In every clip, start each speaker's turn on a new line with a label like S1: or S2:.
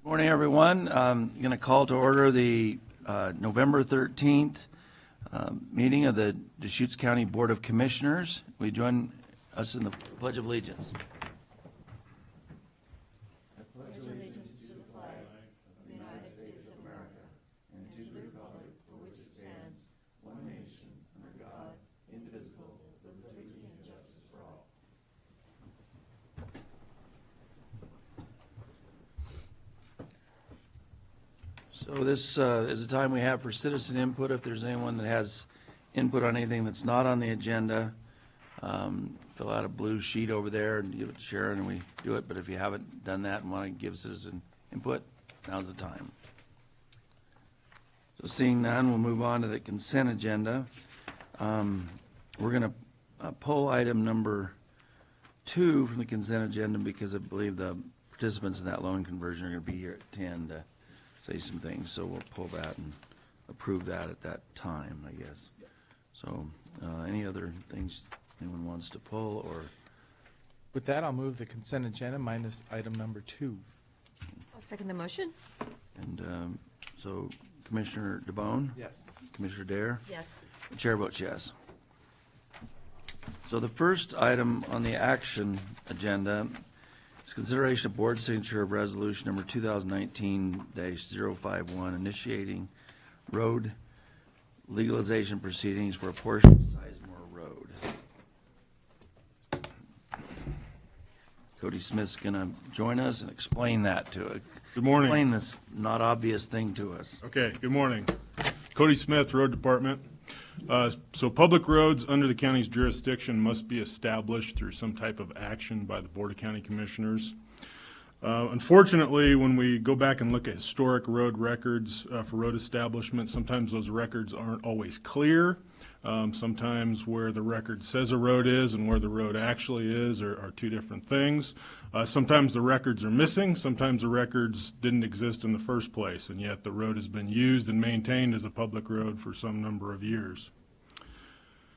S1: Morning, everyone. I'm going to call to order the November 13th meeting of the Deschutes County Board of Commissioners. Will you join us in the Pledge of Allegiance?
S2: I pledge allegiance to the flag of the United States of America and to the republic for which it stands, one nation, under God, indivisible, with liberty and justice for all.
S1: So this is the time we have for citizen input. If there's anyone that has input on anything that's not on the agenda, fill out a blue sheet over there and give it to Sharon and we do it. But if you haven't done that and want to give citizen input, now's the time. So seeing none, we'll move on to the consent agenda. We're going to pull item number 2 from the consent agenda because I believe the participants in that loan conversion are going to be here at 10 to say some things. So we'll pull that and approve that at that time, I guess. So any other things anyone wants to pull? Or
S3: with that, I'll move the consent agenda minus item number 2.
S2: I'll second the motion.
S1: And so Commissioner DeBone?
S3: Yes.
S1: Commissioner Dare?
S2: Yes.
S1: The chair votes yes. So the first item on the action agenda is consideration of board signature of resolution number 2019-051 initiating road legalization proceedings for a portion of Sizemore Road. Cody Smith's going to join us and explain that to us.
S4: Good morning.
S1: Explain this not obvious thing to us.
S4: Okay, good morning. Cody Smith, Road Department. So public roads under the county's jurisdiction must be established through some type of action by the Board of County Commissioners. Unfortunately, when we go back and look at historic road records for road establishment, sometimes those records aren't always clear. Sometimes where the record says a road is and where the road actually is are two different things. Sometimes the records are missing. Sometimes the records didn't exist in the first place, and yet the road has been used and maintained as a public road for some number of years.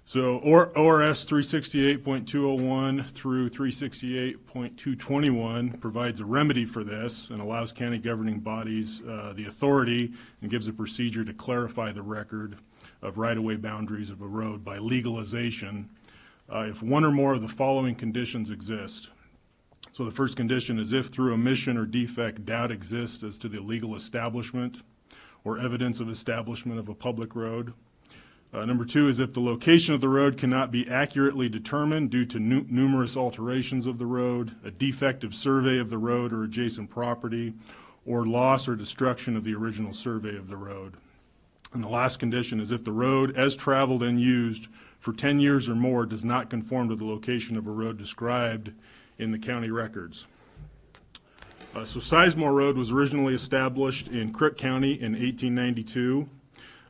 S4: So ORS 368.201 through 368.221 provides a remedy for this and allows county governing bodies the authority and gives a procedure to clarify the record of right-of-way boundaries of a road by legalization if one or more of the following conditions exist. So the first condition is if through omission or defect doubt exists as to the legal establishment or evidence of establishment of a public road. Number 2 is if the location of the road cannot be accurately determined due to numerous alterations of the road, a defective survey of the road or adjacent property, or loss or destruction of the original survey of the road. And the last condition is if the road, as traveled and used for 10 years or more, does not conform to the location of a road described in the county records. So Sizemore Road was originally established in Crook County in 1892.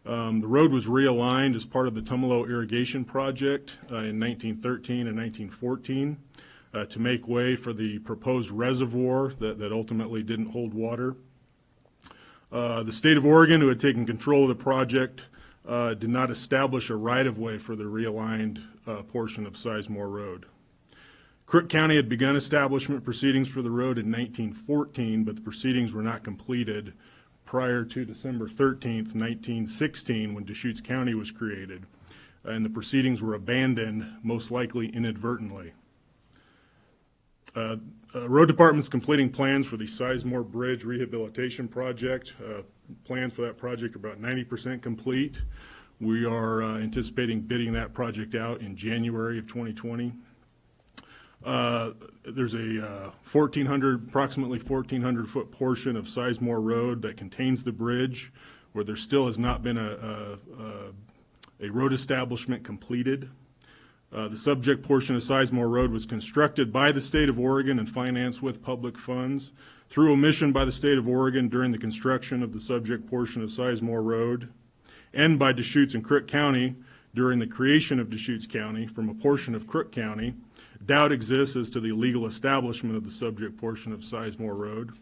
S4: The road was realigned as part of the Tumalo Irrigation Project in 1913 and 1914 to make way for the proposed reservoir that ultimately didn't hold water. The state of Oregon, who had taken control of the project, did not establish a right-of-way for the realigned portion of Sizemore Road. Crook County had begun establishment proceedings for the road in 1914, but the proceedings were not completed prior to December 13th, 1916, when Deschutes County was created, and the proceedings were abandoned, most likely inadvertently. Road Department's completing plans for the Sizemore Bridge Rehabilitation Project. Plans for that project are about 90% complete. We are anticipating bidding that project out in January of 2020. There's a approximately 1,400 foot portion of Sizemore Road that contains the bridge where there still has not been a road establishment completed. The subject portion of Sizemore Road was constructed by the state of Oregon and financed with public funds through omission by the state of Oregon during the construction of the subject portion of Sizemore Road and by Deschutes and Crook County during the creation of Deschutes County from a portion of Crook County. Doubt exists as to the legal establishment of the subject portion of Sizemore Road.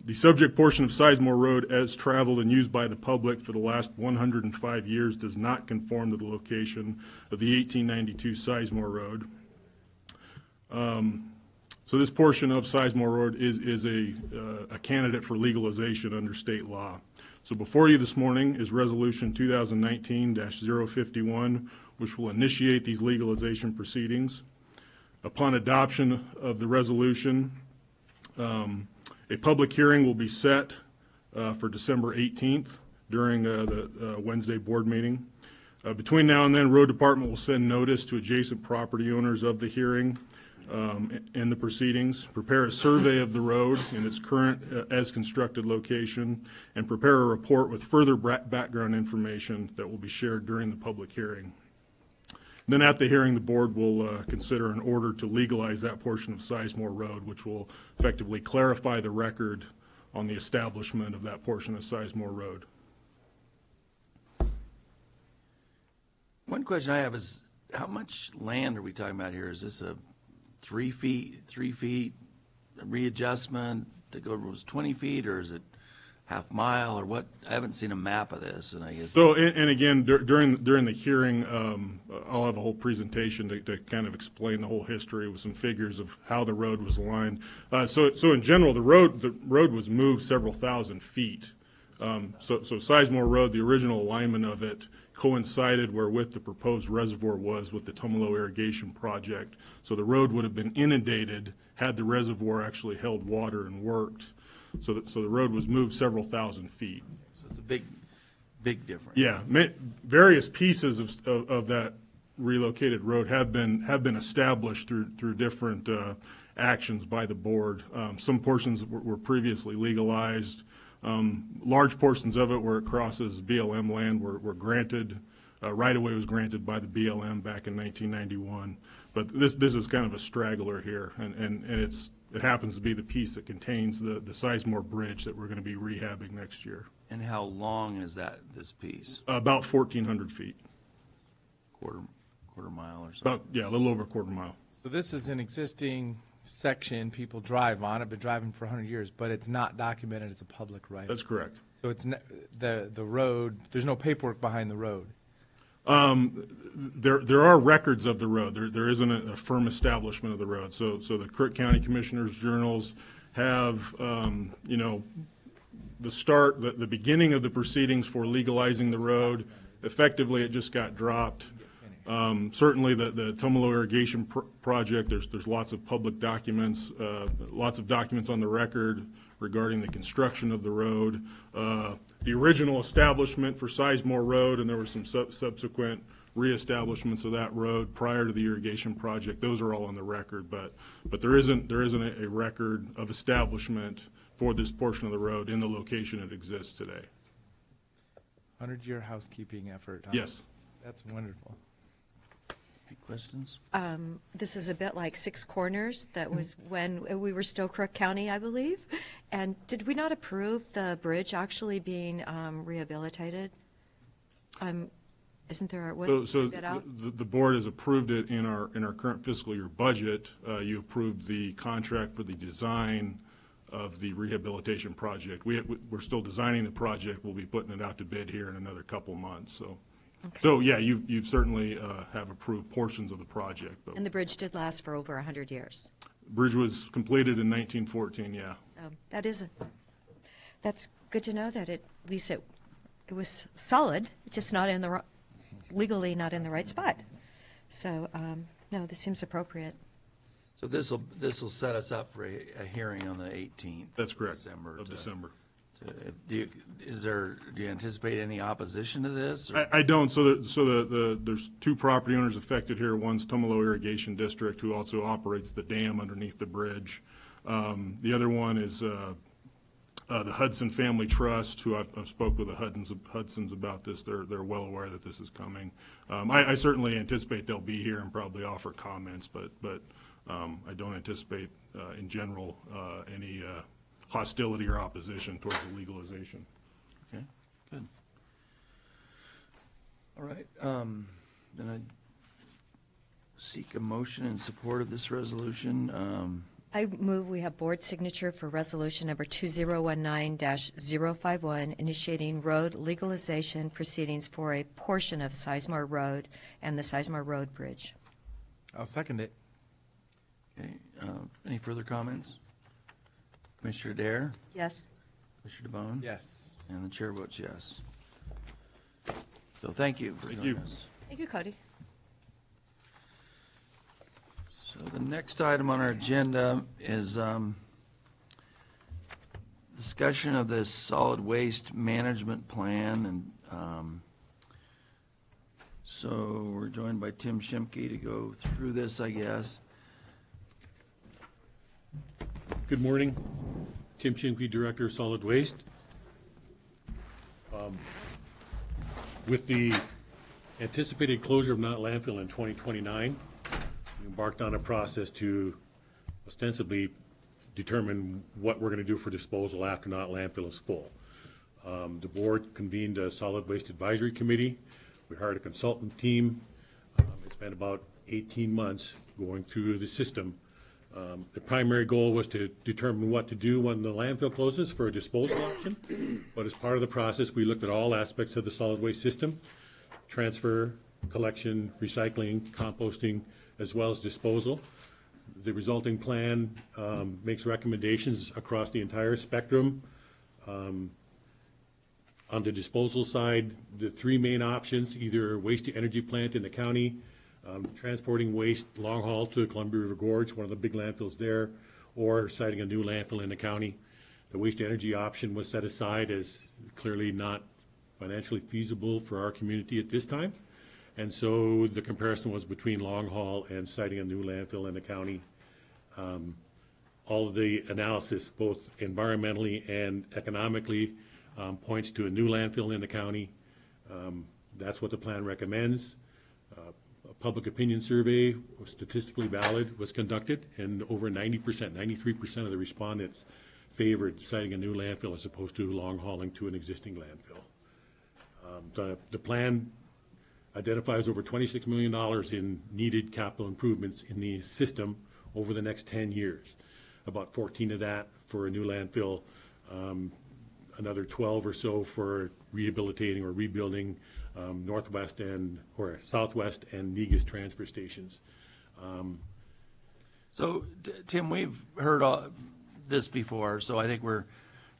S4: The subject portion of Sizemore Road, as traveled and used by the public for the last 105 years, does not conform to the location of the 1892 Sizemore Road. So this portion of Sizemore Road is a candidate for legalization under state law. So before you this morning is Resolution 2019-051, which will initiate these legalization proceedings. Upon adoption of the resolution, a public hearing will be set for December 18th during the Wednesday board meeting. Between now and then, Road Department will send notice to adjacent property owners of the hearing and the proceedings, prepare a survey of the road in its current as constructed location, and prepare a report with further background information that will be shared during the public hearing. Then at the hearing, the board will consider an order to legalize that portion of Sizemore Road, which will effectively clarify the record on the establishment of that portion of Sizemore Road.
S1: One question I have is, how much land are we talking about here? Is this a 3 feet readjustment that was 20 feet, or is it half mile, or what? I haven't seen a map of this, and I guess.
S4: So, and again, during the hearing, I'll have a whole presentation to kind of explain the whole history with some figures of how the road was aligned. So in general, the road was moved several thousand feet. So Sizemore Road, the original alignment of it coincided wherewith the proposed reservoir was with the Tumalo irrigation project. So the road would have been inundated had the reservoir actually held water and worked. So the road was moved several thousand feet.
S1: So it's a big difference.
S4: Yeah, various pieces of that relocated road have been established through different actions by the board. Some portions were previously legalized. Large portions of it where it crosses BLM land were granted. Right-of-way was granted by the BLM back in 1991. But this is kind of a straggler here, and it happens to be the piece that contains the Sizemore Bridge that we're going to be rehabbing next year.
S1: And how long is this piece?
S4: About 1,400 feet.
S1: Quarter mile or something?
S4: A little over a quarter mile.
S3: So this is an existing section, people drive on it, been driving for 100 years, but it's not documented as a public right.
S4: That's correct.
S3: So it's the road, there's no paperwork behind the road.
S4: There are records of the road. There isn't a firm establishment of the road. So the Crook County Commissioners' journals have, the beginning of the proceedings for legalizing the road. Effectively, it just got dropped. Certainly, the Tumalo irrigation project, there's lots of public documents, lots of documents on the record regarding the construction of the road. The original establishment for Sizemore Road, and there were some subsequent reestablishments of that road prior to the irrigation project. Those are all on the record, but there isn't a record of establishment for this portion of the road in the location it exists today.
S3: 100-year housekeeping effort. Huh?
S4: Yes.
S3: That's wonderful.
S1: Any questions?
S2: This is a bit like Six Corners. That was when we were still Crook County, I believe. And did we not approve the bridge actually being rehabilitated? Isn't there?
S4: So the board has approved it in our current fiscal year budget. You approved the contract for the design of the rehabilitation project. We're still designing the project. We'll be putting it out to bid here in another couple months. So.
S2: Okay.
S4: So, yeah, you've certainly have approved portions of the project. But
S2: And the bridge did last for over 100 years.
S4: bridge was completed in 1914, yeah.
S2: So that's good to know that at least it was solid, just not in the legally not in the right spot. So no, this seems appropriate.
S1: So this will set us up for a hearing on the 18th.
S4: That's correct,
S1: December.
S4: December.
S1: Do you anticipate any opposition to this?
S4: I don't. So there's two property owners affected here. One's Tumalo Irrigation District, who also operates the dam underneath the bridge. The other one is the Hudson Family Trust, who I've spoke with the Hudsons about this. They're well aware that this is coming. I certainly anticipate they'll be here and probably offer comments, but I don't anticipate in general any hostility or opposition towards the legalization.
S1: Okay, good. All right, then I seek a motion in support of this resolution.
S2: I move we have board signature for resolution number 2019-051, initiating road legalization proceedings for a portion of Sizemore Road and the Sizemore Road Bridge.
S3: I'll second it.
S1: Okay, any further comments? Commissioner Dare?
S2: Yes.
S1: Commissioner DeBonne?
S3: Yes.
S1: And the chair votes yes. So thank you for
S4: Thank
S1: joining
S4: you.
S1: us.
S2: Thank you, Cody.
S1: So the next item on our agenda is discussion of this solid waste management plan, and so we're joined by Tim Shimke to go through this, I guess.
S5: Good morning. Tim Shimke, Director of Solid Waste. With the anticipated closure of Knott Landfill in 2029, we embarked on a process to ostensibly determine what we're going to do for disposal after Knott Landfill is full. The board convened a solid waste advisory committee. We hired a consultant team. It's been about 18 months going through the system. The primary goal was to determine what to do when the landfill closes for a disposal option. But as part of the process, we looked at all aspects of the solid waste system: transfer, collection, recycling, composting, as well as disposal. The resulting plan makes recommendations across the entire spectrum. On the disposal side, the three main options: either waste-to-energy plant in the county, transporting waste long haul to Columbia River Gorge, one of the big landfills there, or siting a new landfill in the county. The waste-to-energy option was set aside as clearly not financially feasible for our community at this time. And so the comparison was between long haul and siting a new landfill in the county. All of the analysis, both environmentally and economically, points to a new landfill in the county. That's what the plan recommends. A public opinion survey, statistically valid, was conducted, and over 90%, 93% of the respondents favored siting a new landfill as opposed to long hauling to an existing landfill. The plan identifies over $26 million in needed capital improvements in the system over the next 10 years. About 14 of that for a new landfill, another 12 or so for rehabilitating or rebuilding Southwest and Negus transfer stations.
S1: So, Tim, we've heard all this before, so I think we're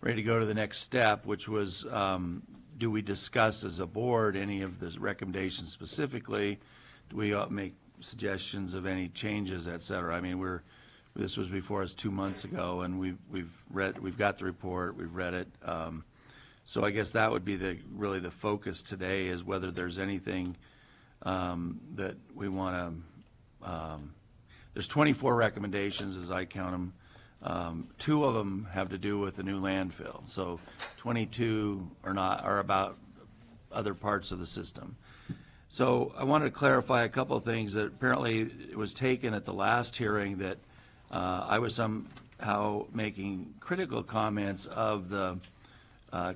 S1: ready to go to the next step, which was, do we discuss as a board any of the recommendations specifically? Do we make suggestions of any changes, et cetera? I mean, this was before us 2 months ago, and we've got the report, we've read it. So I guess that would be really the focus today, is whether there's anything that we want to. There's 24 recommendations as I count them. 2 of them have to do with the new landfill. So 22 are about other parts of the system. So I wanted to clarify a couple of things that apparently it was taken at the last hearing that I was somehow making critical comments of the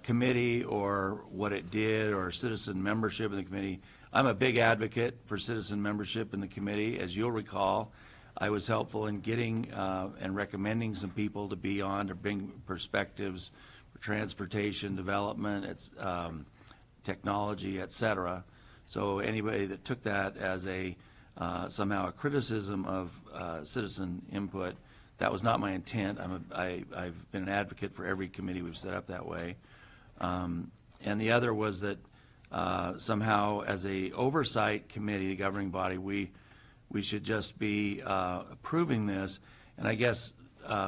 S1: committee or what it did or citizen membership in the committee. I'm a big advocate for citizen membership in the committee. As you'll recall, I was helpful in getting and recommending some people to be on to bring perspectives for transportation development, technology, et cetera. So anybody that took that as somehow a criticism of citizen input, that was not my intent. I've been an advocate for every committee we've set up that way. And the other was that somehow as a oversight committee, the governing body, we should just be approving this, and I guess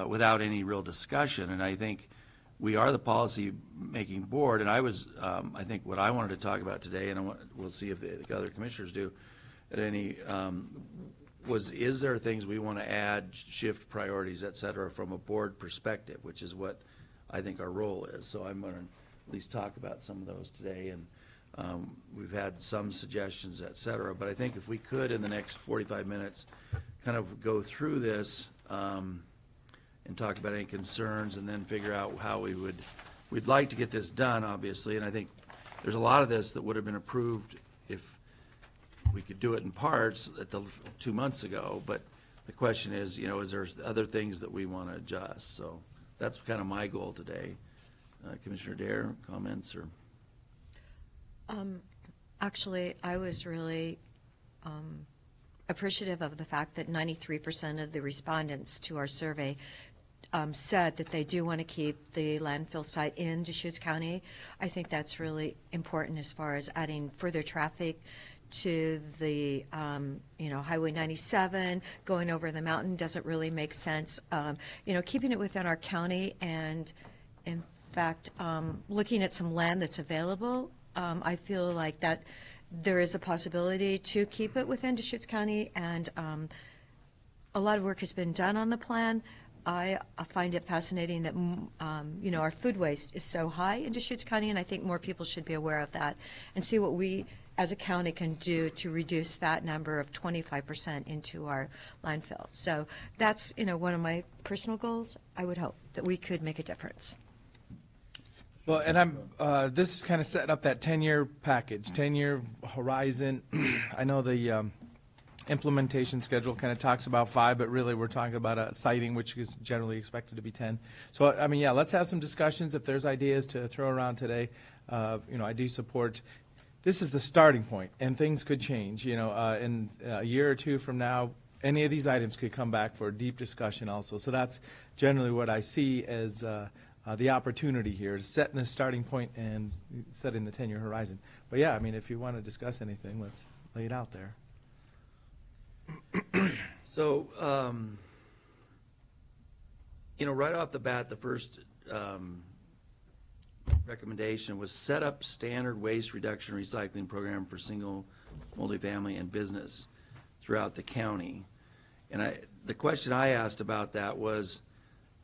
S1: without any real discussion. And I think we are the policy-making board, and I think what I wanted to talk about today, and we'll see if the other commissioners do, at any, is there things we want to add, shift priorities, et cetera, from a board perspective, which is what I think our role is. So I'm going to at least talk about some of those today, and we've had some suggestions, et cetera, but I think if we could, in the next 45 minutes, kind of go through this and talk about any concerns, and then figure out how we'd like to get this done, obviously, and I think there's a lot of this that would have been approved if we could do it in parts 2 months ago, but the question is, is there other things that we want to adjust? So that's kind of my goal today. Commissioner Dare, comments or?
S2: Actually, I was really appreciative of the fact that 93% of the respondents to our survey said that they do want to keep the landfill site in Deschutes County. I think that's really important as far as adding further traffic to the, Highway 97, going over the mountain doesn't really make sense. Keeping it within our county and, in fact, looking at some land that's available, I feel like that there is a possibility to keep it within Deschutes County, and a lot of work has been done on the plan. I find it fascinating that, our food waste is so high in Deschutes County, and I think more people should be aware of that and see what we as a county can do to reduce that number of 25% into our landfills. So that's, one of my personal goals. I would hope that we could make a difference.
S3: Well, and this is kind of setting up that 10-year package, 10-year horizon. I know the implementation schedule kind of talks about 5, but really we're talking about a siting, which is generally expected to be 10. So, let's have some discussions. If there's ideas to throw around today, I do support. This is the starting point, and things could change. In a year or two from now, any of these items could come back for a deep discussion also. So that's generally what I see as the opportunity here, is setting the starting point and setting the 10-year horizon. But yeah, if you want to discuss anything, let's lay it out there.
S1: So, right off the bat, the first recommendation was set up standard waste reduction recycling program for single, multifamily, and business throughout the county. And the question I asked about that was,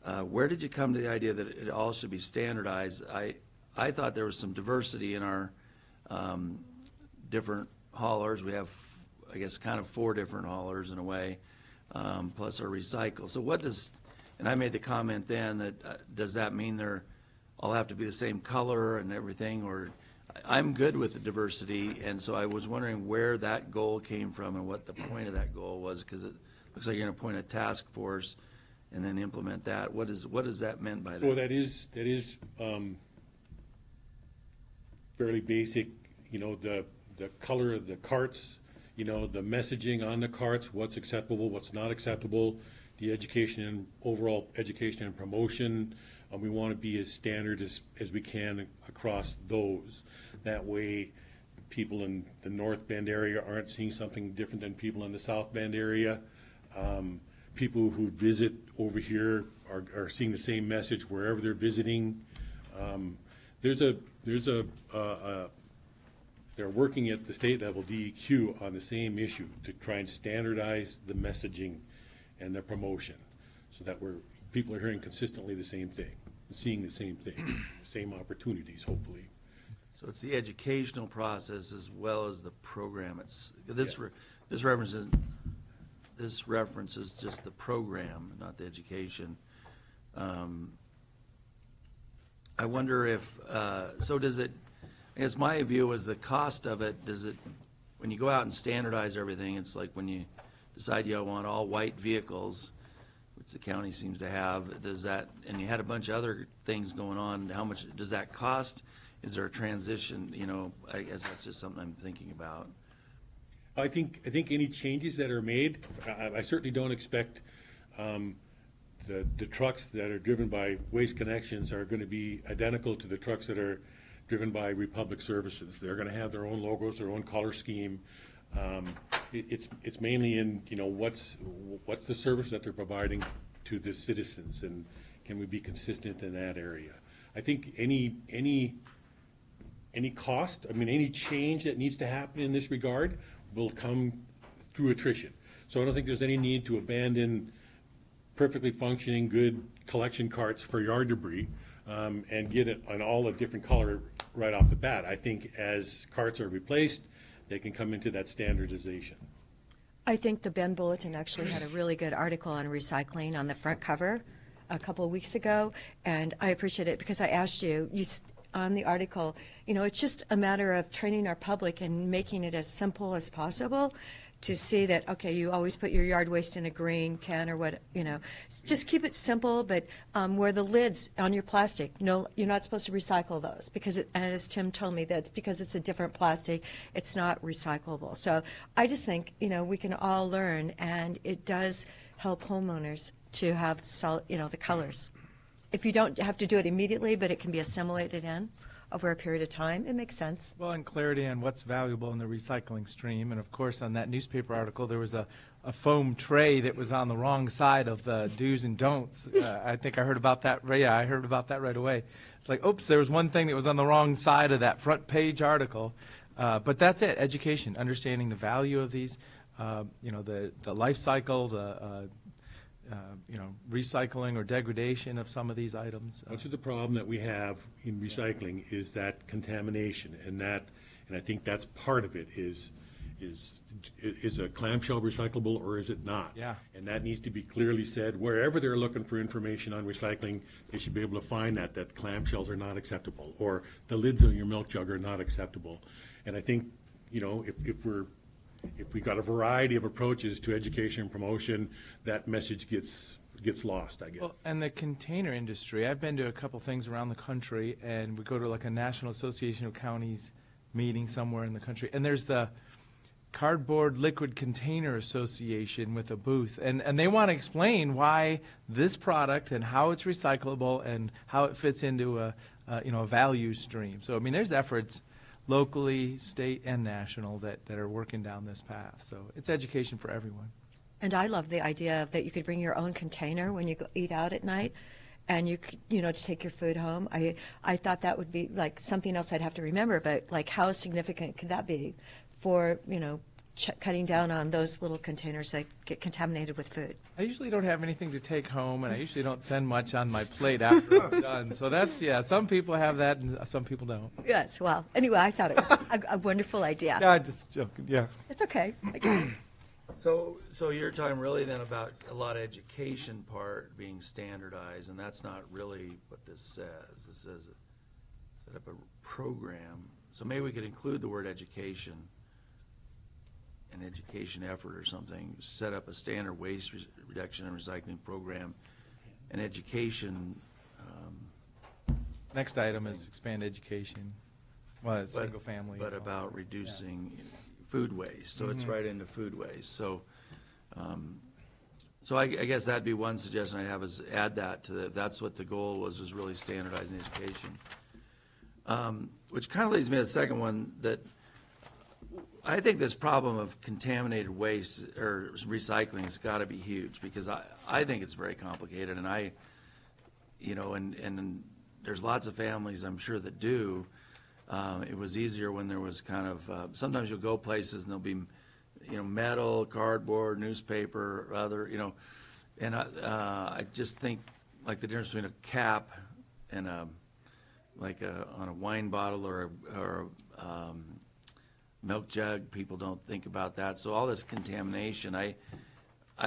S1: where did you come to the idea that it all should be standardized? I thought there was some diversity in our different haulers. We have, I guess, kind of 4 different haulers in a way, plus our recycle. So and I made the comment then that, does that mean they're all have to be the same color and everything? Or I'm good with the diversity, and so I was wondering where that goal came from and what the point of that goal was, because it looks like you're going to appoint a task force and then implement that. What is that meant by that?
S5: So that is fairly basic. The color of the carts, the messaging on the carts, what's acceptable, what's not acceptable, the education and overall education and promotion. We want to be as standard as we can across those. That way, people in the North Bend area aren't seeing something different than people in the South Bend area. People who visit over here are seeing the same message wherever they're visiting. They're working at the state level, DEQ, on the same issue to try and standardize the messaging and the promotion, so that people are hearing consistently the same thing, seeing the same thing, same opportunities, hopefully.
S1: So it's the educational process as well as the program. This references just the program, not the education. I wonder if, so does it, I guess my view was the cost of it, when you go out and standardize everything, it's like when you decide you want all white vehicles, which the county seems to have, and you had a bunch of other things going on, how much does that cost? Is there a transition? I guess that's just something I'm thinking about.
S5: I think any changes that are made, I certainly don't expect the trucks that are driven by Waste Connections are going to be identical to the trucks that are driven by Republic Services. They're going to have their own logos, their own color scheme. It's mainly in what's the service that they're providing to the citizens, and can we be consistent in that area? I think any cost, any change that needs to happen in this regard will come through attrition. So I don't think there's any need to abandon perfectly functioning, good collection carts for yard debris and get it on all a different color right off the bat. I think as carts are replaced, they can come into that standardization.
S2: I think the Bend Bulletin actually had a really good article on recycling on the front cover a couple of weeks ago, and I appreciate it because I asked you on the article, it's just a matter of training our public and making it as simple as possible to see that, okay, you always put your yard waste in a green can or what, just keep it simple, but where the lids on your plastic, no, you're not supposed to recycle those because, and as Tim told me, that's because it's a different plastic, it's not recyclable. So I just think, we can all learn, and it does help homeowners to have, the colors. If you don't have to do it immediately, but it can be assimilated in over a period of time, it makes sense.
S3: Well, and clarity on what's valuable in the recycling stream. And of course, on that newspaper article, there was a foam tray that was on the wrong side of the do's and don'ts. I think I heard about that. Yeah, I heard about that right away. It's like, oops, there was one thing that was on the wrong side of that front page article. But that's it, education, understanding the value of these, the life cycle, recycling or degradation of some of these items.
S5: Much of the problem that we have in recycling is that contamination, and I think that's part of it is a clamshell recyclable or is it not?
S3: Yeah.
S5: And that needs to be clearly said. Wherever they're looking for information on recycling, they should be able to find that clamshells are not acceptable or the lids on your milk jug are not acceptable. And I think, if we got a variety of approaches to education and promotion, that message gets lost, I guess.
S3: Well, and the container industry, I've been to a couple things around the country, and we go to like a National Association of Counties meeting somewhere in the country, and there's the Cardboard Liquid Container Association with a booth, and they want to explain why this product and how it's recyclable and how it fits into a value stream. So, I mean, there's efforts locally, state, and national that are working down this path. So it's education for everyone.
S2: And I love the idea that you could bring your own container when you go eat out at night, and you could, to take your food home. I thought that would be like something else I'd have to remember, but like how significant could that be for, cutting down on those little containers that get contaminated with food?
S3: I usually don't have anything to take home, and I usually don't send much on my plate after I'm done. So that's, some people have that and some people don't.
S2: Yes, well, anyway, I thought it was a wonderful idea.
S3: Yeah, I'm just joking, yeah.
S2: It's okay. I get it.
S1: So you're talking really then about a lot of education part being standardized, and that's not really what this says. This says set up a program. So maybe we could include the word education, an education effort or something, set up a standard waste reduction and recycling program, and education.
S3: Next item is expand education. Well, it's single family.
S1: But about reducing food waste, so it's right into food waste. So, I guess that'd be one suggestion I have is add that to if that's what the goal was really standardizing education. Which kind of leads me to the second one, that I think this problem of contaminated waste or recycling has got to be huge, because I think it's very complicated, and and there's lots of families I'm sure that do. It was easier when there was kind of, sometimes you'll go places and there'll be, metal, cardboard, newspaper, other, and I just think like the difference between a cap and on a wine bottle or a milk jug, people don't think about that. So all this contamination, I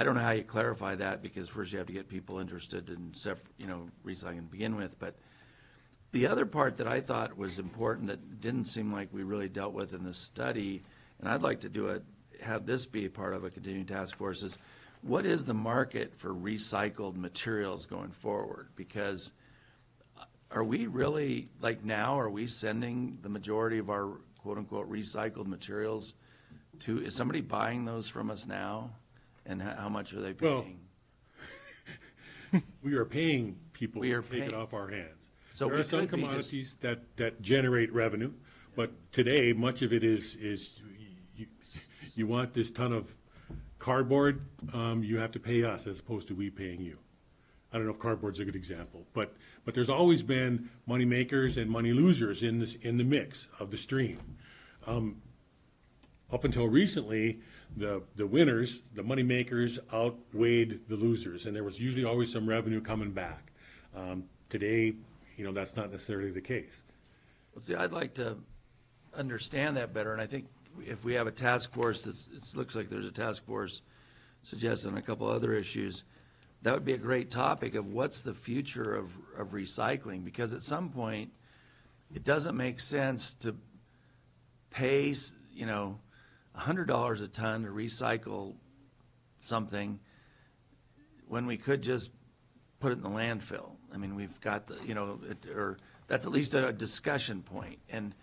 S1: don't know how you clarify that, because first you have to get people interested in recycling to begin with. But the other part that I thought was important that didn't seem like we really dealt with in this study, and I'd like to have this be a part of a continuing task force, is what is the market for recycled materials going forward? Because are we really, like now, are we sending the majority of our quote-unquote recycled materials is somebody buying those from us now? And how much are they paying?
S5: Well, we are paying people
S1: We are
S5: to take it
S1: paying.
S5: off our hands.
S1: So
S5: there
S1: we
S5: are some
S1: could be
S5: commodities that generate revenue, but today, much of it is you want this ton of cardboard, you have to pay us as opposed to we paying you. I don't know if cardboard's a good example, but there's always been money makers and money losers in the mix of the stream. Up until recently, the winners, the money makers, outweighed the losers, and there was usually always some revenue coming back. Today, that's not necessarily the case.
S1: Well, see, I'd like to understand that better, and I think if we have a task force, it looks like there's a task force suggested on a couple other issues, that would be a great topic of what's the future of recycling, because at some point, it doesn't make sense to pay, $100 a ton to recycle something when we could just put it in the landfill. I mean, we've got or that's at least a discussion point. And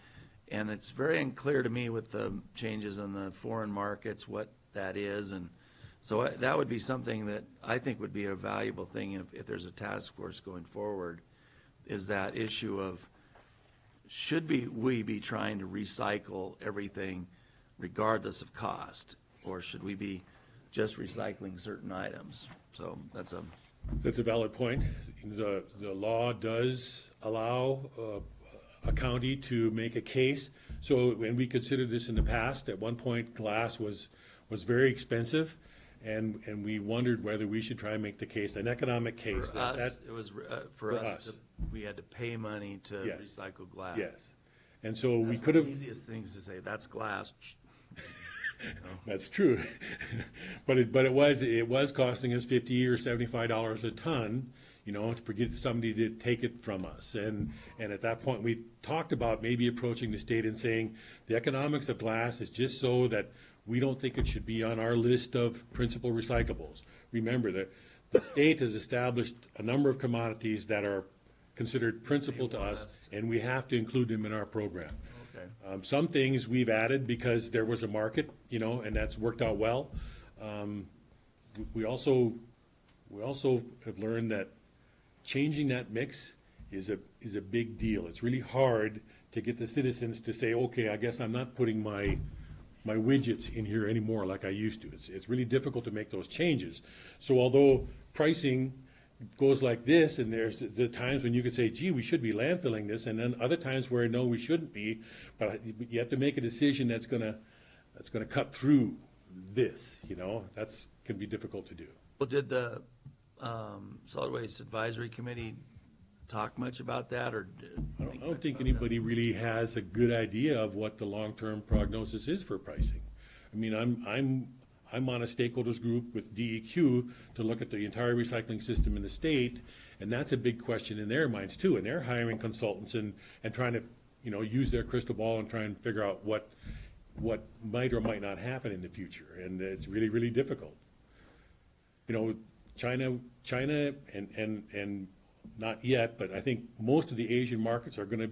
S1: it's very unclear to me with the changes in the foreign markets, what that is. And so that would be something that I think would be a valuable thing if there's a task force going forward, is that issue of should we be trying to recycle everything regardless of cost, or should we be just recycling certain items? So that's a
S5: valid point. The law does allow a county to make a case. So when we considered this in the past, at one point, glass was very expensive, and we wondered whether we should try and make the case, an economic case.
S1: for us. It was for us.
S5: us.
S1: We had to pay money to
S5: Yes.
S1: recycle glass.
S5: Yes. And so we
S1: That's
S5: could
S1: one of
S5: have.
S1: the easiest things to say. That's glass.
S5: That's true. But it was costing us $50 or $75 a ton, to get somebody to take it from us. And at that point, we talked about maybe approaching the state and saying, the economics of glass is just so that we don't think it should be on our list of principal recyclables. Remember that the state has established a number of commodities that are considered principal to us, and we have to include them in our program.
S1: Okay.
S5: Some things we've added because there was a market, and that's worked out well. We also have learned that changing that mix is a big deal. It's really hard to get the citizens to say, okay, I guess I'm not putting my widgets in here anymore like I used to. It's really difficult to make those changes. So although pricing goes like this, and there's the times when you could say, gee, we should be landfilling this, and then other times where no, we shouldn't be, but you have to make a decision that's gonna cut through this, that's can be difficult to do.
S1: Well, did the Solid Waste Advisory Committee talk much about that, or?
S5: I don't think anybody really has a good idea of what the long-term prognosis is for pricing. I mean, I'm on a stakeholders group with DEQ to look at the entire recycling system in the state, and that's a big question in their minds too. And they're hiring consultants and trying to, use their crystal ball and try and figure out what might or might not happen in the future. And it's really, really difficult. China and not yet, but I think most of the Asian markets are gonna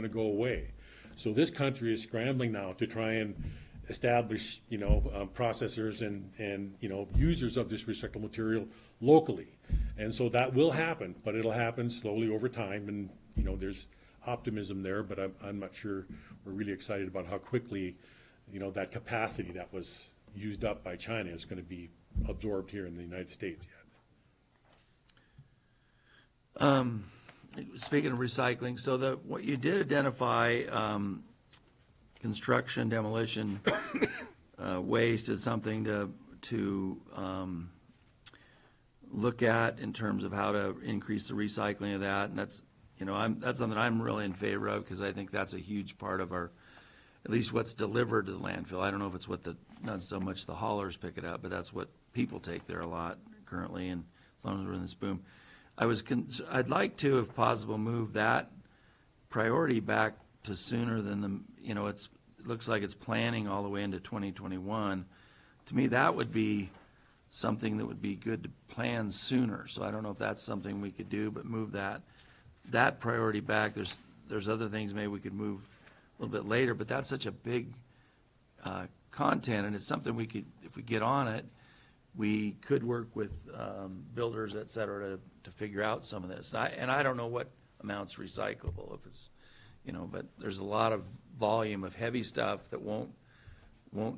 S5: go away. So this country is scrambling now to try and establish, processors and users of this recycled material locally. And so that will happen, but it'll happen slowly over time. And, there's optimism there, but I'm not sure we're really excited about how quickly, that capacity that was used up by China is going to be absorbed here in the United States yet.
S1: Speaking of recycling, so what you did identify, construction, demolition, waste is something to look at in terms of how to increase the recycling of that, and that's something I'm really in favor of, because I think that's a huge part of our, at least what's delivered to the landfill. I don't know if it's not so much the haulers pick it up, but that's what people take there a lot currently, and as long as we're in this boom. I'd like to, if possible, move that priority back to sooner than it looks like it's planning all the way into 2021. To me, that would be something that would be good to plan sooner. So I don't know if that's something we could do, but move that priority back. There's other things maybe we could move a little bit later, but that's such a big content, and it's something we could, if we get on it, we could work with builders, et cetera, to figure out some of this. And I don't know what amount's recyclable, if it's, but there's a lot of volume of heavy stuff that won't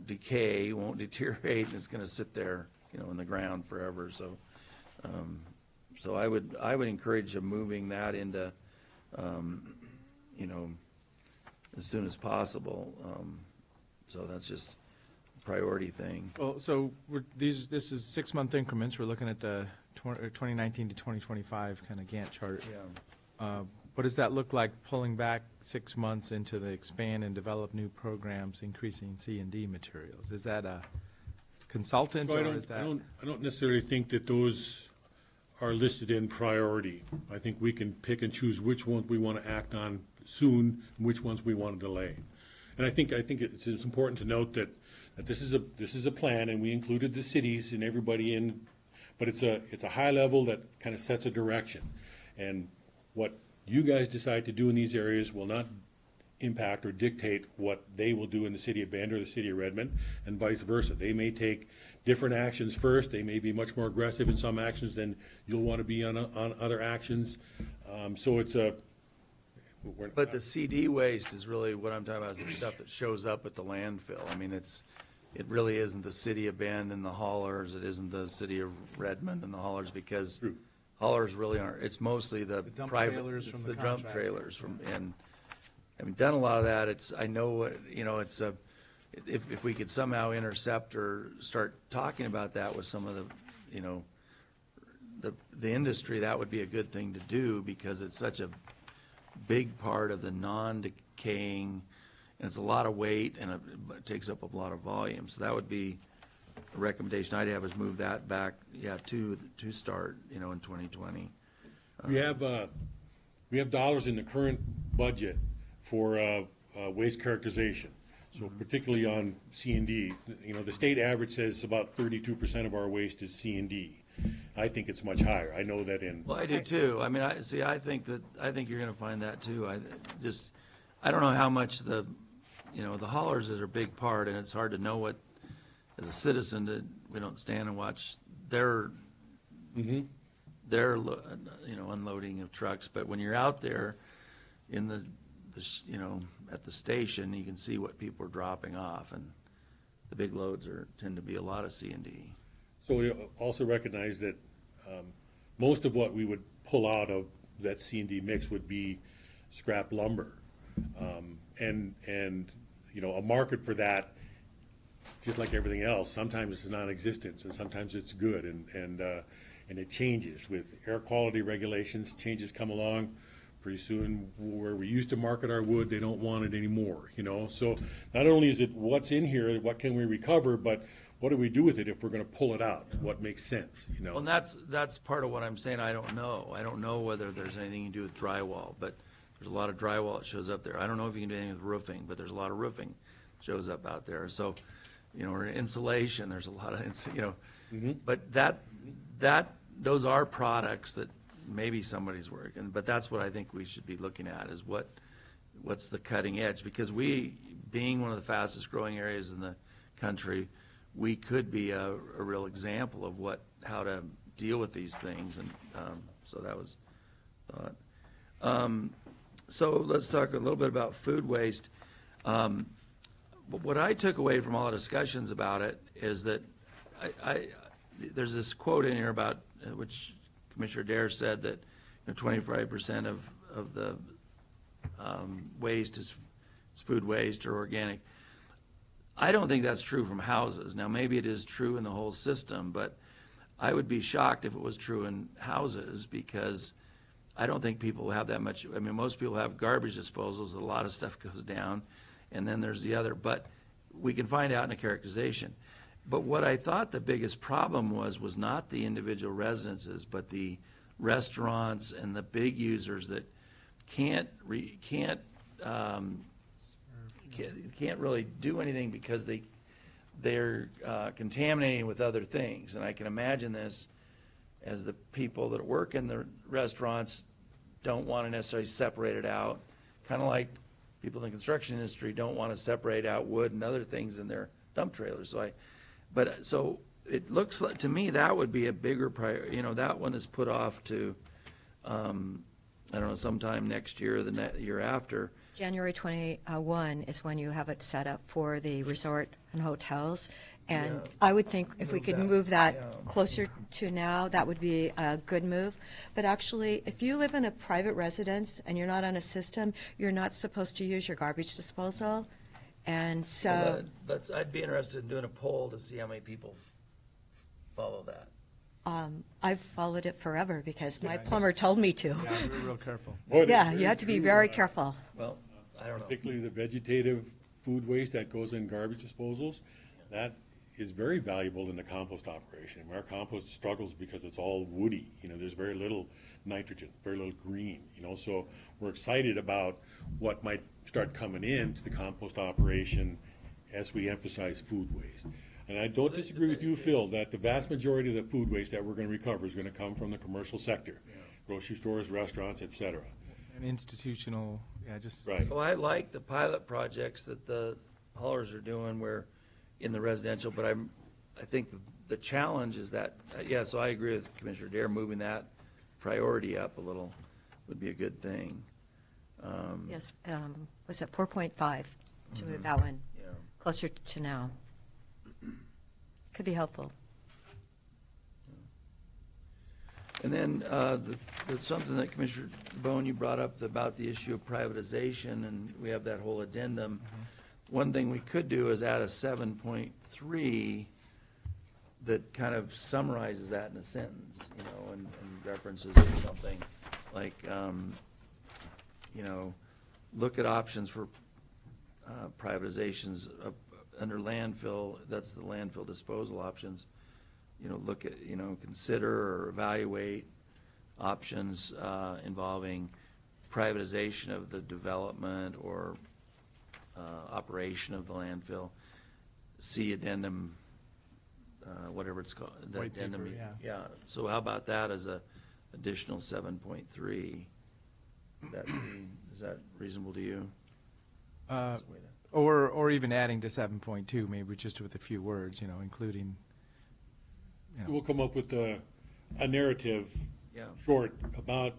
S1: decay, won't deteriorate, and it's going to sit there, in the ground forever. So, so I would encourage moving that into, as soon as possible. So that's just a priority thing.
S3: Well, so this is 6-month increments. We're looking at the 2019 to 2025 kind of Gantt chart.
S1: Yeah.
S3: What does that look like, pulling back 6 months into the expand and develop new programs, increasing C&D materials? Is that a consultant,
S5: So
S3: or is that?
S5: I don't necessarily think that those are listed in priority. I think we can pick and choose which ones we want to act on soon, and which ones we want to delay. And I think it's important to note that this is a plan, and we included the cities and everybody in, but it's a high level that kind of sets a direction. And what you guys decide to do in these areas will not impact or dictate what they will do in the city of Bend or the city of Redmond, and vice versa. They may take different actions first. They may be much more aggressive in some actions than you'll want to be on other actions. So it's a.
S1: But the CD waste is really, what I'm talking about is the stuff that shows up at the landfill. I mean, it really isn't the city of Bend and the haulers, it isn't the city of Redmond and the haulers, because
S5: True.
S1: haulers really aren't, it's mostly the
S3: dump
S1: private,
S3: trailers
S1: it's
S3: from
S1: the
S3: the
S1: dump
S3: contractors.
S1: trailers from, and, I mean, done a lot of that, I know, it's a, if we could somehow intercept or start talking about that with some of the industry, that would be a good thing to do, because it's such a big part of the non-decaying, and it's a lot of weight, and it takes up a lot of volume. So that would be a recommendation I'd have, is move that back, to start, in 2020.
S5: We have dollars in the current budget for waste characterization. So particularly on C and D, the state average says about 32% of our waste is C and D. I think it's much higher. I know that in.
S1: Well, I do too. I mean, I think you're gonna find that too. I don't know how much the haulers is a big part, and it's hard to know what, as a citizen, we don't stand and watch their unloading of trucks. But when you're out there in at the station, you can see what people are dropping off, and the big loads tend to be a lot of C and D.
S5: So we also recognize that most of what we would pull out of that C and D mix would be scrap lumber. And a market for that, just like everything else, sometimes it's non-existent and sometimes it's good, and it changes with air quality regulations. Changes come along. Pretty soon, where we used to market our wood, they don't want it anymore. So not only is it what's in here, what can we recover, but what do we do with it if we're going to pull it out? What makes sense?
S1: Well, and that's part of what I'm saying. I don't know. I don't know whether there's anything you can do with drywall, but there's a lot of drywall that shows up there. I don't know if you can do anything with roofing, but there's a lot of roofing that shows up out there. So, or insulation, there's a lot of, but those are products that maybe somebody's working, but that's what I think we should be looking at, is what's the cutting edge, because we, being one of the fastest growing areas in the country, we could be a real example of how to deal with these things, and so that was thought. So let's talk a little bit about food waste. What I took away from all the discussions about it is that there's this quote in here about which Commissioner Dare said that 25% of the waste is food waste or organic. I don't think that's true from houses. Now, maybe it is true in the whole system, but I would be shocked if it was true in houses, because I don't think people have that much. I mean, most people have garbage disposals. A lot of stuff goes down, and then there's the other. But we can find out in a characterization. But what I thought the biggest problem was not the individual residences, but the restaurants and the big users that can't really do anything because they're contaminating with other things. And I can imagine this as the people that work in the restaurants don't want to necessarily separate it out, kind of like people in the construction industry don't want to separate out wood and other things in their dump trailers. So it looks like, to me, that would be a bigger priority. That one is put off to, I don't know, sometime next year or the year after.
S2: January 21 is when you have it set up for the resort and hotels. And
S1: Yeah.
S2: I would think if we
S1: Move
S2: could
S1: that,
S2: move that
S1: yeah.
S2: closer to now, that would be a good move. But actually, if you live in a private residence and you're not on a system, you're not supposed to use your garbage disposal. And so,
S1: I'd be interested in doing a poll to see how many people follow that.
S2: I've followed it forever because my plumber told me to.
S3: Yeah, we're real careful.
S2: Yeah, you have to be very careful.
S1: Well, I don't know.
S5: Particularly the vegetative food waste that goes in garbage disposals, that is very valuable in the compost operation. Our compost struggles because it's all woody, there's very little nitrogen, very little green, so we're excited about what might start coming into the compost operation as we emphasize food waste. And I don't disagree with you, Phil, that the vast majority of the food waste that we're going to recover is going to come from the commercial sector, grocery stores, restaurants, et cetera.
S3: And institutional, just.
S5: Right.
S1: Well, I like the pilot projects that the haulers are doing where, in the residential, but I think the challenge is that, so I agree with Commissioner Dare, moving that priority up a little would be a good thing.
S2: Yes, was it 4.5 to move that one
S1: Yeah.
S2: closer to now? Could be helpful.
S1: And then something that Commissioner Bone, you brought up about the issue of privatization, and we have that whole addendum. One thing we could do is add a 7.3 that kind of summarizes that in a sentence, and references or something, like, look at options for privatizations under landfill, that's the landfill disposal options. Look at, consider or evaluate options involving privatization of the development or operation of the landfill. See addendum, whatever it's called. the
S3: White paper,
S1: addendum.
S3: yeah.
S1: Yeah, so how about that as a additional 7.3? Is that reasonable to you?
S3: Or even adding to 7.2, maybe just with a few words, including,
S5: We'll come up with a narrative,
S1: Yeah.
S5: short, about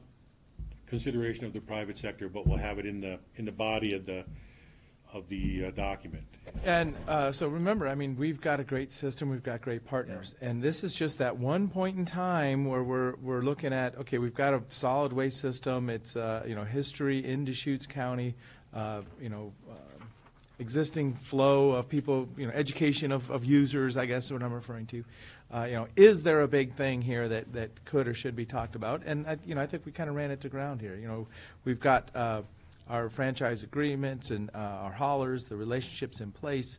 S5: consideration of the private sector, but we'll have it in the body of the document.
S3: And so remember, we've got a great system, we've got great partners. And this is just that one point in time where we're looking at, okay, we've got a solid waste system, it's, history in Deschutes County, existing flow of people, education of users, I guess is what I'm referring to. Is there a big thing here that could or should be talked about? And, I think we kind of ran it to ground here. We've got our franchise agreements and our haulers, the relationships in place,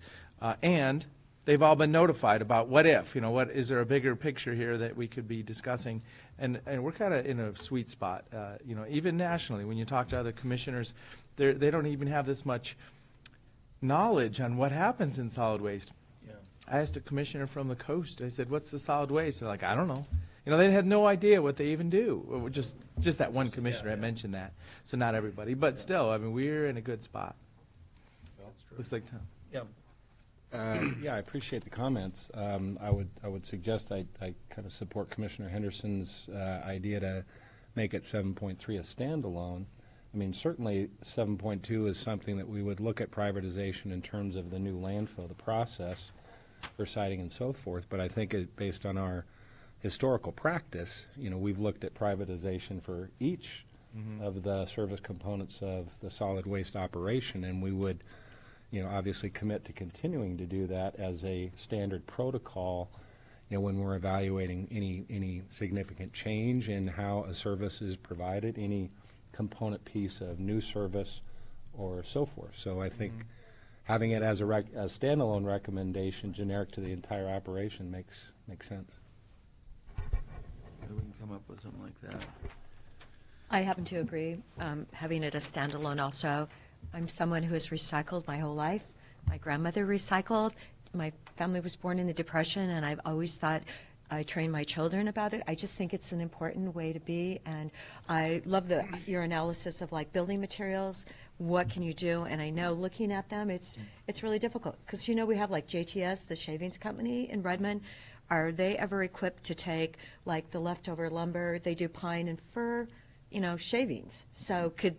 S3: and they've all been notified about what if, what is there a bigger picture here that we could be discussing? And we're kind of in a sweet spot, even nationally, when you talk to other commissioners, they don't even have this much knowledge on what happens in solid waste.
S1: Yeah.
S3: I asked a commissioner from the coast, I said, what's the solid waste? They're like, I don't know. They had no idea what they even do. Just that one commissioner had mentioned that. So not everybody, but still, we're in a good spot.
S1: That's true.
S3: Looks like Tom.
S1: Yeah.
S6: Yeah, I appreciate the comments. I would suggest I kind of support Commissioner Henderson's idea to make it 7.3 a standalone. Certainly 7.2 is something that we would look at privatization in terms of the new landfill, the process for siting and so forth. But I think based on our historical practice, we've looked at privatization for each of the service components of the solid waste operation, and we would, obviously commit to continuing to do that as a standard protocol, when we're evaluating any significant change in how a service is provided, any component piece of new service or so forth. So I think having it as a standalone recommendation, generic to the entire operation, makes sense.
S1: Maybe we can come up with something like that.
S2: I happen to agree, having it a standalone also. I'm someone who has recycled my whole life. My grandmother recycled. My family was born in the Depression, and I've always thought I train my children about it. I just think it's an important way to be, and I love your analysis of like building materials. What can you do? And I know looking at them, it's really difficult because we have like JTS, the shavings company in Redmond. Are they ever equipped to take like the leftover lumber? They do pine and fir, shavings. So could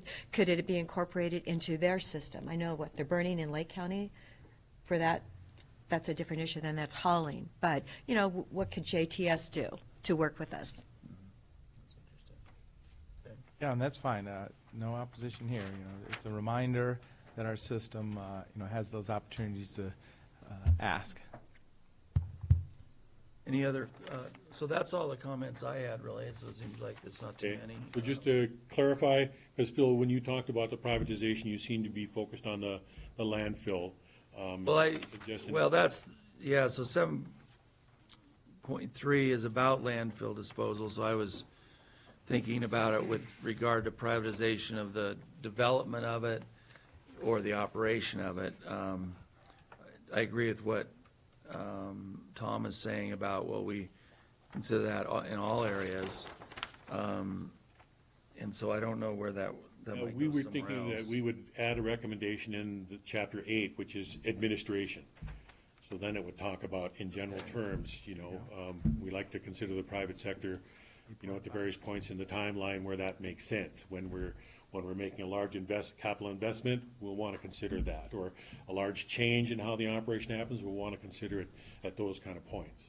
S2: it be incorporated into their system? I know what they're burning in Lake County for that. That's a different issue than that's hauling. But, what could JTS do to work with us?
S3: Yeah, and that's fine. No opposition here. It's a reminder that our system, has those opportunities to ask.
S1: Any other, so that's all the comments I had, really, so it seems like there's not too
S5: Okay.
S1: many.
S5: So just to clarify, because Phil, when you talked about the privatization, you seem to be focused on the landfill.
S1: Well,
S5: suggesting-
S1: well, that's, yeah, so 7.3 is about landfill disposal, so I was thinking about it with regard to privatization of the development of it or the operation of it. I agree with what Tom is saying about, well, we consider that in all areas. And so I don't know where that might
S5: We
S1: go
S5: were
S1: somewhere
S5: thinking that
S1: else.
S5: we would add a recommendation in the chapter 8, which is administration. So then it would talk about, in general terms, we like to consider the private sector, at the various points in the timeline where that makes sense. When we're making a large capital investment, we'll want to consider that. Or a large change in how the operation happens, we'll want to consider it at those kind of points.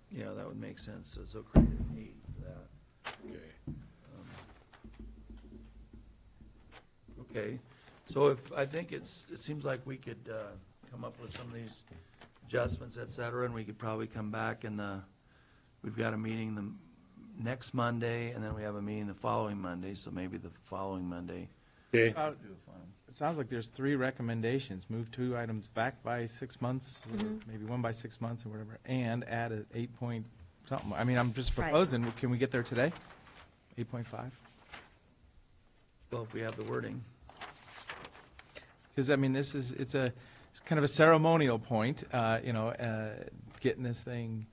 S1: Yeah, that would make sense. So create an 8 for that.
S5: Okay.
S1: Okay, so I think it seems like we could come up with some of these adjustments, et cetera, and we could probably come back we've got a meeting the next Monday, and then we have a meeting the following Monday, so maybe the following Monday.
S5: Okay.
S1: do a final.
S3: It sounds like there's 3 recommendations. Move 2 items back by 6 months, or maybe 1 by 6 months or whatever, and add an 8 point something. I mean, I'm just
S2: Right.
S3: proposing, can we get there today? 8.5?
S1: Well, if we have the wording.
S3: Because, I mean, it's kind of a ceremonial point, getting this thing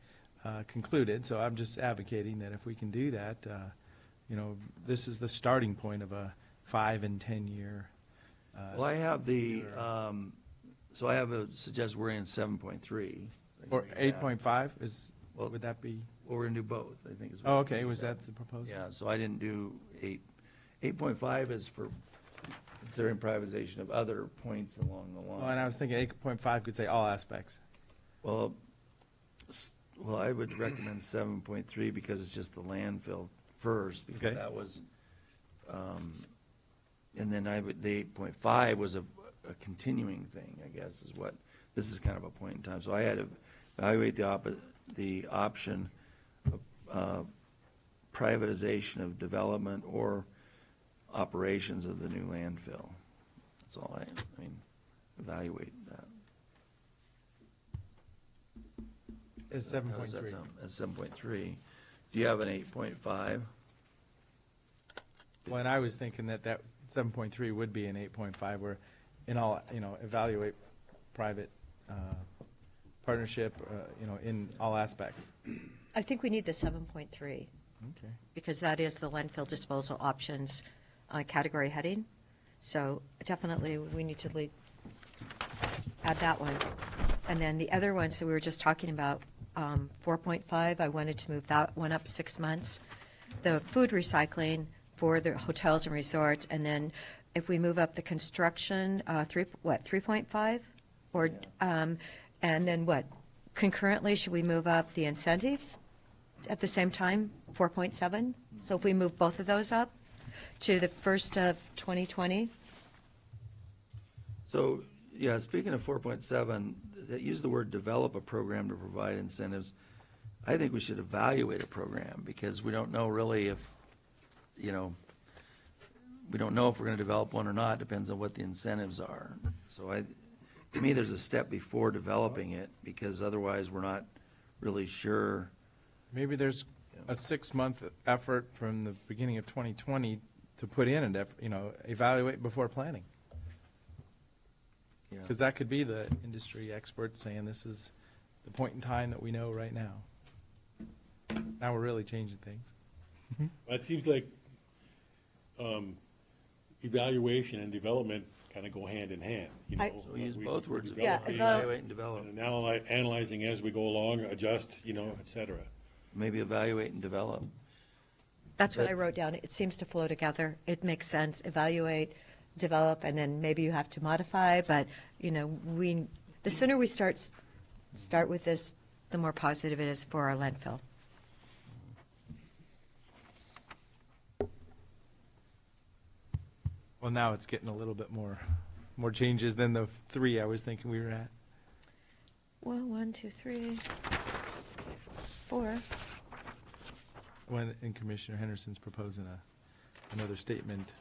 S3: concluded. So I'm just advocating that if we can do that, this is the starting point of a 5 and 10 year.
S1: Well, I have so I have a suggested wording in 7.3.
S3: Or 8.5
S1: Well-
S3: would that be?
S1: Well, we're gonna do both, I think is what.
S3: Oh, okay,
S1: you
S3: was
S1: said.
S3: that the proposal?
S1: Yeah, so I didn't do 8. 8.5 is for considering privatization of other points along the line.
S3: Well, and I was thinking 8.5 could say all aspects.
S1: Well, I would recommend 7.3 because it's just the landfill first, because
S3: Okay.
S1: that was, and then the 8.5 was a continuing thing, I guess, is what, this is kind of a point in time. So I had to evaluate the option of privatization of development or operations of the new landfill. That's all I mean, evaluate that.
S3: It's
S1: How does that
S3: 7.3.
S1: sound? That's 7.3. Do you have an 8.5?
S3: Well, and I was thinking that 7.3 would be an 8.5 where in all, evaluate private partnership, in all aspects.
S2: I think we need the 7.3,
S3: Okay.
S2: because that is the landfill disposal options category heading. So definitely, we need to add that one. And then the other ones that we were just talking about, 4.5, I wanted to move that one up 6 months. The food recycling for the hotels and resorts, and then if we move up the construction, 3.5? Or, and then what? Concurrently, should we move up the incentives at the same time, 4.7? So if we move both of those up to the first of 2020?
S1: So, yeah, speaking of 4.7, use the word develop a program to provide incentives. I think we should evaluate a program because we don't know really if, we don't know if we're going to develop one or not. Depends on what the incentives are. So to me, there's a step before developing it because otherwise we're not really sure.
S3: Maybe there's a 6-month effort from the beginning of 2020 to put in and, evaluate before planning.
S1: Yeah.
S3: Because that could be the industry experts saying this is the point in time that we know right now. Now we're really changing things.
S5: It seems like evaluation and development kind of go hand in hand,
S1: So we use both words,
S2: Yeah,
S1: evaluate and develop.
S5: And analyzing as we go along, adjust, et cetera.
S1: Maybe evaluate and develop.
S2: That's what I wrote down. It seems to flow together. It makes sense. Evaluate, develop, and then maybe you have to modify, but, the sooner we start with this, the more positive it is for our landfill.
S3: Well, now it's getting a little bit more changes than the 3 I was thinking we were at.
S2: Well, 1, 2, 3, 4.
S3: And Commissioner Henderson's proposing another statement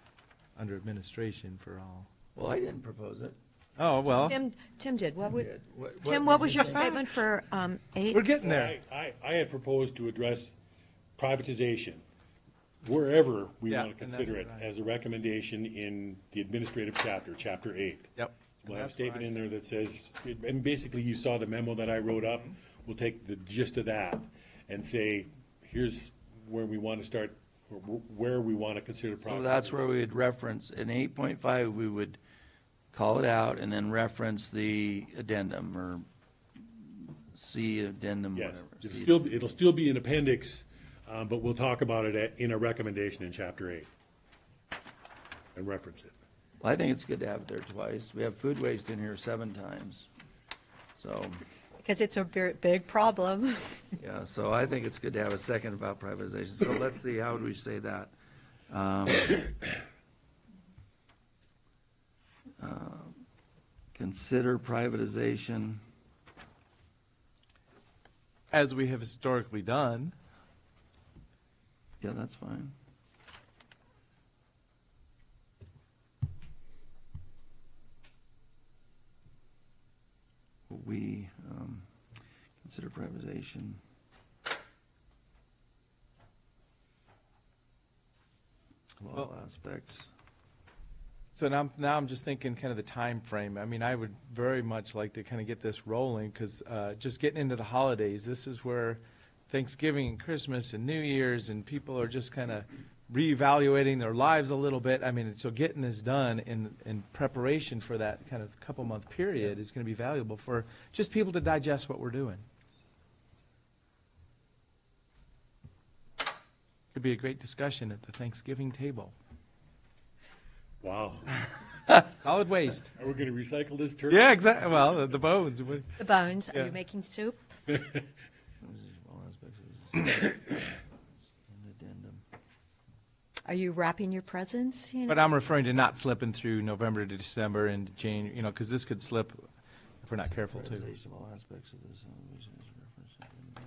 S3: under administration for all.
S1: Well, I didn't propose it.
S3: Oh, well,
S2: Tim did. What would,
S1: What-
S2: Tim,
S1: what
S2: what was your statement for 8?
S3: we're getting there.
S5: I had proposed to address privatization wherever we
S3: Yeah,
S5: want to
S3: and that's
S5: consider it
S3: what I-
S5: as a recommendation in the administrative chapter, chapter 8.
S3: Yep.
S5: We'll have a
S3: That's where I
S5: statement in there that says, and basically you saw the memo that I wrote up. We'll take the gist of that and say, here's where we want to start, or where we want to consider privatization.
S1: So that's where we would reference, in 8.5, we would call it out and then reference the addendum, or C addendum,
S5: Yes,
S1: whatever.
S5: it'll still be an appendix, but we'll talk about it in a recommendation in chapter 8 and reference it.
S1: Well, I think it's good to have it there twice. We have food waste in here 7 times. So,
S2: Because it's a big problem.
S1: yeah, so I think it's good to have a second about privatization. So let's see, how would we say that? Consider privatization.
S3: As we have historically done.
S1: Yeah, that's fine. We consider privatization. Of all aspects.
S3: So now I'm just thinking kind of the time frame. I mean, I would very much like to kind of get this rolling, because just getting into the holidays, this is where Thanksgiving and Christmas and New Year's, and people are just kind of reevaluating their lives a little bit. I mean, so getting this done in preparation for that kind of couple-month period is going to be valuable for just people to digest what we're doing. Could be a great discussion at the Thanksgiving table.
S5: Wow.
S3: Solid waste.
S5: Are we going to recycle this turkey?
S3: Yeah, exactly. Well, the bones.
S2: The bones, are
S3: Yeah.
S2: you making soup?
S1: All aspects of this. An addendum.
S2: Are you wrapping your presents? You know?
S3: But I'm referring to not slipping through November to December and January, because this could slip if we're not careful too.
S1: Privatization of all aspects of this. Reference to addendum.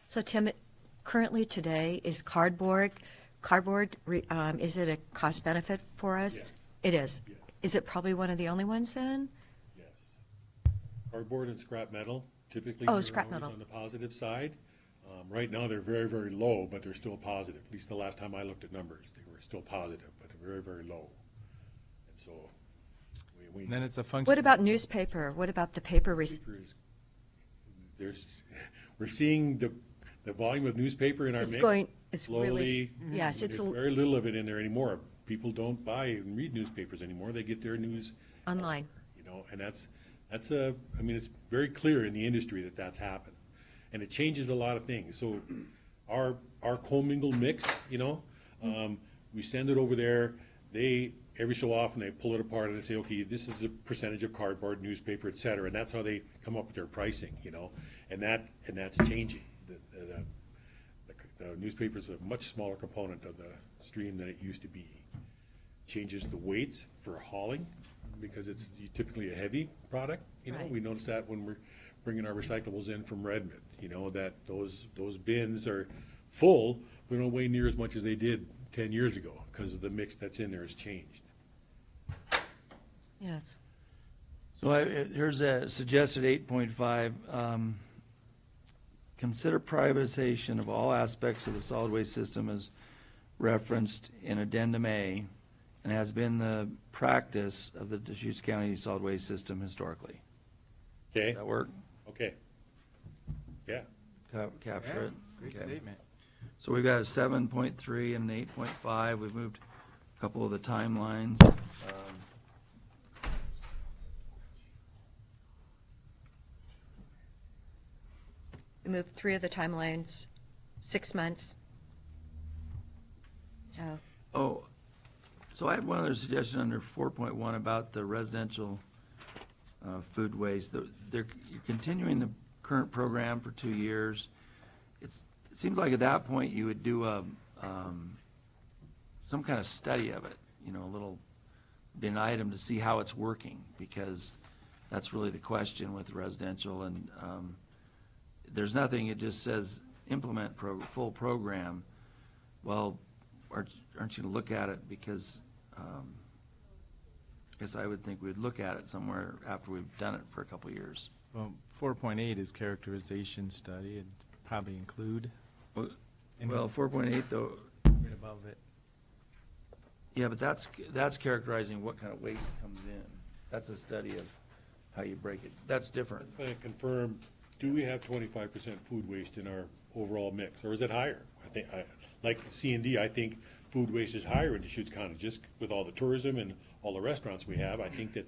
S2: So Tim, currently today, is cardboard, is it a cost benefit for us?
S5: Yes.
S2: It is.
S5: Yes.
S2: Is it probably one of the only ones then?
S5: Yes. Cardboard and scrap metal, typically.
S2: Oh,
S5: they're
S2: scrap
S5: always
S2: metal.
S5: On the positive side. Right now, they're very, very low, but they're still positive. At least the last time I looked at numbers, they were still positive, but they're very, very low. And so, we.
S3: And then it's a function.
S2: What about newspaper? What about the paper?
S5: Newspaper is- we're seeing the volume of newspaper in our
S2: It's
S5: mix
S2: going- it's really-
S5: slowly.
S2: yes, it's
S5: There's
S2: a-
S5: very little of it in there anymore. People don't buy and read newspapers anymore. They get their news
S2: Online.
S5: and that's I mean, it's very clear in the industry that that's happened. And it changes a lot of things. So our commingled mix, we send it over there. Every so often, they pull it apart and they say, okay, this is a percentage of cardboard, newspaper, et cetera. And that's how they come up with their pricing, and that's changing. The newspaper is a much smaller component of the stream than it used to be. Changes the weights for hauling, because it's typically a heavy product.
S2: Right.
S5: We notice that when we're bringing our recyclables in from Redmond, that those bins are full, but don't weigh near as much as they did 10 years ago, because of the mix that's in there has changed.
S2: Yes.
S1: So here's a suggested 8.5. Consider privatization of all aspects of the solid waste system as referenced in Addendum A, and has been the practice of the Deschutes County solid waste system historically.
S5: Okay?
S1: Does that work?
S5: Okay. Yeah.
S1: Capture it?
S3: Great
S1: Okay.
S3: statement.
S1: So we've got a 7.3 and an 8.5. We've moved a couple of the timelines.
S2: We moved 3 of the timelines, 6 months. So,
S1: Oh, so I have one other suggestion under 4.1 about the residential food waste. You're continuing the current program for 2 years. It's it seems like at that point you would do some kind of study of it, you know, a little, be an item to see how it's working, because that's really the question with residential, and there's nothing, it just says implement full program. Well, aren't you gonna look at it, because I guess I would think we'd look at it somewhere after we've done it for a couple of years.
S3: Well, 4.8 is characterization study. It'd probably include
S1: Well,
S3: in-
S1: 4.8 though,
S3: right above it.
S1: yeah, but that's characterizing what kind of waste comes in. That's a study of how you break it. That's different.
S5: Let's kind of confirm, do we have 25% food waste in our overall mix, or is it higher? I think, like C&D, I think food waste is higher in Deschutes County, just with all the tourism and all the restaurants we have. I think that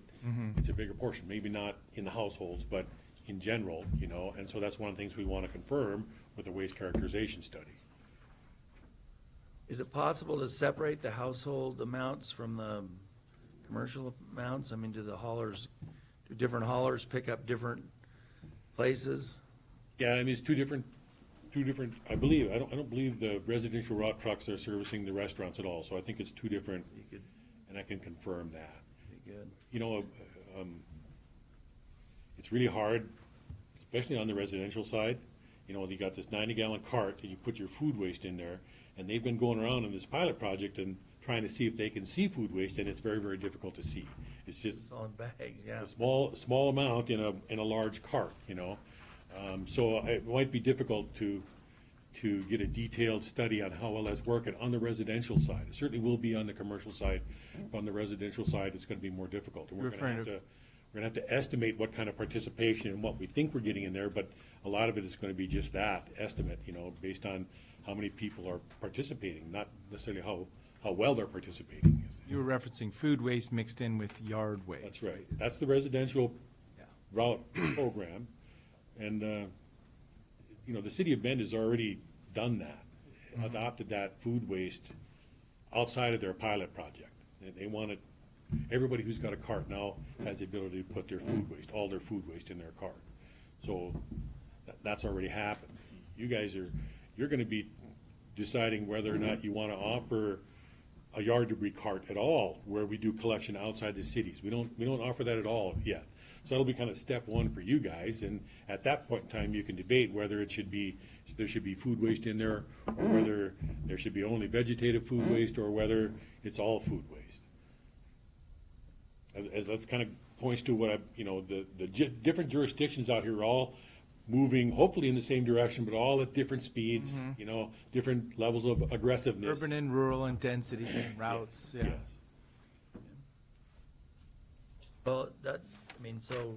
S5: it's a bigger portion, maybe not in the households, but in general, you know, and so that's one of the things we want to confirm with the waste characterization study.
S1: Is it possible to separate the household amounts from the commercial amounts? I mean, do different haulers pick up different places?
S5: Yeah, I mean, it's two different, I believe, I don't believe the residential route trucks are servicing the restaurants at all, so I think it's two different,
S1: You could
S5: and I can confirm that.
S1: be good.
S5: You know, it's really hard, especially on the residential side. You know, you got this 90-gallon cart, and you put your food waste in there, and they've been going around in this pilot project and trying to see if they can see food waste, and it's very, very difficult to see. It's just
S1: It's all in bags, yeah.
S5: a small amount in a large cart, you know. So it might be difficult to get a detailed study on how well that's working on the residential side. It certainly will be on the commercial side, but on the residential side, it's gonna be more difficult. And we're gonna have to estimate what kind of participation and what we think we're getting in there, but a lot of it is gonna be just that, estimate, you know, based on how many people are participating, not necessarily how well they're participating.
S3: You were referencing food waste mixed in with yard waste.
S5: That's right. That's the residential
S3: Yeah.
S5: route program. And, you know, the city of Bend has already done that, adopted that food waste outside of their pilot project. And they wanted, everybody who's got a cart now has the ability to put their food waste, all their food waste in their cart. So that's already happened. You guys you're gonna be deciding whether or not you wanna offer a yard debris cart at all, where we do collection outside the cities. We don't offer that at all yet. So that'll be kind of step one for you guys, and at that point in time, you can debate whether there should be food waste in there, or whether there should be only vegetative food waste, or whether it's all food waste. As that's kind of points to what the different jurisdictions out here are all moving, hopefully in the same direction, but all at different speeds, you know, different levels of aggressiveness.
S3: Urban and rural intensity routes, yeah.
S5: Yes.
S1: Well, so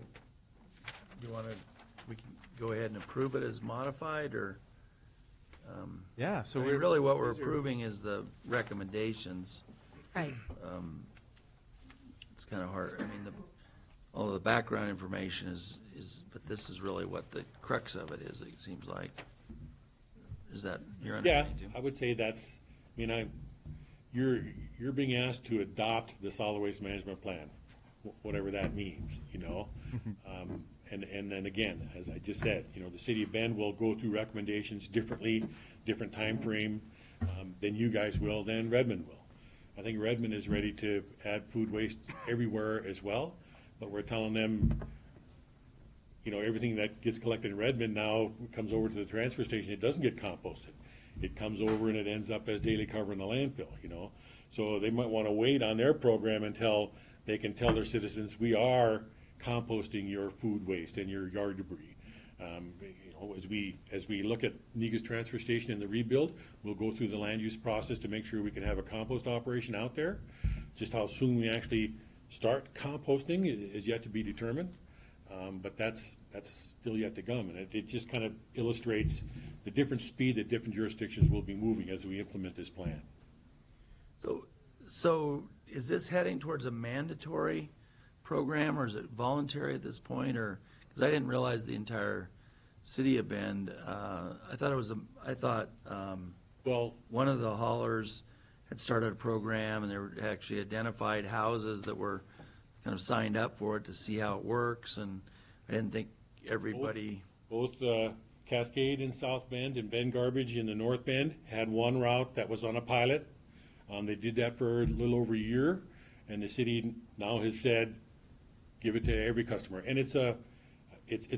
S1: we can go ahead and approve it as modified, or?
S3: Yeah, so
S1: I mean, really what we're approving is the recommendations.
S2: Right.
S1: It's kind of hard, I mean, all of the background information is, but this is really what the crux of it is, it seems like. Is that your
S5: Yeah,
S1: understanding too?
S5: I would say that's, I mean, you're being asked to adopt the solid waste management plan, whatever that means, you know? And then again, as I just said, you know, the city of Bend will go through recommendations differently, different time frame than you guys will, than Redmond will. I think Redmond is ready to add food waste everywhere as well, but we're telling them, you know, everything that gets collected in Redmond now comes over to the transfer station. It doesn't get composted. It comes over and it ends up as daily cover in the landfill, you know? So they might want to wait on their program until they can tell their citizens, we are composting your food waste and your yard debris. You know, as we look at Nega's transfer station and the rebuild, we'll go through the land use process to make sure we can have a compost operation out there. Just how soon we actually start composting is yet to be determined, but that's still yet to come, and it just kind of illustrates the different speed that different jurisdictions will be moving as we implement this plan.
S1: So is this heading towards a mandatory program, or is it voluntary at this point, or, because I didn't realize the entire city of Bend, I thought
S5: Well,
S1: one of the haulers had started a program, and they were actually identified houses that were kind of signed up for it to see how it works, and I didn't think everybody.
S5: both Cascade in South Bend and Bend Garbage in the North Bend had one route that was on a pilot. They did that for a little over a year, and the city now has said, give it to every customer. And it's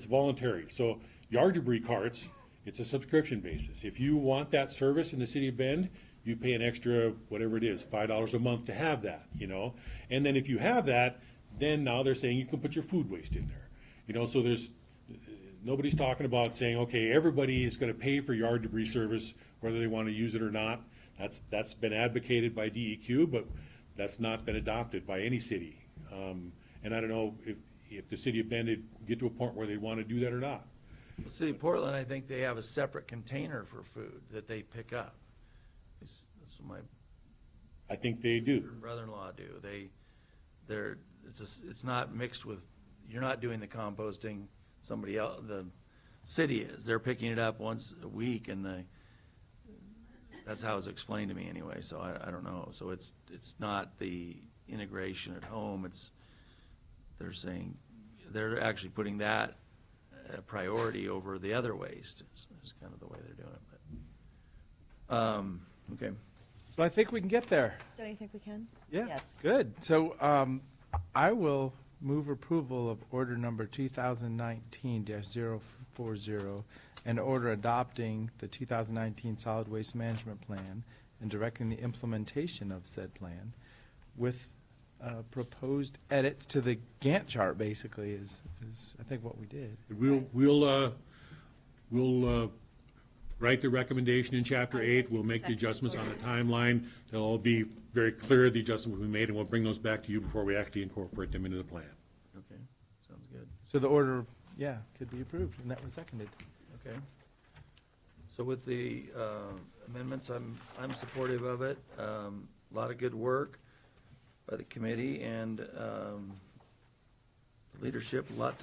S5: voluntary. So yard debris carts, it's a subscription basis. If you want that service in the city of Bend, you pay an extra, whatever it is, $5 a month to have that, you know? And then if you have that, then now they're saying you can put your food waste in there. You know, so nobody's talking about saying, okay, everybody is gonna pay for yard debris service, whether they wanna use it or not. That's been advocated by DEQ, but that's not been adopted by any city. And I don't know if the city of Bend would get to a point where they wanna do that or not.
S1: The City of Portland, I think they have a separate container for food that they pick up. That's what my
S5: I think they do.
S1: brother-in-law do. It's not mixed with, you're not doing the composting, somebody else, the city is. They're picking it up once a week, and that's how it's explained to me anyway, so I don't know. So it's not the integration at home, they're saying, they're actually putting that a priority over the other waste, is kind of the way they're doing it, but, okay.
S3: So I think we can get there.
S2: Don't you think we can?
S3: Yeah.
S2: Yes.
S3: Good. So I will move approval of order number 2019-040 and order adopting the 2019 Solid Waste Management Plan and directing the implementation of said plan with proposed edits to the Gantt chart, basically, is I think what we did.
S5: We'll write the recommendation in Chapter 8. We'll make the adjustments on the timeline. They'll all be very clear, the adjustments we made, and we'll bring those back to you before we actually incorporate them into the plan.
S1: Okay, sounds good.
S3: So the order, yeah, could be approved, and that was seconded.
S1: Okay. So with the amendments, I'm supportive of it. A lot of good work by the committee and the leadership, a lot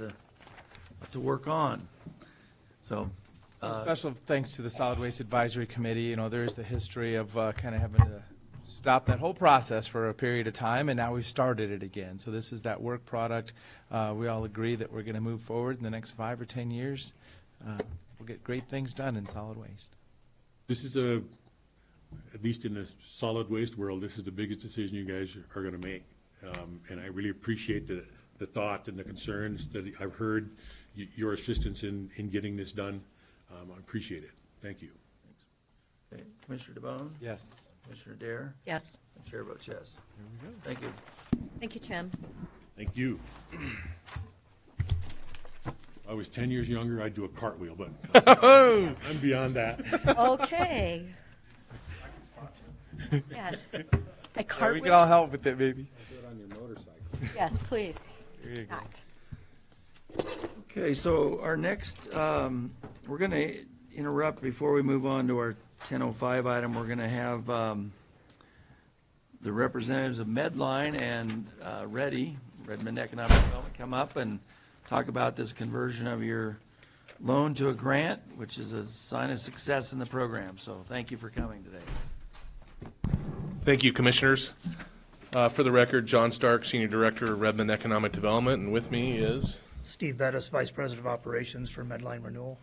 S1: to work on. So.
S3: Special thanks to the Solid Waste Advisory Committee. You know, there's the history of kind of having to stop that whole process for a period of time, and now we've started it again. So this is that work product. We all agree that we're going to move forward in the next 5 or 10 years. We'll get great things done in solid waste.
S5: This is at least in the solid waste world, this is the biggest decision you guys are going to make. And I really appreciate the thought and the concerns that I've heard, your assistance in getting this done. I appreciate it. Thank you.
S1: Okay, Commissioner DeBonne?
S3: Yes.
S1: Commissioner Dare?
S2: Yes.
S1: And Chair votes yes. Thank you.
S2: Thank you, Tim.
S5: Thank you. I was 10 years younger, I'd do a cartwheel, but I'm beyond that.
S2: Okay. Yes. A
S3: We
S2: cartwheel?
S3: can all help with it, maybe.
S6: Do it on your motorcycle.
S2: Yes, please.
S3: There you go.
S2: Not.
S1: Okay, so our next, we're going to interrupt before we move on to our 10:05 item. We're going to have the representatives of Medline and Redmond Economic Development, come up and talk about this conversion of your loan to a grant, which is a sign of success in the program. So thank you for coming today.
S7: Thank you, Commissioners. For the record, John Stark, Senior Director of Redmond Economic Development, and with me is...
S8: Steve Bettis, Vice President of Operations for Medline Renewal.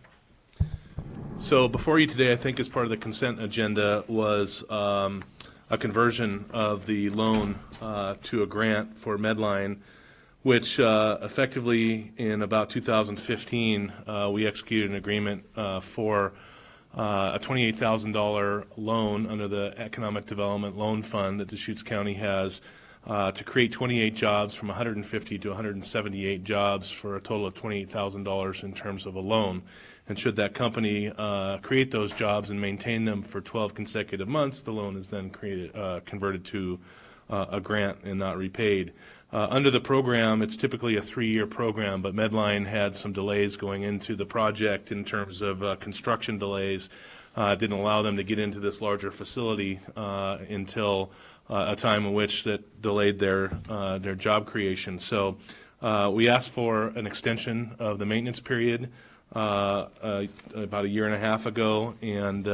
S7: So before you today, I think as part of the consent agenda was a conversion of the loan to a grant for Medline, which effectively in about 2015, we executed an agreement for a $28,000 loan under the Economic Development Loan Fund that Deschutes County has to create 28 jobs, from 150 to 178 jobs, for a total of $28,000 in terms of a loan. And should that company create those jobs and maintain them for 12 consecutive months, the loan is then converted to a grant and not repaid. Under the program, it's typically a 3-year program, but Medline had some delays going into the project in terms of construction delays. Didn't allow them to get into this larger facility until a time in which that delayed their job creation. So we asked for an extension of the maintenance period about a year and a half ago, and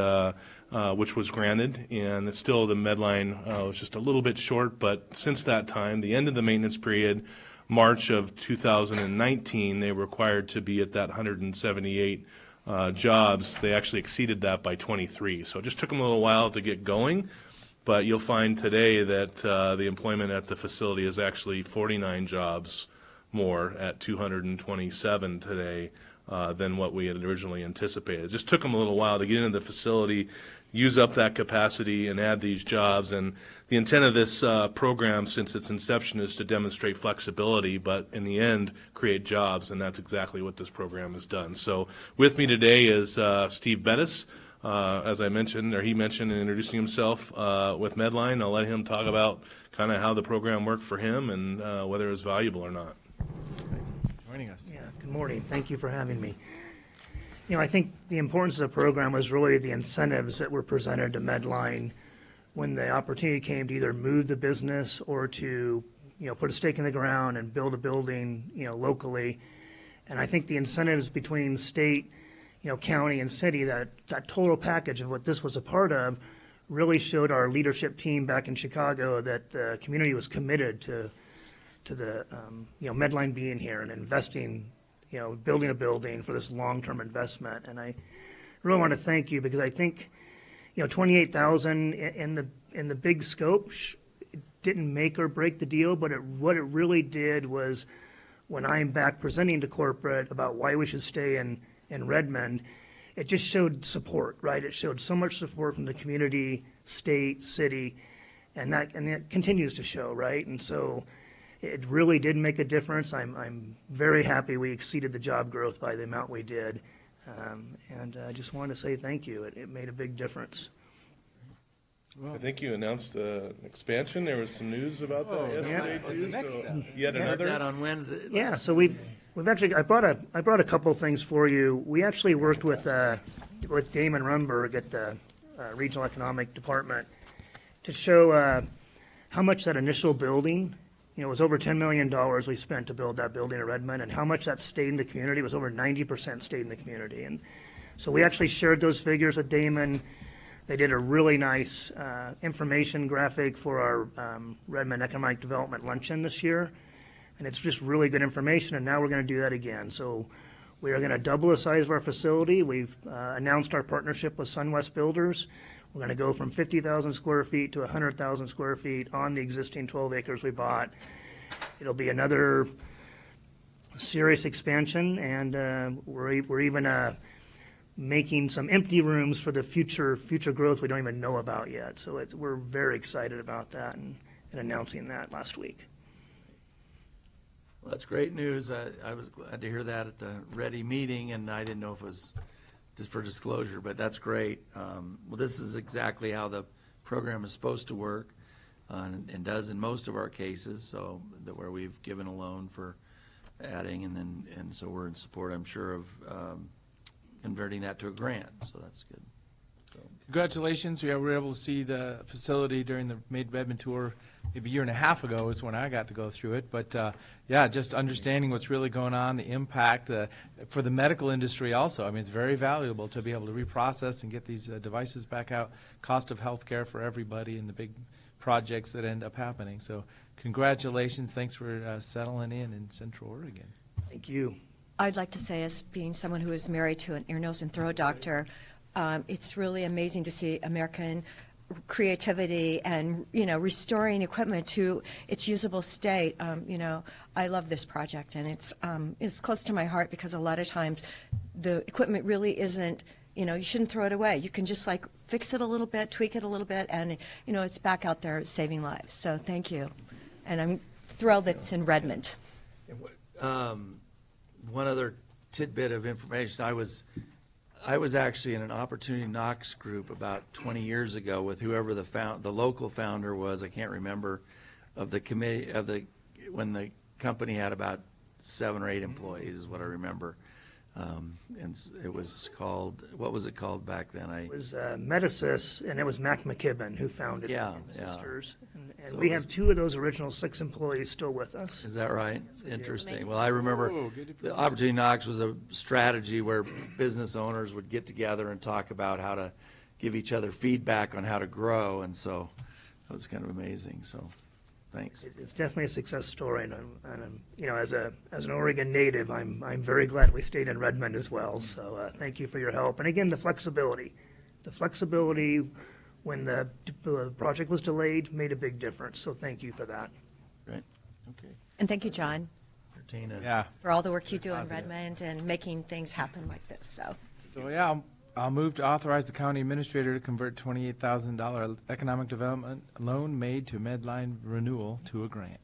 S7: which was granted, and it's still the Medline was just a little bit short, but since that time, the end of the maintenance period, March of 2019, they were required to be at that 178 jobs, they actually exceeded that by 23. So it just took them a little while to get going, but you'll find today that the employment at the facility is actually 49 jobs more at 227 today than what we had originally anticipated. It just took them a little while to get into the facility, use up that capacity, and add these jobs. And the intent of this program, since its inception, is to demonstrate flexibility, but in the end, create jobs, and that's exactly what this program has done. So with me today is Steve Bettis, as I mentioned, or he mentioned in introducing himself with Medline. I'll let him talk about kind of how the program worked for him and whether it was valuable or not.
S3: Joining us.
S8: Yeah, good morning. Thank you for having me. You know, I think the importance of the program was really the incentives that were presented to Medline when the opportunity came to either move the business or to, put a stake in the ground and build a building, locally. And I think the incentives between state, county and city, that total package of what this was a part of really showed our leadership team back in Chicago that the community was committed to the, Medline being here and investing, building a building for this long-term investment. And I really want to thank you because I think, 28,000 in the big scope didn't make or break the deal, but what it really did was when I'm back presenting to corporate about why we should stay in Redmond, it just showed support, right? It showed so much support from the community, state, city, and that continues to show, right? And so it really did make a difference. I'm very happy we exceeded the job growth by the amount we did. And I just wanted to say thank you. It made a big difference.
S7: I think you announced an expansion. There was some news about that yesterday too. So yet
S1: Heard
S7: another.
S1: that on Wednesday.
S8: Yeah, so we've actually I brought a couple of things for you. We actually worked with Damon Rumberg at the Regional Economic Department to show how much that initial building. It was over $10 million we spent to build that building in Redmond, and how much that stayed in the community was over 90% stayed in the community. And so we actually shared those figures with Damon. They did a really nice information graphic for our Redmond Economic Development Luncheon this year, and it's just really good information, and now we're going to do that again. So we are going to double the size of our facility. We've announced our partnership with SunWest Builders. We're going to go from 50,000 square feet to 100,000 square feet on the existing 12 acres we bought. It'll be another serious expansion, and we're even making some empty rooms for the future growth we don't even know about yet. So we're very excited about that and announcing that last week.
S1: Well, that's great news. I was glad to hear that at the Ready meeting, and I didn't know if it was just for disclosure, but that's great. Well, this is exactly how the program is supposed to work, and does in most of our cases, so that where we've given a loan for adding, and so we're in support, I'm sure, of converting that to a grant, so that's good.
S3: Congratulations. We were able to see the facility during the Made Redmond tour maybe a year and a half ago is when I got to go through it. But, yeah, just understanding what's really going on, the impact for the medical industry also. I mean, it's very valuable to be able to reprocess and get these devices back out, cost of health care for everybody and the big projects that end up happening. So congratulations. Thanks for settling in Central Oregon.
S8: Thank you.
S2: I'd like to say, as being someone who is married to an ear, nose, and throat doctor, it's really amazing to see American creativity and, restoring equipment to its usable state. I love this project, and it's close to my heart because a lot of times the equipment really isn't, you shouldn't throw it away. You can just fix it a little bit, tweak it a little bit, and, it's back out there saving lives. So thank you. And I'm thrilled that it's in Redmond.
S1: One other tidbit of information, I was actually in an Opportunity Knox group about 20 years ago with whoever the local founder was. I can't remember, of the committee when the company had about 7 or 8 employees is what I remember. And it was called, what was it called back then?
S8: It was Medisys, and it was Mac McKibben who founded it, and sisters. And
S1: So
S8: we have 2 of those original 6 employees still with us.
S1: Is that right? Interesting. Well, I remember the Opportunity Knox was a strategy where business owners would get together and talk about how to give each other feedback on how to grow, and so that was kind of amazing. So thanks.
S8: It's definitely a success story, and I'm you know, as an Oregon native, I'm very glad we stayed in Redmond as well. So thank you for your help, and again, the flexibility when the project was delayed made a big difference. So thank you for that.
S1: Right, okay.
S2: And thank you, John,
S1: Entertain a-
S3: Yeah.
S2: for all the work you do in
S3: Positive.
S2: Redmond and making things happen like this, so.
S3: So, yeah, I'll move to authorize the county administrator to convert $28,000 economic development loan made to Medline renewal to a grant.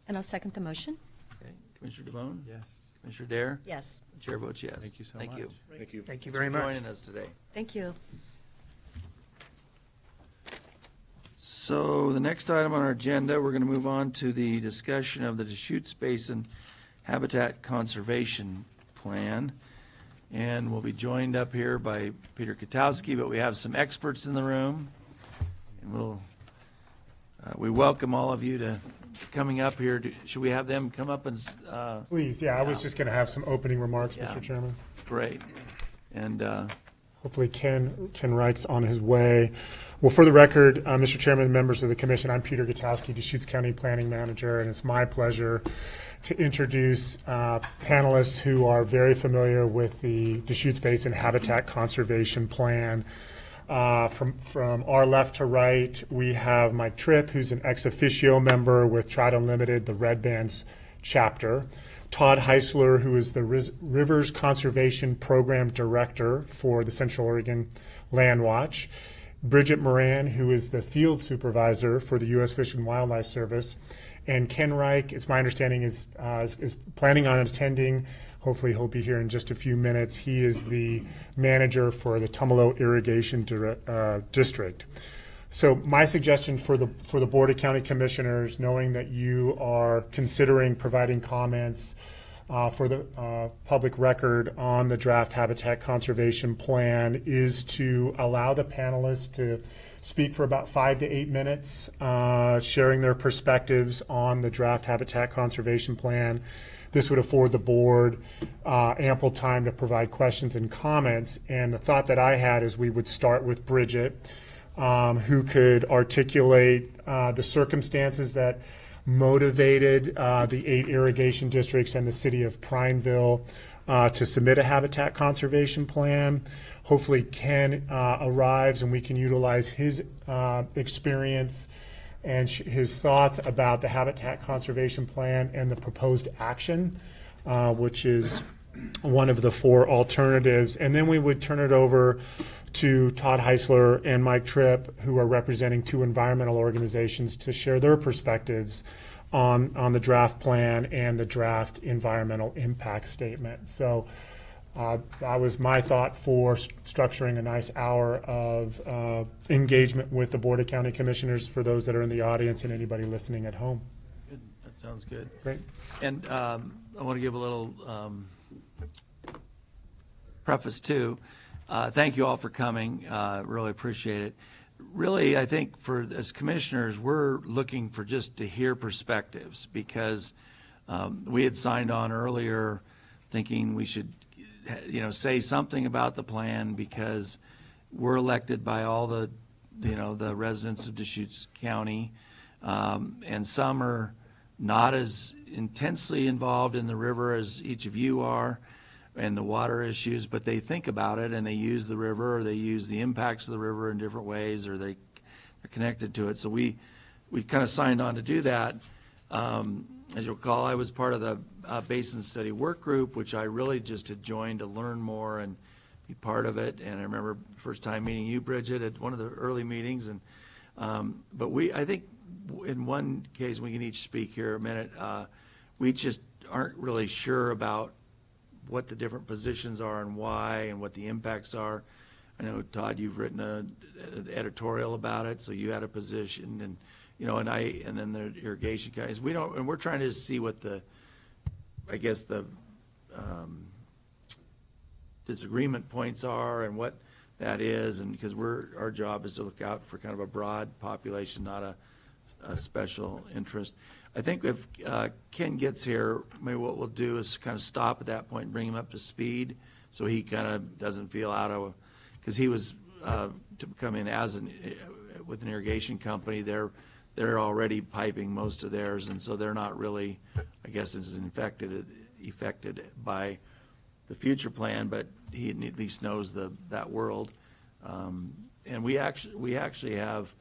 S2: And I'll second the motion.
S1: Okay. Commissioner DeBonne?
S3: Yes.
S1: Commissioner Dare?
S2: Yes,
S1: Chair votes yes.
S3: Thank you so
S1: Thank you.
S3: much.
S5: Thank you.
S8: Thank you very
S1: For
S8: much.
S1: joining us today.
S2: thank you.
S1: So the next item on our agenda, we're going to move on to the discussion of the Deschutes Basin Habitat Conservation Plan. And we'll be joined up here by Peter Katowski, but we have some experts in the room. And we welcome all of you to coming up here. Should we have them come up and,
S9: Please, yeah, I was just going to have some opening remarks,
S1: Yeah.
S9: Mr. Chairman.
S1: great. And,
S9: Hopefully Ken Reich's on his way. Well, for the record, Mr. Chairman, members of the commission, I'm Peter Gutowski, Deschutes County Planning Manager, and it's my pleasure to introduce panelists who are very familiar with the Deschutes Basin Habitat Conservation Plan. From our left to right, we have Mike Tripp, who's an ex officio member with Trout Unlimited, the Red Bands chapter. Todd Heisler, who is the Rivers Conservation Program Director for the Central Oregon Land Watch. Bridget Moran, who is the Field Supervisor for the U.S. Fish and Wildlife Service. And Ken Reich, it's my understanding, is planning on attending. Hopefully he'll be here in just a few minutes. He is the manager for the Tumalo Irrigation District. So my suggestion for the Board of County Commissioners, knowing that you are considering providing comments for the public record on the draft Habitat Conservation Plan, is to allow the panelists to speak for about 5 to 8 minutes, sharing their perspectives on the draft Habitat Conservation Plan. This would afford the board ample time to provide questions and comments. And the thought that I had is we would start with Bridget, who could articulate the circumstances that motivated the 8 irrigation districts and the city of Prineville to submit a habitat conservation plan. Hopefully Ken arrives and we can utilize his experience and his thoughts about the habitat conservation plan and the proposed action, which is one of the 4 alternatives. And then we would turn it over to Todd Heisler and Mike Tripp, who are representing 2 environmental organizations, to share their perspectives on the draft plan and the draft environmental impact statement. So that was my thought for structuring a nice hour of engagement with the Board of County Commissioners for those that are in the audience and anybody listening at home.
S1: good. That sounds good.
S9: Great.
S1: And I want to give a little preface too. Thank you all for coming. Really appreciate it. Really, I think as commissioners, we're looking for just to hear perspectives, because we had signed on earlier thinking we should, say something about the plan, because we're elected by all the residents of Deschutes County, and some are not as intensely involved in the river as each of you are, and the water issues, but they think about it and they use the river, or they use the impacts of the river in different ways, or they're connected to it. So we kind of signed on to do that. As you'll recall, I was part of the Basin Study Work Group, which I really just had joined to learn more and be part of it. And I remember first time meeting you, Bridget, at one of the early meetings. And but I think in one case, we can each speak here a minute. We just aren't really sure about what the different positions are and why, and what the impacts are. I know, Todd, you've written an editorial about it, so you had a position, and and then the irrigation guys. And we're trying to see what the disagreement points are and what that is, and because our job is to look out for kind of a broad population, not a special interest. I think if Ken gets here, maybe what we'll do is kind of stop at that point and bring him up to speed, so he kind of doesn't feel out of, because he was to come in with an irrigation company. they're already piping most of theirs, and so they're not really, I guess, as affected by the future plan, but he at least knows that world. And we actually have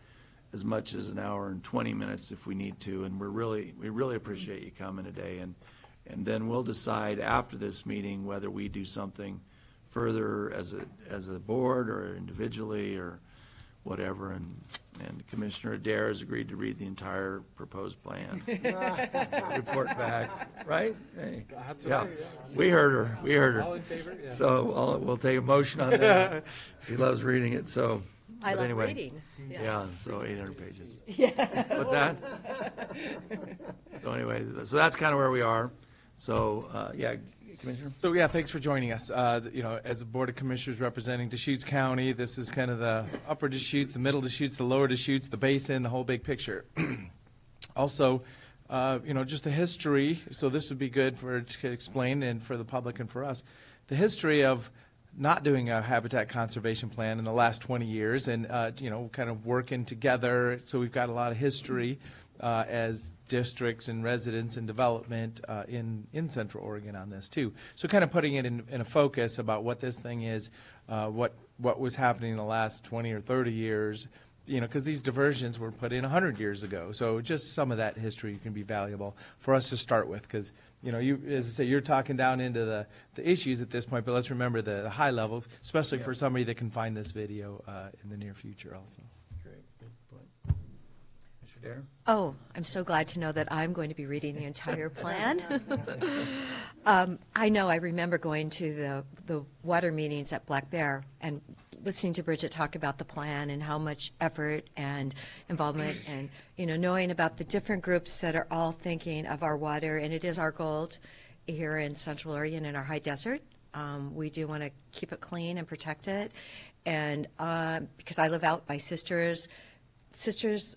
S1: as much as an hour and 20 minutes if we need to, and we really appreciate you coming today. And then we'll decide after this meeting whether we do something further as a board or individually or whatever. And Commissioner Adair has agreed to read the entire proposed plan. Report back, right? Hey. Yeah, we heard her.
S3: All in favor? Yeah.
S1: So we'll take a motion on that. She loves reading it, so.
S2: I
S1: but
S2: love
S1: anyway,
S2: reading. Yes.
S1: Yeah, so 800 pages.
S2: Yeah.
S1: What's that? So anyway, so that's kind of where we are. So, yeah, Commissioner?
S3: So, yeah, thanks for joining us. As a Board of Commissioners representing Deschutes County, this is kind of the upper Deschutes, the middle Deschutes, the lower Deschutes, the basin, the whole big picture. Also, just the history, so this would be good to explain and for the public and for us, the history of not doing a habitat conservation plan in the last 20 years and, kind of working together. So we've got a lot of history as districts and residents and development in Central Oregon on this too. So kind of putting it in a focus about what this thing is, what was happening in the last 20 or 30 years, because these diversions were put in 100 years ago. So just some of that history can be valuable for us to start with, because you, as I say, you're talking down into the issues at this point, but let's remember the high level, especially for somebody that can find this video in the near future also.
S1: Great, good point. Mr. Dare?
S2: Oh, I'm so glad to know that I'm going to be reading the entire plan. I remember going to the water meetings at Black Bear and listening to Bridget talk about the plan and how much effort and involvement and, knowing about the different groups that are all thinking of our water. And it is our goal here in Central Oregon in our high desert. We do want to keep it clean and protect it. And because I live out by Sisters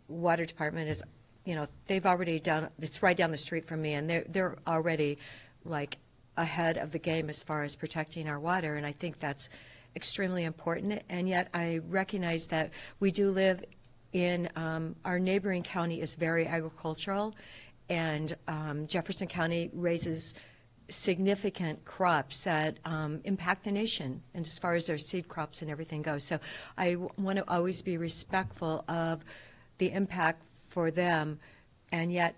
S2: Water Department is, they've already done, it's right down the street from me, and they're already like ahead of the game as far as protecting our water. And I think that's extremely important, and yet I recognize that we do live in our neighboring county is very agricultural, and Jefferson County raises significant crops that impact the nation, and as far as their seed crops and everything goes. So I want to always be respectful of the impact for them, and yet,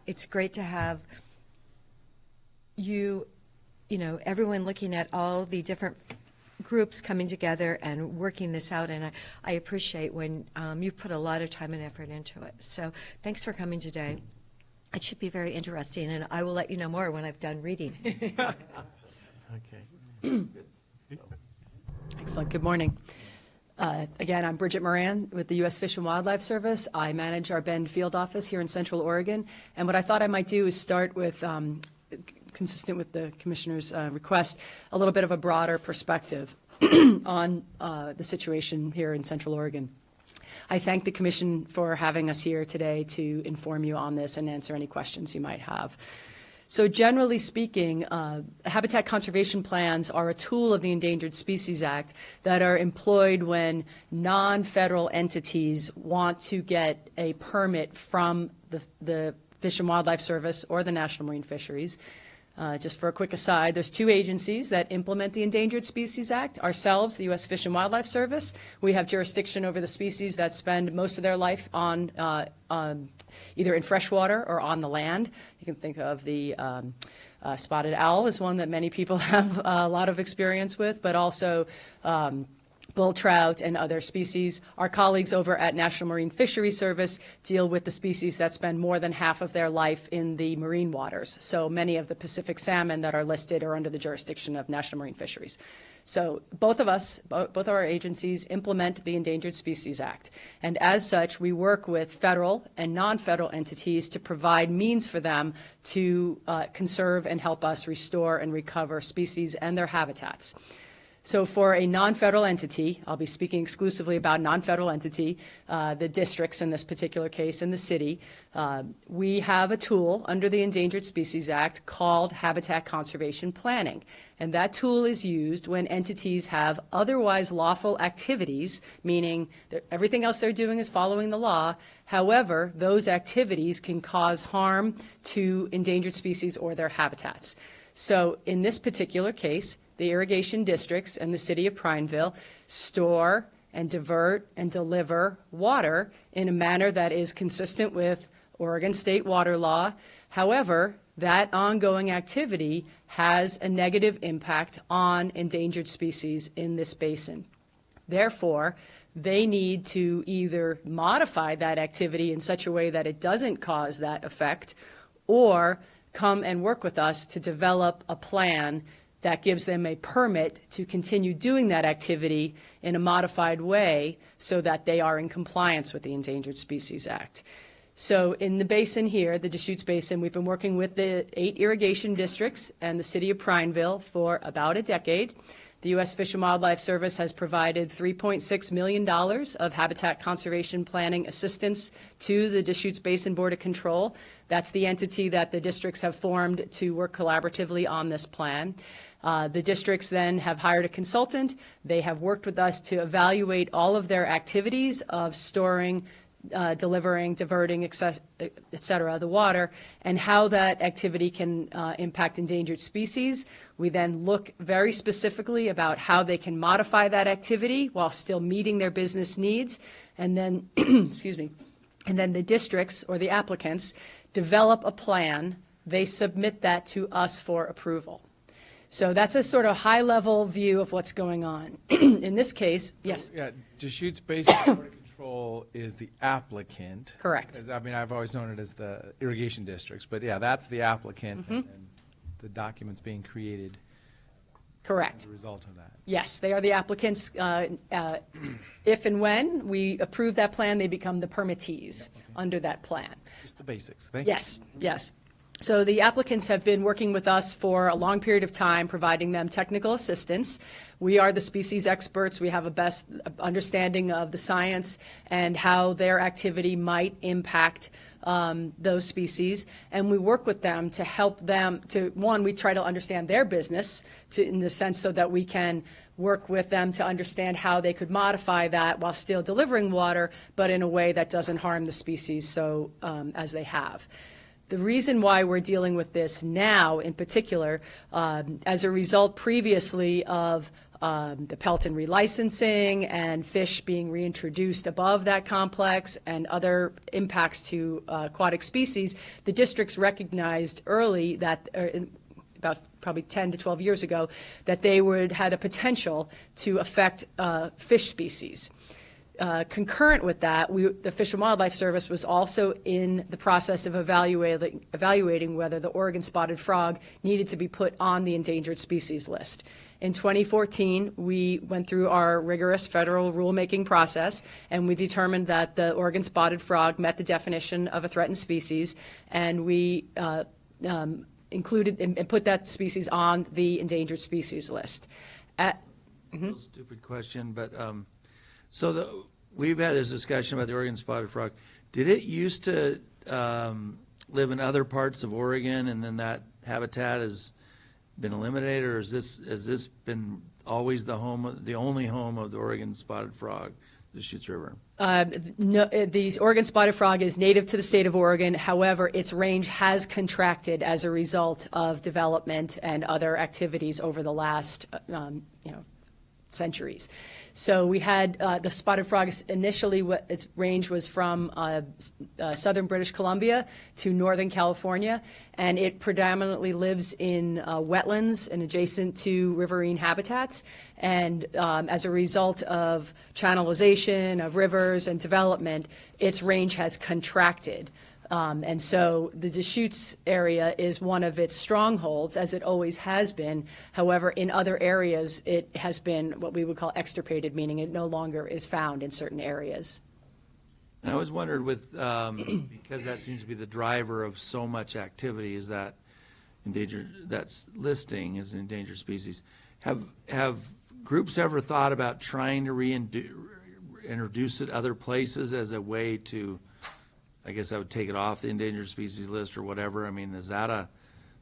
S2: it's great to have everyone looking at all the different groups coming together and working this out, and I appreciate when you put a lot of time and effort into it. So thanks for coming today. It should be very interesting, and I will let you know more when I've done reading.
S1: Okay.
S10: Excellent. Good morning. Again, I'm Bridget Moran with the U.S. Fish and Wildlife Service. I manage our Bend field office here in Central Oregon, and what I thought I might do is start with consistent with the Commissioner's request, a little bit of a broader perspective on the situation here in Central Oregon. I thank the Commission for having us here today to inform you on this and answer any questions you might have. So generally speaking, habitat conservation plans are a tool of the Endangered Species Act that are employed when non-federal entities want to get a permit from the Fish and Wildlife Service or the National Marine Fisheries. Just for a quick aside, there's two agencies that implement the Endangered Species Act. Ourselves, the U.S. Fish and Wildlife Service. We have jurisdiction over the species that spend most of their life on either in freshwater or on the land. You can think of the spotted owl is one that many people have a lot of experience with, but also bull trout and other species. Our colleagues over at National Marine Fisheries Service deal with the species that spend more than half of their life in the marine waters. So many of the Pacific salmon that are listed are under the jurisdiction of National Marine Fisheries. So both of us, both of our agencies implement the Endangered Species Act. And as such, we work with federal and non-federal entities to provide means for them to conserve and help us restore and recover species and their habitats. So for a non-federal entity, I'll be speaking exclusively about non-federal entity, the districts in this particular case, in the city, we have a tool under the Endangered Species Act called Habitat Conservation Planning. And that tool is used when entities have otherwise lawful activities, meaning that everything else they're doing is following the law. However, those activities can cause harm to endangered species or their habitats. So in this particular case, the irrigation districts and the city of Prineville store and divert and deliver water in a manner that is consistent with Oregon state water law. However, that ongoing activity has a negative impact on endangered species in this basin. Therefore, they need to either modify that activity in such a way that it doesn't cause that effect, or come and work with us to develop a plan that gives them a permit to continue doing that activity in a modified way so that they are in compliance with the Endangered Species Act. So in the basin here, the Deschutes Basin, we've been working with the 8 irrigation districts and the city of Prineville for about a decade. The U.S. Fish and Wildlife Service has provided $3.6 million of habitat conservation planning assistance to the Deschutes Basin Board of Control. That's the entity that the districts have formed to work collaboratively on this plan. The districts then have hired a consultant. They have worked with us to evaluate all of their activities of storing, delivering, diverting, et cetera, the water, and how that activity can impact endangered species. We then look very specifically about how they can modify that activity while still meeting their business needs. And then, excuse me, and then the districts or the applicants develop a plan. They submit that to us for approval. So that's a sort of high-level view of what's going on. In this case, yes.
S3: Yeah, Deschutes Basin Board of Control is the applicant.
S10: Correct.
S3: I mean, I've always known it as the irrigation districts, but yeah, that's the applicant, and the documents being created
S10: Correct.
S3: as a result of that.
S10: Yes, they are the applicants. If and when we approve that plan, they become the permittees under that plan.
S3: Just the basics. Thank you.
S10: Yes, yes. So the applicants have been working with us for a long period of time, providing them technical assistance. We are the species experts. We have a best understanding of the science and how their activity might impact those species. And we work with them to help them to, one, we try to understand their business in the sense so that we can work with them to understand how they could modify that while still delivering water, but in a way that doesn't harm the species so as they have. The reason why we're dealing with this now in particular, as a result previously of the Pelton relicensing and fish being reintroduced above that complex and other impacts to aquatic species, the districts recognized early that, about probably 10 to 12 years ago, that they had a potential to affect fish species. Concurrent with that, the Fish and Wildlife Service was also in the process of evaluating whether the Oregon spotted frog needed to be put on the endangered species list. In 2014, we went through our rigorous federal rulemaking process, and we determined that the Oregon spotted frog met the definition of a threatened species, and we included and put that species on the endangered species list.
S1: Stupid question, but so we've had this discussion about the Oregon spotted frog. Did it used to live in other parts of Oregon, and then that habitat has been eliminated, or has this been always the only home of the Oregon spotted frog, the Deschutes River?
S10: No, the Oregon spotted frog is native to the state of Oregon. However, its range has contracted as a result of development and other activities over the last, centuries. So we had the spotted frog initially, its range was from southern British Columbia to northern California, and it predominantly lives in wetlands and adjacent to riverine habitats. And as a result of channelization of rivers and development, its range has contracted. And so the Deschutes area is one of its strongholds, as it always has been. However, in other areas, it has been what we would call extirpated, meaning it no longer is found in certain areas.
S1: And I always wondered because that seems to be the driver of so much activity, is that that's listing as an endangered species. Have groups ever thought about trying to introduce it other places as a way to, I guess I would take it off the endangered species list or whatever? I mean, is that a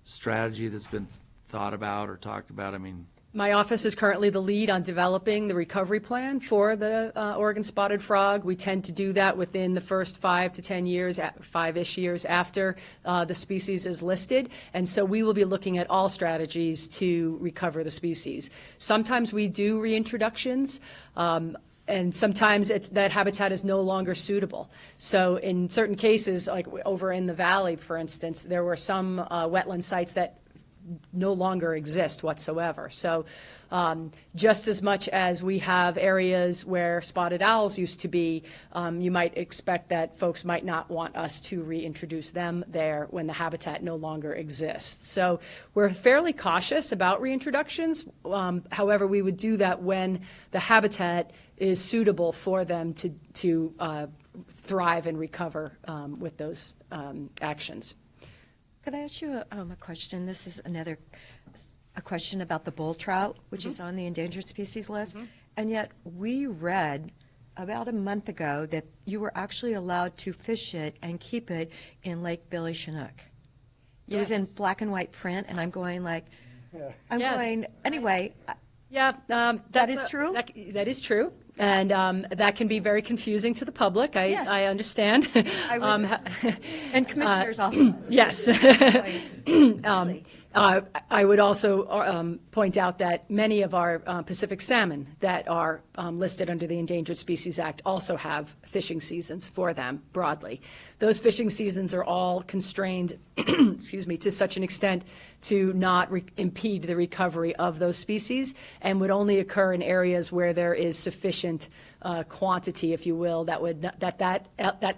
S1: strategy that's been thought about or talked about? I mean,
S10: My office is currently the lead on developing the recovery plan for the Oregon spotted frog. We tend to do that within the first 5 to 10 years, 5-ish years after the species is listed. And so we will be looking at all strategies to recover the species. Sometimes we do reintroductions, and sometimes that habitat is no longer suitable. So in certain cases, like over in the valley, for instance, there were some wetland sites that no longer exist whatsoever. So just as much as we have areas where spotted owls used to be, you might expect that folks might not want us to reintroduce them there when the habitat no longer exists. So we're fairly cautious about reintroductions. However, we would do that when the habitat is suitable for them to thrive and recover with those actions.
S2: Could I ask you a question? This is a question about the bull trout, which is on the endangered species list. And yet we read about a month ago that you were actually allowed to fish it and keep it in Lake Billy Chinook. It was in
S10: Yes.
S2: black and white print, and I'm going like,
S10: Yes.
S2: anyway,
S10: Yeah,
S2: That is true?
S10: That is true, and that can be very confusing to the public.
S2: Yes.
S10: I understand.
S2: I was, and commissioners also.
S10: Yes.
S2: Really.
S10: I would also point out that many of our Pacific salmon that are listed under the Endangered Species Act also have fishing seasons for them broadly. Those fishing seasons are all constrained, excuse me, to such an extent to not impede the recovery of those species, and would only occur in areas where there is sufficient quantity, if you will, that would that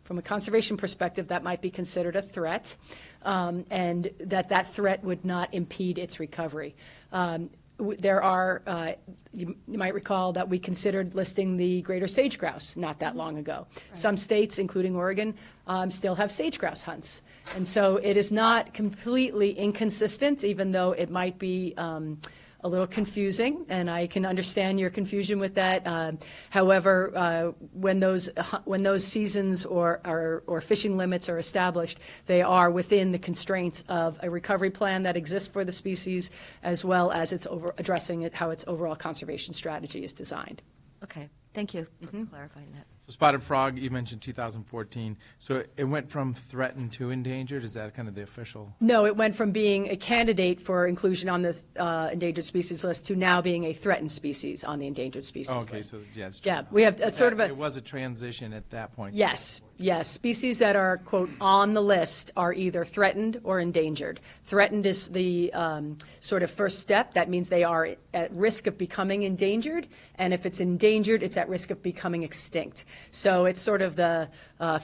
S10: from a conservation perspective, that might be considered a threat, and that threat would not impede its recovery. There are, you might recall that we considered listing the greater sage grouse not that long ago. Some states, including Oregon, still have sage grouse hunts. And so it is not completely inconsistent, even though it might be a little confusing, and I can understand your confusion with that. However, when those seasons or fishing limits are established, they are within the constraints of a recovery plan that exists for the species, as well as addressing it, how its overall conservation strategy is designed.
S2: Okay, thank you for clarifying that.
S3: So spotted frog, you mentioned 2014. So it went from threatened to endangered? Is that kind of the official?
S10: No, it went from being a candidate for inclusion on the endangered species list to now being a threatened species on the endangered species
S3: Oh, okay,
S10: list.
S3: so yeah, it's
S10: Yeah, we have sort of a.
S3: It was a transition at that point.
S10: Yes, yes. Species that are, quote, on the list are either threatened or endangered. Threatened is the sort of first step. That means they are at risk of becoming endangered. And if it's endangered, it's at risk of becoming extinct. So it's sort of the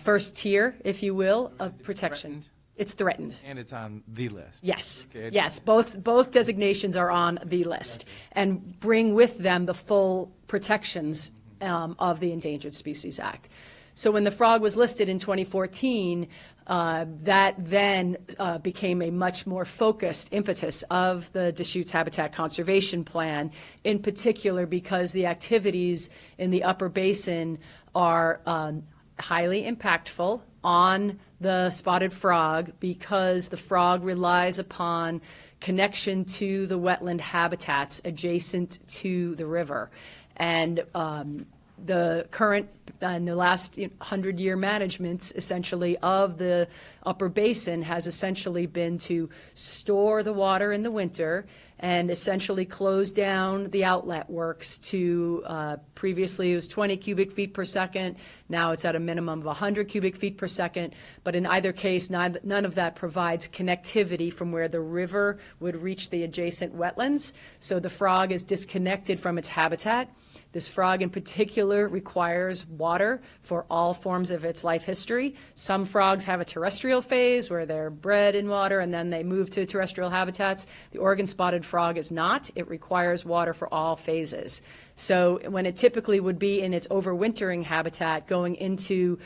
S10: first tier, if you will, of protection.
S3: threatened?
S10: It's threatened.
S3: And it's on the list.
S10: Yes,
S3: Okay.
S10: yes, both designations are on the list and bring with them the full protections of the Endangered Species Act. So when the frog was listed in 2014, that then became a much more focused impetus of the Deschutes Habitat Conservation Plan, in particular because the activities in the upper basin are highly impactful on the spotted frog, because the frog relies upon connection to the wetland habitats adjacent to the river. And the current and the last 100-year managements essentially of the upper basin has essentially been to store the water in the winter and essentially close down the outlet works to previously it was 20 cubic feet per second. Now it's at a minimum of 100 cubic feet per second. But in either case, none of that provides connectivity from where the river would reach the adjacent wetlands. So the frog is disconnected from its habitat. This frog in particular requires water for all forms of its life history. Some frogs have a terrestrial terrestrial phase, where they're bred in water and then they move to terrestrial habitats. The Oregon spotted frog is not. It requires water for all phases. So when it typically would be in its overwintering habitat, going into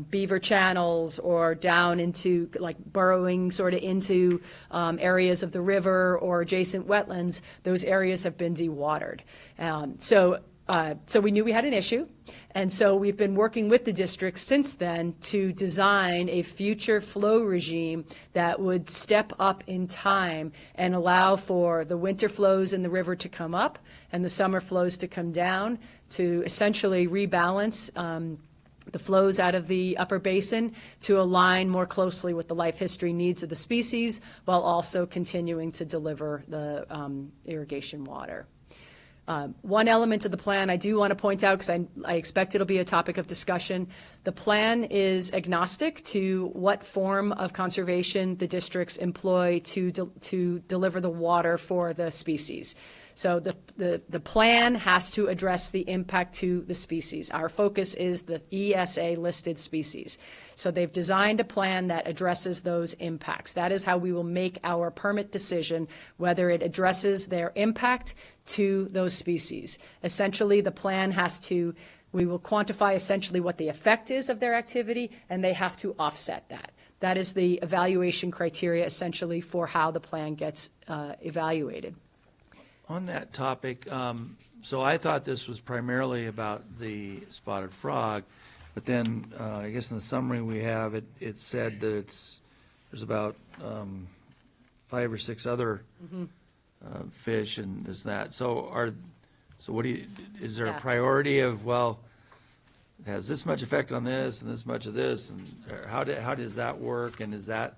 S10: beaver channels or down into, like, burrowing sort of into areas of the river or adjacent wetlands, those areas have been dewatered. So we knew we had an issue, and so we've been working with the district since then to design a future flow regime that would step up in time and allow for the winter flows in the river to come up and the summer flows to come down, to essentially rebalance the flows out of the upper basin to align more closely with the life history needs of the species, while also continuing to deliver the irrigation water. One element of the plan I do want to point out, because I expect it'll be a topic of discussion, the plan is agnostic to what form of conservation the districts employ to deliver the water for the species. So the plan has to address the impact to the species. Our focus is the ESA listed species. So they've designed a plan that addresses those impacts. That is how we will make our permit decision, whether it addresses their impact to those species. Essentially, the plan we will quantify essentially what the effect is of their activity, and they have to offset that. That is the evaluation criteria essentially for how the plan gets evaluated.
S1: On that topic, so I thought this was primarily about the spotted frog, but then I guess in the summary we have, it said that there's about 5 or 6 other fish, and is that, so what do you, is there a priority of, well, it has this much effect on this and this much of this, and how does that work, and is that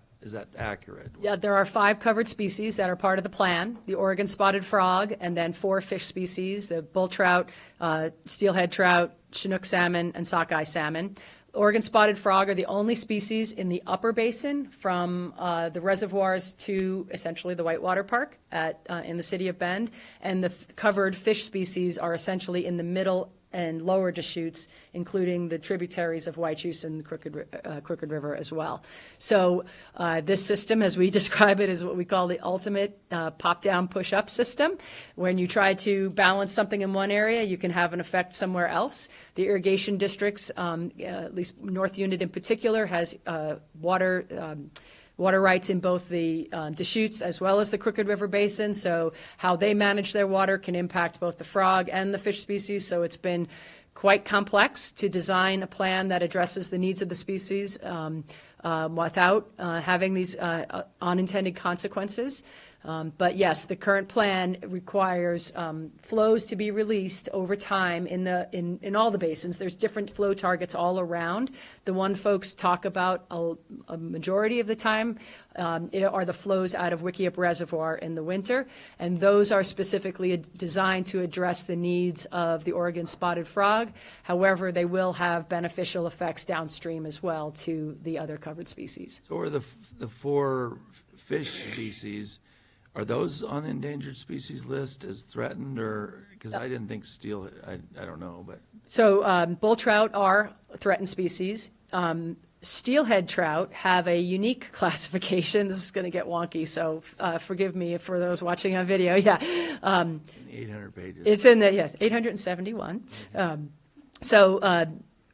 S1: accurate?
S10: Yeah, there are 5 covered species that are part of the plan: the Oregon spotted frog, and then 4 fish species: the bull trout, steelhead trout, Chinook salmon, and sockeye salmon. Oregon spotted frog are the only species in the upper basin from the reservoirs to essentially the Whitewater Park in the city of Bend, and the covered fish species are essentially in the middle and lower Deschutes, including the tributaries of Deschutes and Crooked River as well. So this system, as we describe it, is what we call the ultimate pop-down, push-up system. When you try to balance something in one area, you can have an effect somewhere else. The irrigation districts, at least North Unit in particular, has water rights in both the Deschutes as well as the Crooked River Basin, so how they manage their water can impact both the frog and the fish species. So it's been quite complex to design a plan that addresses the needs of the species without having these unintended consequences. But yes, the current plan requires flows to be released over time in all the basins. There's different flow targets all around. The one folks talk about a majority of the time are the flows out of Wickiup Reservoir in the winter, and those are specifically designed to address the needs of the Oregon spotted frog. However, they will have beneficial effects downstream as well to the other covered species.
S1: So are the 4 fish species, are those on the endangered species list as threatened, or, because I didn't think I don't know, but.
S10: So bull trout are threatened species. Steelhead trout have a unique classification. This is going to get wonky, so forgive me for those watching on video. Yeah.
S1: In the 800 pages.
S10: It's in the, yes, 871.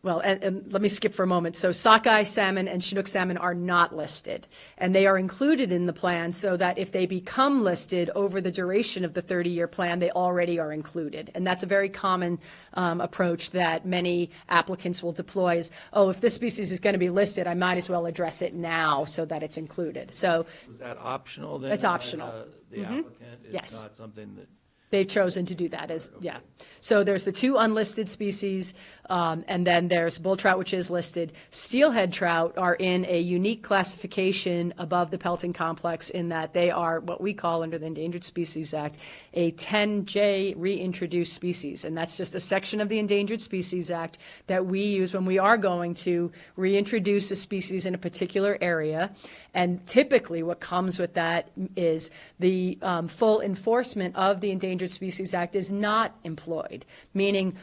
S10: Well, and let me skip for a moment. So sockeye salmon and Chinook salmon are not listed, and they are included in the plan so that if they become listed over the duration of the 30-year plan, they already are included. And that's a very common approach that many applicants will deploy is, oh, if this species is going to be listed, I might as well address it now so that it's included. So
S1: is that optional then?
S10: It's optional.
S1: The applicant? It's
S10: Yes.
S1: not something that.
S10: They've chosen to do that as, yeah. So there's the 2 unlisted species, and then there's bull trout, which is listed. Steelhead trout are in a unique classification above the pelting complex in that they are what we call under the Endangered Species Act a 10J reintroduced species, and that's just a section of the Endangered Species Act that we use when we are going to reintroduce a species in a particular area. And typically what comes with that is the full enforcement of the Endangered Endangered Species Act is not employed, meaning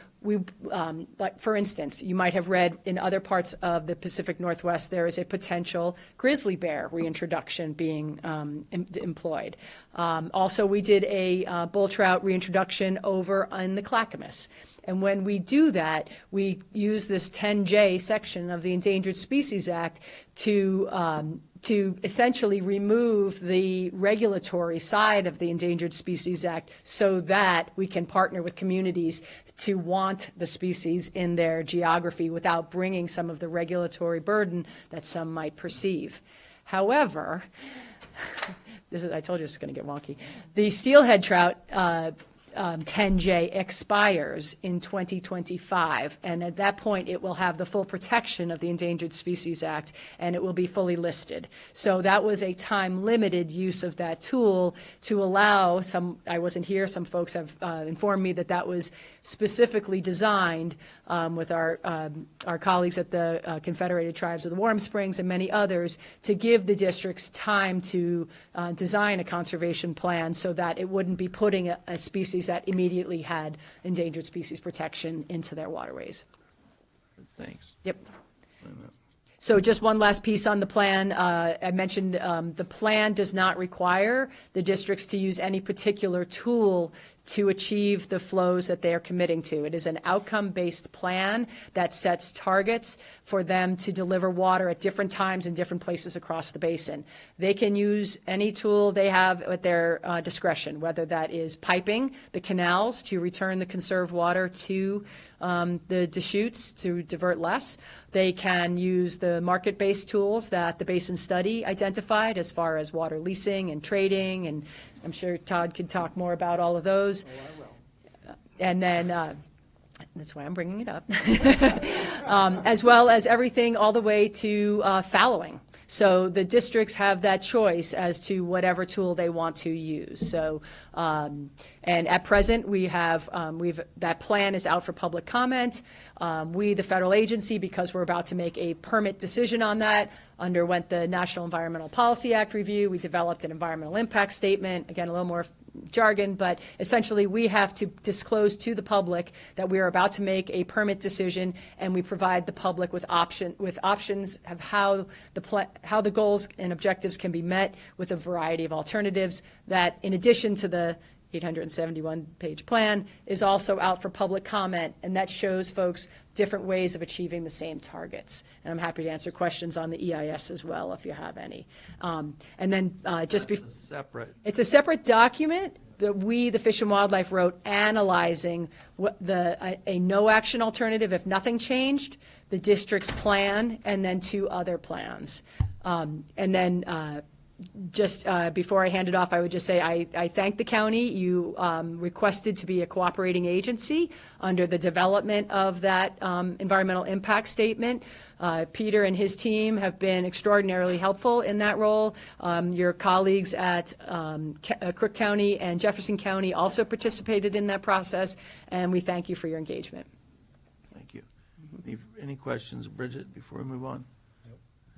S10: like for instance, you might have read in other parts of the Pacific Northwest there is a potential grizzly bear reintroduction being employed. Also, we did a bull trout reintroduction over in the Clackamas. And when we do that, we use this 10J section of the Endangered Species Act to essentially remove the regulatory side of the Endangered Species Act so that we can partner with communities to want the species in their geography without bringing some of the regulatory burden that some might perceive. However, I told you it's going to get wonky. The steelhead trout 10J expires in 2025, and at that point it will have the full protection of the Endangered Species Act, and it will be fully listed. So that was a time-limited use of that tool to allow some, I wasn't here, some folks have informed me that that was specifically designed with our colleagues at the Confederated Tribes of the Warm Springs and many others to give the districts time to design a conservation plan so that it wouldn't be putting a species that immediately had endangered species protection into their waterways.
S1: Thanks.
S10: Yep. So just one last piece on the plan. I mentioned the plan does not require the districts to use any particular tool to achieve the flows that they are committing to. It is an outcome-based plan that sets targets for them to deliver water at different times in different places across the basin. They can use any tool they have at their discretion, whether that is piping the canals to return the conserved water to the Deschutes to divert less. They can use the market-based tools that the Basin Study identified as far as water leasing and trading, and I'm sure Todd could talk more about all of those. Oh, I will. And then that's why I'm bringing it up. As well as everything all the way to fallowing. So the districts have that choice as to whatever tool they want to use. So, and at present, we have, that plan is out for public comment. We, the federal agency, because we're about to make a permit decision on that, underwent the National Environmental Policy Act review. We developed an environmental impact statement, again, a little more jargon, but essentially we have to disclose to the public that we are about to make a permit decision, and we provide the public with options of how the goals and objectives can be met with a variety of alternatives that, in addition to the 871-page plan, is also out for public comment, and that shows folks different ways of achieving the same targets. And I'm happy to answer questions on the EIS as well if you have any. And then just it's a separate document that we, the Fish and Wildlife, wrote analyzing what a no action alternative if nothing changed, the district's plan, and then 2 other plans. And then just before I hand it off, I would just say I thank the county. You requested to be a cooperating agency under the development of that environmental impact statement. Peter and his team have been extraordinarily helpful in that role. Your colleagues at Crook County and Jefferson County also participated in that process, and we thank you for your engagement.
S1: Thank you. Any questions, Bridget, before we move on?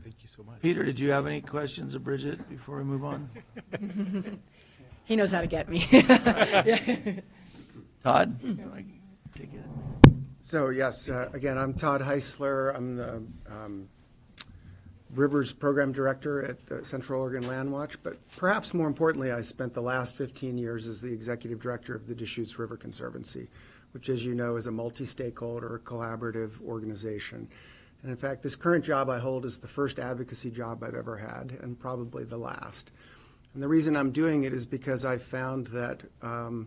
S3: Thank you so much.
S1: Peter, did you have any questions of Bridget before we move on?
S10: He knows how to get me.
S1: Todd? Take it.
S11: So yes, again, I'm Todd Heisler. I'm the Rivers Program Director at the Central Oregon Land Watch, but perhaps more importantly, I spent the last 15 years as the Executive Director of the Deschutes River Conservancy, which, as you know, is a multi-stakeholder, collaborative organization. And in fact, this current job I hold is the first advocacy job I've ever had, and probably the last. And the reason I'm doing it is because I found that the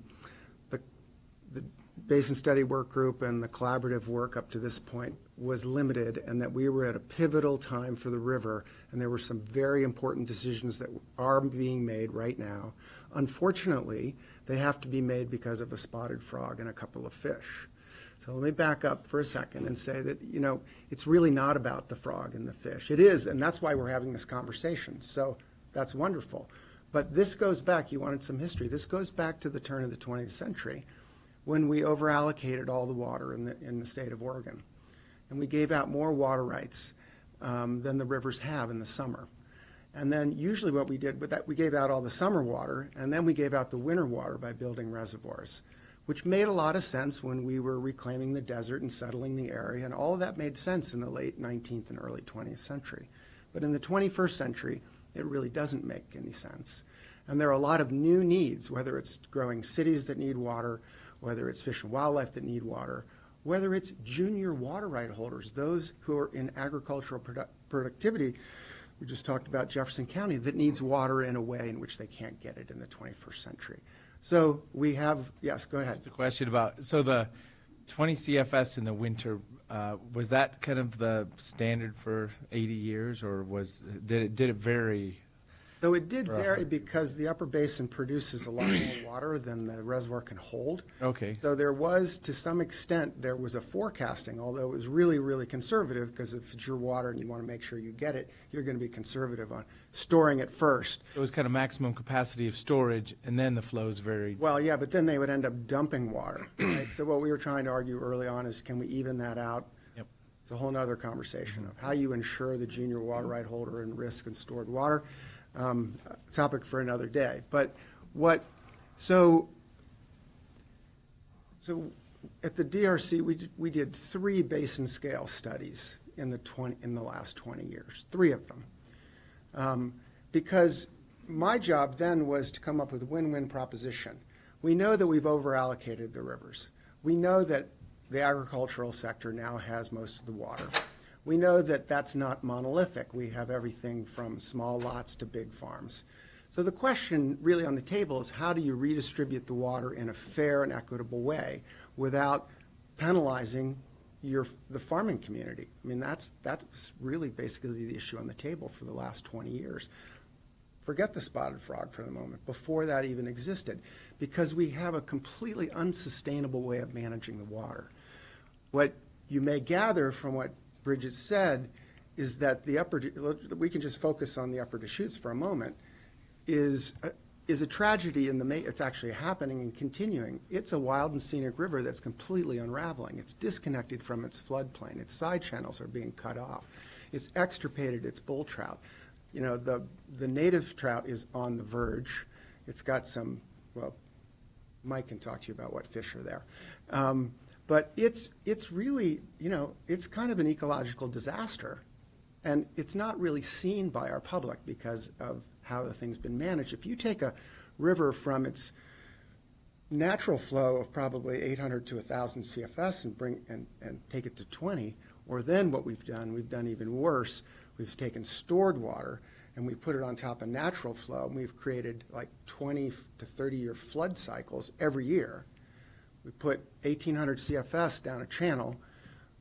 S11: Basin Study Work Group and the collaborative work up to this point was limited, and that we were at a pivotal time for the river, and there were some very important decisions that are being made right now. Unfortunately, they have to be made because of a spotted frog and a couple of fish. So let me back up for a second and say that, you know, it's really not about the frog and the fish. It is, and that's why we're having this conversation. So that's wonderful. But this goes back, you wanted some history, this goes back to the turn of the 20th century when we overallocated all the water in the state of Oregon. And we gave out more water rights than the rivers have in the summer. And then usually what we did with that, we gave out all the summer water, and then we gave out the winter water by building reservoirs, which made a lot of sense when we were reclaiming the desert and settling the area, and all of that made sense in the late 19th and early 20th century. But in the 21st century, it really doesn't make any sense. And there are a lot of new needs, whether it's growing cities that need water, whether it's fish and wildlife that need water, whether it's junior water right holders, those who are in agricultural productivity. We just talked about Jefferson County that needs water in a way in which they can't get it in the 21st century. So we have, yes, go ahead.
S3: Just a question about, so the 20 CFS in the winter, was that kind of the standard for 80 years, or did it vary?
S11: So it did vary because the upper basin produces a lot more water than the reservoir can hold.
S3: Okay.
S11: So there was, to some extent, there was a forecasting, although it was really, really conservative, because if it's your water and you want to make sure you get it, you're going to be conservative on storing it first.
S3: It was kind of maximum capacity of storage, and then the flows varied.
S11: Well, yeah, but then they would end up dumping water, right? So what we were trying to argue early on is, can we even that out?
S3: Yep.
S11: It's a whole nother conversation of how you ensure the junior water right holder and risk and stored water. Topic for another day. But so at the DRC, we did 3 basin scale studies in the last 20 years, 3 of them. Because my job then was to come up with a win-win proposition. We know that we've over-allocated the rivers. We know that the agricultural sector now has most of the water. We know that that's not monolithic. We have everything from small lots to big farms. So the question really on the table is, how do you redistribute the water in a fair and equitable way without penalizing the farming community? I mean, that's really basically the issue on the table for the last 20 years. Forget the spotted frog for the moment, before that even existed, because we have a completely unsustainable way of managing the water. What you may gather from what Bridget said is that we can just focus on the upper Deschutes for a moment, is a tragedy it's actually happening and continuing. It's a wild and scenic river that's completely unraveling. It's disconnected from its floodplain. Its side channels are being cut off. It's extirpated its bull trout. You know, the native trout is on the verge. It's got some, well, Mike can talk to you about what fish are there. But it's really, you know, it's kind of an ecological disaster. And it's not really seen by our public because of how the thing's been managed. If you take a river from its natural flow of probably 800 to 1,000 CFS and take it to 20, or then what we've done even worse. We've taken stored water and we put it on top of natural flow, and we've created like 20 to 30-year flood cycles every year. We put 1,800 CFS down a channel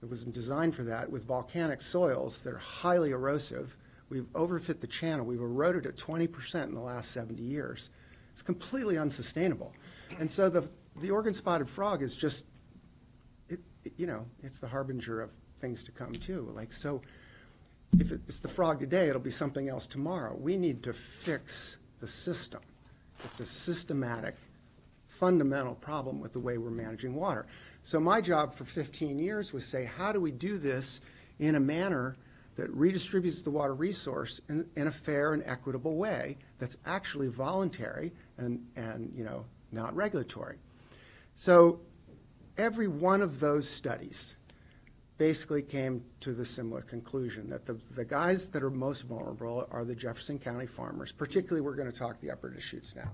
S11: that wasn't designed for that, with volcanic soils that are highly erosive. We've overfit the channel. We've eroded it 20% in the last 70 years. It's completely unsustainable. And so the Oregon-spotted frog is just, it's the harbinger of things to come too. Like, so if it's the frog today, it'll be something else tomorrow. We need to fix the system. It's a systematic, fundamental problem with the way we're managing water. So my job for 15 years was say, how do we do this in a manner that redistributes the water resource in a fair and equitable way that's actually voluntary and not regulatory? So every one of those studies basically came to the similar conclusion that the guys that are most vulnerable are the Jefferson County farmers. Particularly, we're going to talk the upper Deschutes now.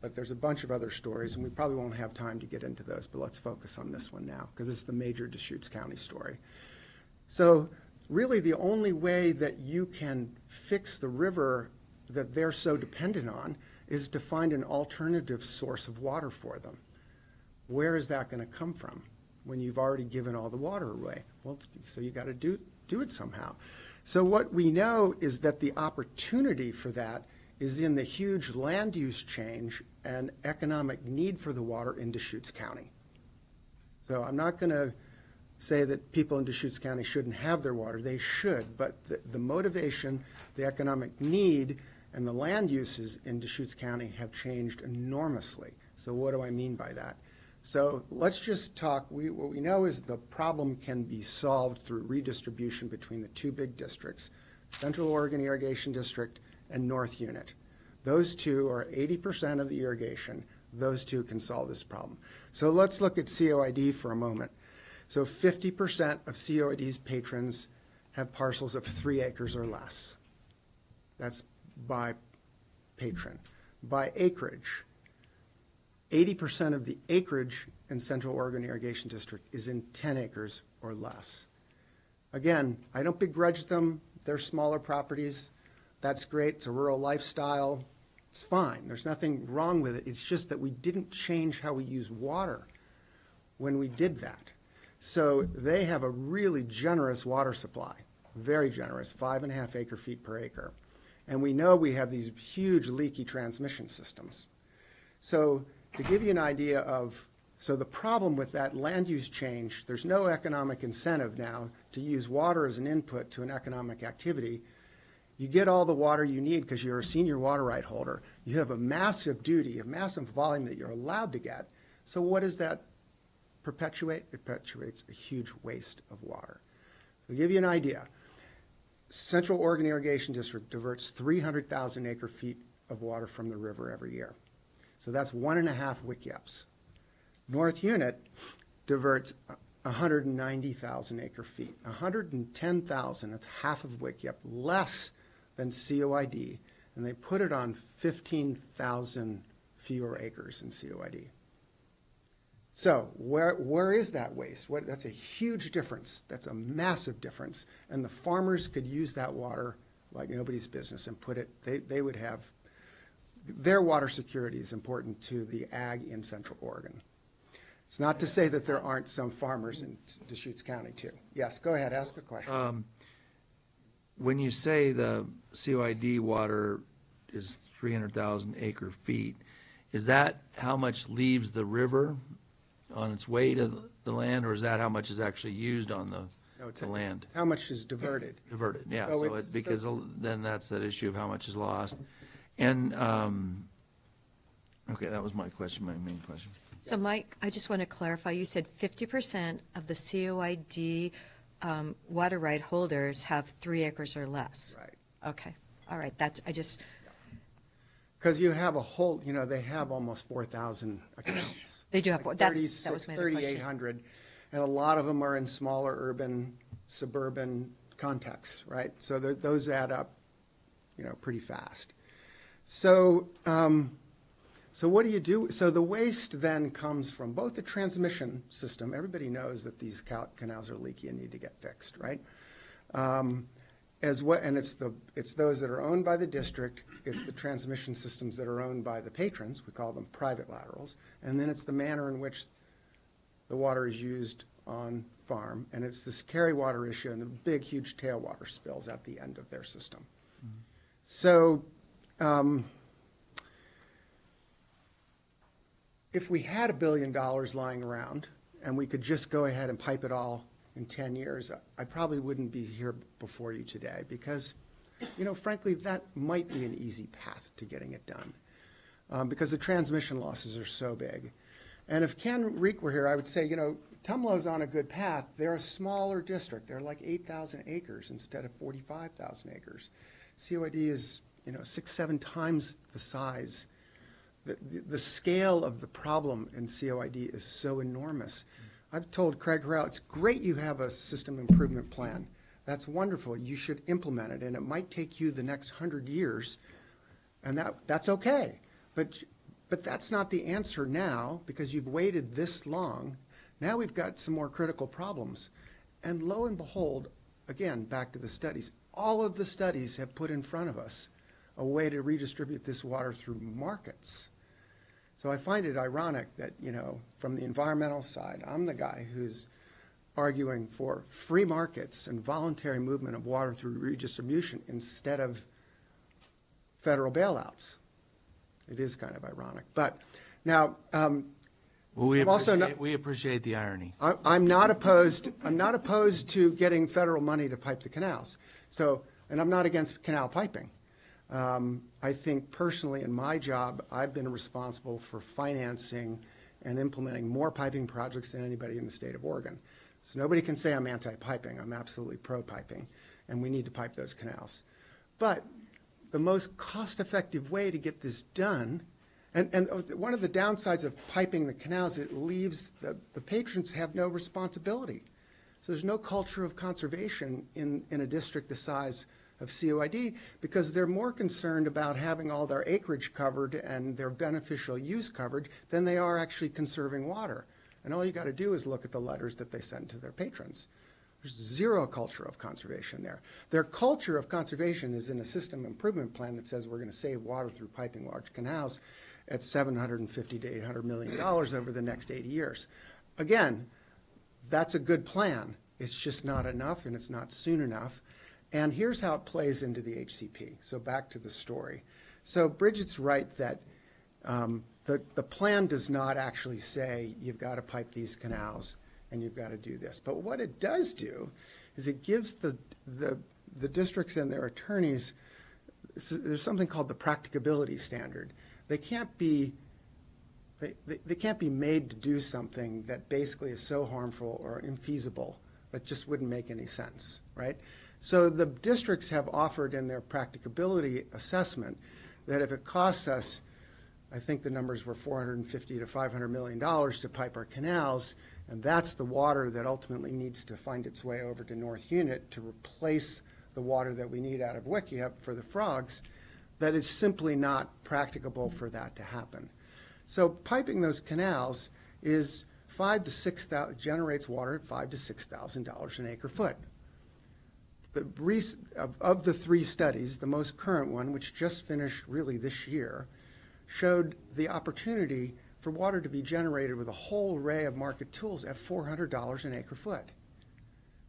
S11: But there's a bunch of other stories, and we probably won't have time to get into those, but let's focus on this one now, because it's the major Deschutes County story. So really the only way that you can fix the river that they're so dependent on is to find an alternative source of water for them. Where is that going to come from when you've already given all the water away? Well, so you got to do it somehow. So what we know is that the opportunity for that is in the huge land use change and economic need for the water in Deschutes County. So I'm not going to say that people in Deschutes County shouldn't have their water. They should, but the motivation, the economic need, and the land uses in Deschutes County have changed enormously. So what do I mean by that? So let's just talk. What we know is the problem can be solved through redistribution between the 2 big districts, Central Oregon Irrigation District and North Unit. Those two are 80% of the irrigation. Those two can solve this problem. So let's look at COID for a moment. So 50% of COID's patrons have parcels of 3 acres or less. That's by patron. By acreage, 80% of the acreage in Central Oregon Irrigation District is in 10 acres or less. Again, I don't begrudge them. They're smaller properties. That's great. It's a rural lifestyle. It's fine. There's nothing wrong with it. It's just that we didn't change how we use water when we did that. So they have a really generous water supply, very generous, 5.5 acre feet per acre. And we know we have these huge leaky transmission systems. So to give you an idea of, so the problem with that land use change, there's no economic incentive now to use water as an input to an economic activity. You get all the water you need because you're a senior water right holder. You have a massive duty, a massive volume that you're allowed to get. So what does that perpetuate? It perpetuates a huge waste of water. To give you an idea, Central Oregon Irrigation District diverts 300,000 acre feet of water from the river every year. So that's 1.5 wickyups. North Unit diverts 190,000 acre feet. 110,000, that's half of wickyup, less than COID, and they put it on 15,000 fewer acres in COID. So where is that waste? That's a huge difference. That's a massive difference. And the farmers could use that water like nobody's business and put it, they would have, their water security is important to the ag in Central Oregon. It's not to say that there aren't some farmers in Deschutes County too. Yes, go ahead, ask a question.
S1: When you say the COID water is 300,000 acre feet, is that how much leaves the river on its way to the land, or is that how much is actually used on the land?
S11: It's how much is diverted.
S1: Diverted, yeah.
S11: So
S1: So because then that's that issue of how much is lost. And, okay, that was my question, my main question.
S2: So Mike, I just want to clarify, you said 50% of the COID water right holders have 3 acres or less.
S11: Right.
S2: Okay, all right, that's, I just,
S11: Because you have a whole, they have almost 4,000 accounts.
S2: They do have,
S11: Like
S2: that was my other question.
S11: 3,800, and a lot of them are in smaller urban, suburban contexts, right? So those add up, pretty fast. So, so what do you do? So the waste then comes from both the transmission system. Everybody knows that these canals are leaky and need to get fixed, right? As well, and it's those that are owned by the district. It's the transmission systems that are owned by the patrons. We call them private laterals. And then it's the manner in which the water is used on farm. And it's this carry water issue and the big, huge tailwater spills at the end of their system. Mm-hmm. So if we had $1 billion lying around and we could just go ahead and pipe it all in 10 years, I probably wouldn't be here before you today because, frankly, that might be an easy path to getting it done because the transmission losses are so big. And if Ken Reek were here, I would say, Tumalo's on a good path. They're a smaller district. They're like 8,000 acres instead of 45,000 acres. COID is, 6-7 times the size. The scale of the problem in COID is so enormous. I've told Craig Harrell, it's great you have a system improvement plan. That's wonderful. You should implement it, and it might take you the next 100 years, and that's okay. But that's not the answer now because you've waited this long. Now we've got some more critical problems. And lo and behold, again, back to the studies, all of the studies have put in front of us a way to redistribute this water through markets. So I find it ironic that, from the environmental side, I'm the guy who's arguing for free markets and voluntary movement of water through redistribution instead of federal bailouts. It is kind of ironic. But now,
S1: Well, we appreciate the irony.
S11: I'm not opposed to getting federal money to pipe the canals. So, and I'm not against canal piping. I think personally in my job, I've been responsible for financing and implementing more piping projects than anybody in the state of Oregon. So nobody can say I'm anti-piping. I'm absolutely pro-piping, and we need to pipe those canals. But the most cost-effective way to get this done. And one of the downsides of piping the canals, it leaves the patrons have no responsibility. So there's no culture of conservation in a district the size of COID, because they're more concerned about having all their acreage covered and their beneficial use covered than they are actually conserving water. And all you got to do is look at the letters that they send to their patrons. There's zero culture of conservation there. Their culture of conservation is in a system improvement plan that says we're going to save water through piping large canals at $750 to $800 million over the next 80 years. Again, that's a good plan. It's just not enough, and it's not soon enough. And here's how it plays into the HCP. So back to the story. So Bridget's right that the plan does not actually say you've got to pipe these canals and you've got to do this. But what it does do is it gives the districts and their attorneys, there's something called the practicability standard. They can't be made to do something that basically is so harmful or infeasible that just wouldn't make any sense, right? So the districts have offered in their practicability assessment that if it costs us, I think the numbers were $450 to $500 million to pipe our canals, and that's the water that ultimately needs to find its way over to North Unit to replace the water that we need out of Wickiup for the frogs, that is simply not practicable for that to happen. So piping those canals is generates water at $5,000 to $6,000 an acre foot. Of the three studies, the most current one, which just finished really this year, showed the opportunity for water to be generated with a whole array of market tools at $400 an acre foot.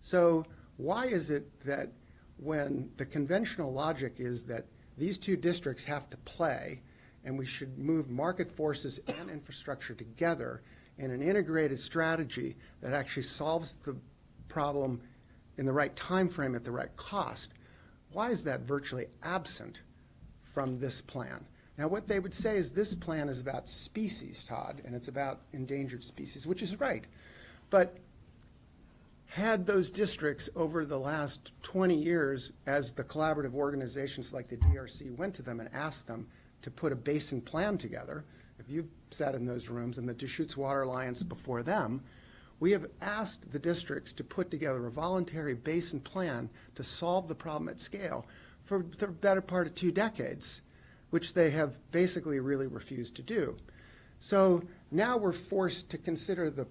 S11: So why is it that when the conventional logic is that these two districts have to play and we should move market forces and infrastructure together in an integrated strategy that actually solves the problem in the right time frame at the right cost, why is that virtually absent from this plan? Now, what they would say is this plan is about species, Todd, and it's about endangered species, which is right. But had those districts over the last 20 years, as the collaborative organizations like the DRC went to them and asked them to put a basin plan together, if you've sat in those rooms, and the Deschutes Water Alliance before them, we have asked the districts to put together a voluntary basin plan to solve the problem at scale for the better part of 2 decades, which they have basically really refused to do. So now we're forced to consider the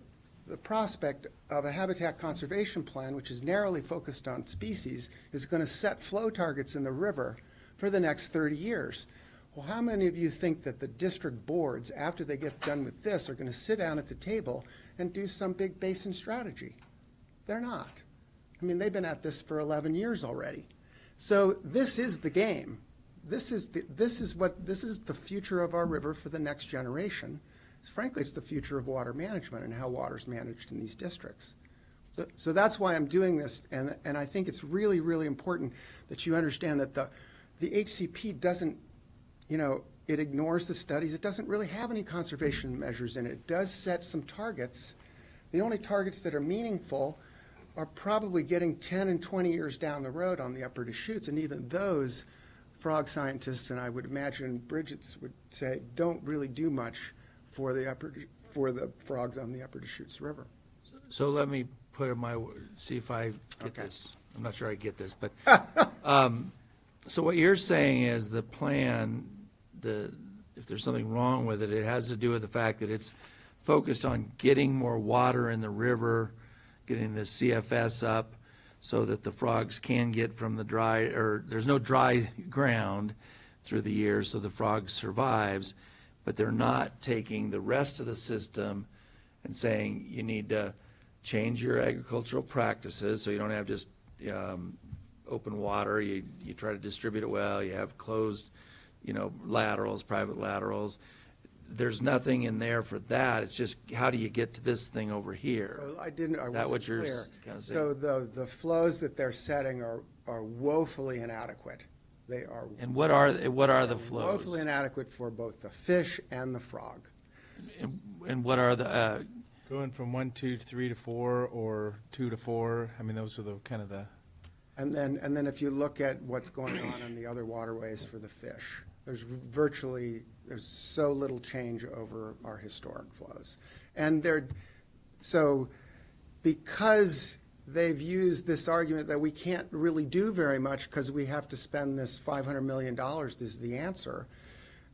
S11: prospect of a habitat conservation plan, which is narrowly focused on species, is going to set flow targets in the river for the next 30 years. Well, how many of you think that the district boards, after they get done with this, are going to sit down at the table and do some big basin strategy? They're not. I mean, they've been at this for 11 years already. So this is the game. This is the future of our river for the next generation. Frankly, it's the future of water management and how water's managed in these districts. So that's why I'm doing this, and I think it's really, really important that you understand that the HCP doesn't, it ignores the studies. It doesn't really have any conservation measures in it. It does set some targets. The only targets that are meaningful are probably getting 10 and 20 years down the road on the upper Deschutes, and even those frog scientists, and I would imagine Bridget's would say, don't really do much for the frogs on the upper Deschutes River.
S1: So let me put in see if I get this. I'm not sure I get this, but so what you're saying is the plan, if there's something wrong with it, it has to do with the fact that it's focused on getting more water in the river, getting the CFS up so that the frogs can get from the dry, or there's no dry ground through the year, so the frog survives, but they're not taking the rest of the system and saying you need to change your agricultural practices so you don't have just open water, you try to distribute it well, you have closed, laterals, private laterals. There's nothing in there for that. It's just how do you get to this thing over here?
S11: So I wasn't
S1: what you're
S11: clear.
S1: kind of saying?
S11: So the flows that they're setting are woefully inadequate. They are.
S1: And what are the flows?
S11: Woefully inadequate for both the fish and the frog.
S1: And what are the?
S3: Going from 1, 2, 3 to 4, or 2 to 4. I mean, those are the kind of the.
S11: And then if you look at what's going on in the other waterways for the fish, there's so little change over our historic flows. And so because they've used this argument that we can't really do very much because we have to spend this $500 million is the answer.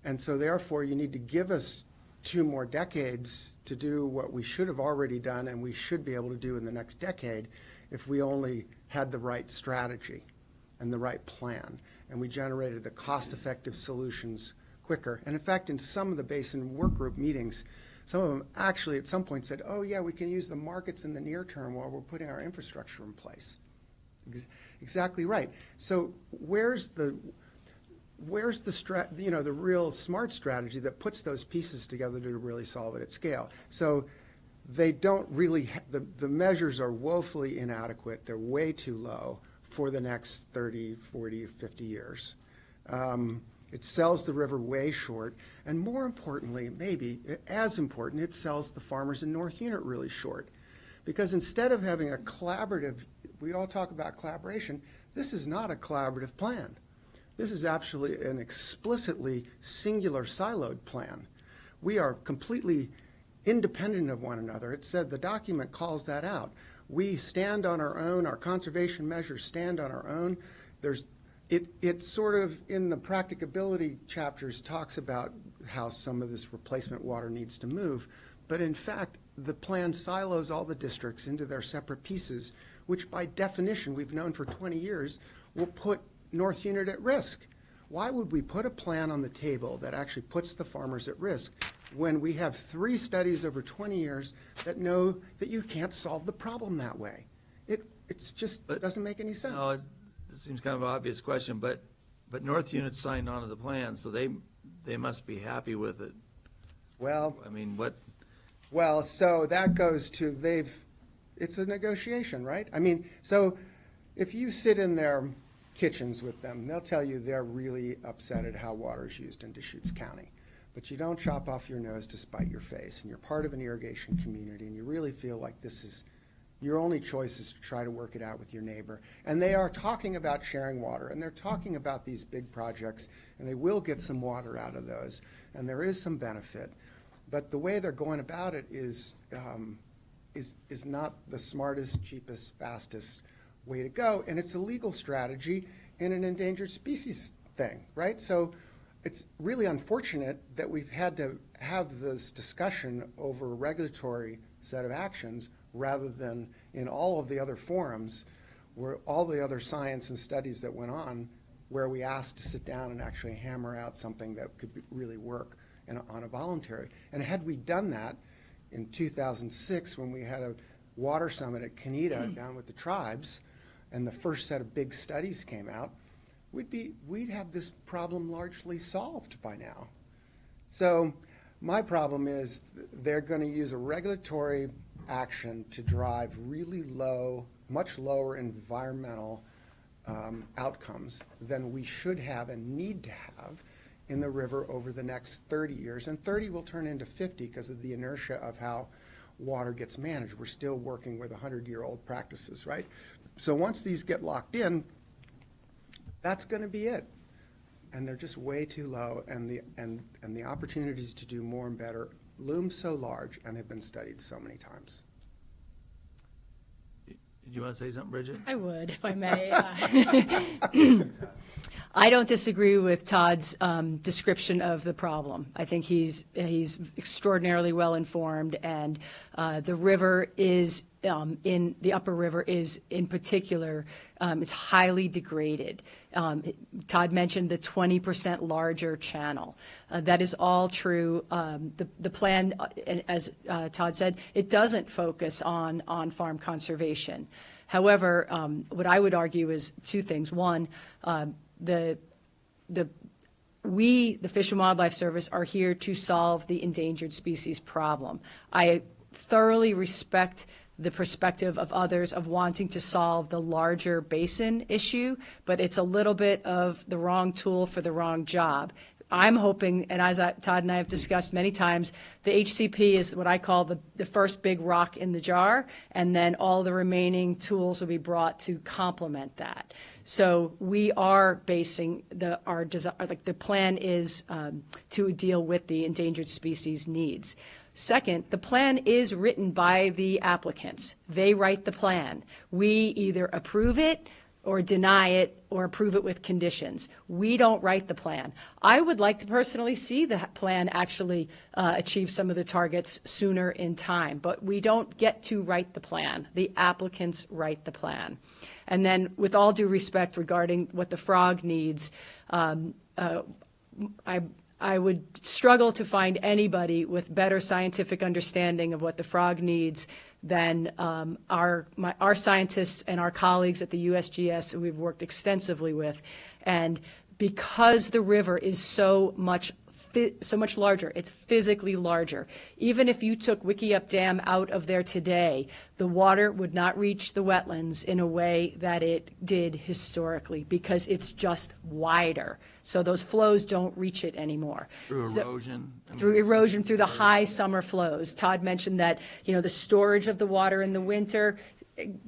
S11: And so therefore you need to give us 2 more decades to do what we should have already done and we should be able to do in the next decade if we only had the right strategy and the right plan. And we generated the cost-effective solutions quicker. And in fact, in some of the basin work group meetings, some of them actually at some point said, oh yeah, we can use the markets in the near term while we're putting our infrastructure in place. Exactly right. So where's the the real smart strategy that puts those pieces together to really solve it at scale? So they don't really, the measures are woefully inadequate. They're way too low for the next 30, 40, 50 years. It sells the river way short. And more importantly, maybe as important, it sells the farmers in North Unit really short. Because instead of having a collaborative, we all talk about collaboration, this is not a collaborative plan. This is actually an explicitly singular siloed plan. We are completely independent of one another. It said, the document calls that out. We stand on our own, our conservation measures stand on our own. It sort of, in the practicability chapters, talks about how some of this replacement water needs to move. But in fact, the plan silos all the districts into their separate pieces, which by definition, we've known for 20 years, will put North Unit at risk. Why would we put a plan on the table that actually puts the farmers at risk when we have 3 studies over 20 years that know that you can't solve the problem that way? It doesn't make any sense.
S1: No, it seems kind of an obvious question, but North Unit signed on to the plan, so they must be happy with it.
S11: Well,
S1: I mean, what?
S11: Well, so that goes to it's a negotiation, right? I mean, so if you sit in their kitchens with them, they'll tell you they're really upset at how water is used in Deschutes County. But you don't chop off your nose to spite your face, and you're part of an irrigation community, and you really feel like this is your only choice is to try to work it out with your neighbor. And they are talking about sharing water, and they're talking about these big projects, and they will get some water out of those, and there is some benefit. But the way they're going about it is not the smartest, cheapest, fastest way to go, and it's a legal strategy in an endangered species thing, right? So it's really unfortunate that we've had to have this discussion over a regulatory set of actions rather than in all of the other forums where all the other science and studies that went on where we asked to sit down and actually hammer out something that could really work on a voluntary. And had we done that in 2006 when we had a water summit at Canita down with the tribes and the first set of big studies came out, we'd have this problem largely solved by now. So my problem is they're going to use a regulatory action to drive really low, much lower environmental outcomes than we should have and need to have in the river over the next 30 years. And 30 will turn into 50 because of the inertia of how water gets managed. We're still working with 100-year-old practices, right? So once these get locked in, that's going to be it. And they're just way too low, and the opportunities to do more and better loom so large and have been studied so many times.
S1: Did you want to say something, Bridget?
S10: I would, if I may. I don't disagree with Todd's description of the problem. I think he's extraordinarily well informed, and the river is in the upper river is in particular it's highly degraded. Todd mentioned the 20% larger channel. That is all true. The plan, as Todd said, it doesn't focus on farm conservation. However, what I would argue is 2 things. One, the Fish and Wildlife Service are here to solve the endangered species problem. I thoroughly respect the perspective of others of wanting to solve the larger basin issue, but it's a little bit of the wrong tool for the wrong job. I'm hoping, and as Todd and I have discussed many times, the HCP is what I call the first big rock in the jar, and then all the remaining tools will be brought to complement that. So we are basing the plan is to deal with the endangered species needs. Second, the plan is written by the applicants. They write the plan. We either approve it or deny it or approve it with conditions. We don't write the plan. I would like to personally see the plan actually achieve some of the targets sooner in time, but we don't get to write the plan. The applicants write the plan. And then, with all due respect regarding what the frog needs, I would struggle to find anybody with better scientific understanding of what the frog needs than our scientists and our colleagues at the USGS who we've worked extensively with. And because the river is so much larger, it's physically larger. Even if you took Wickiup Dam out of there today, the water would not reach the wetlands in a way that it did historically because it's just wider. So those flows don't reach it anymore.
S1: Through erosion?
S10: Through erosion, through the high summer flows. Todd mentioned that, the storage of the water in the winter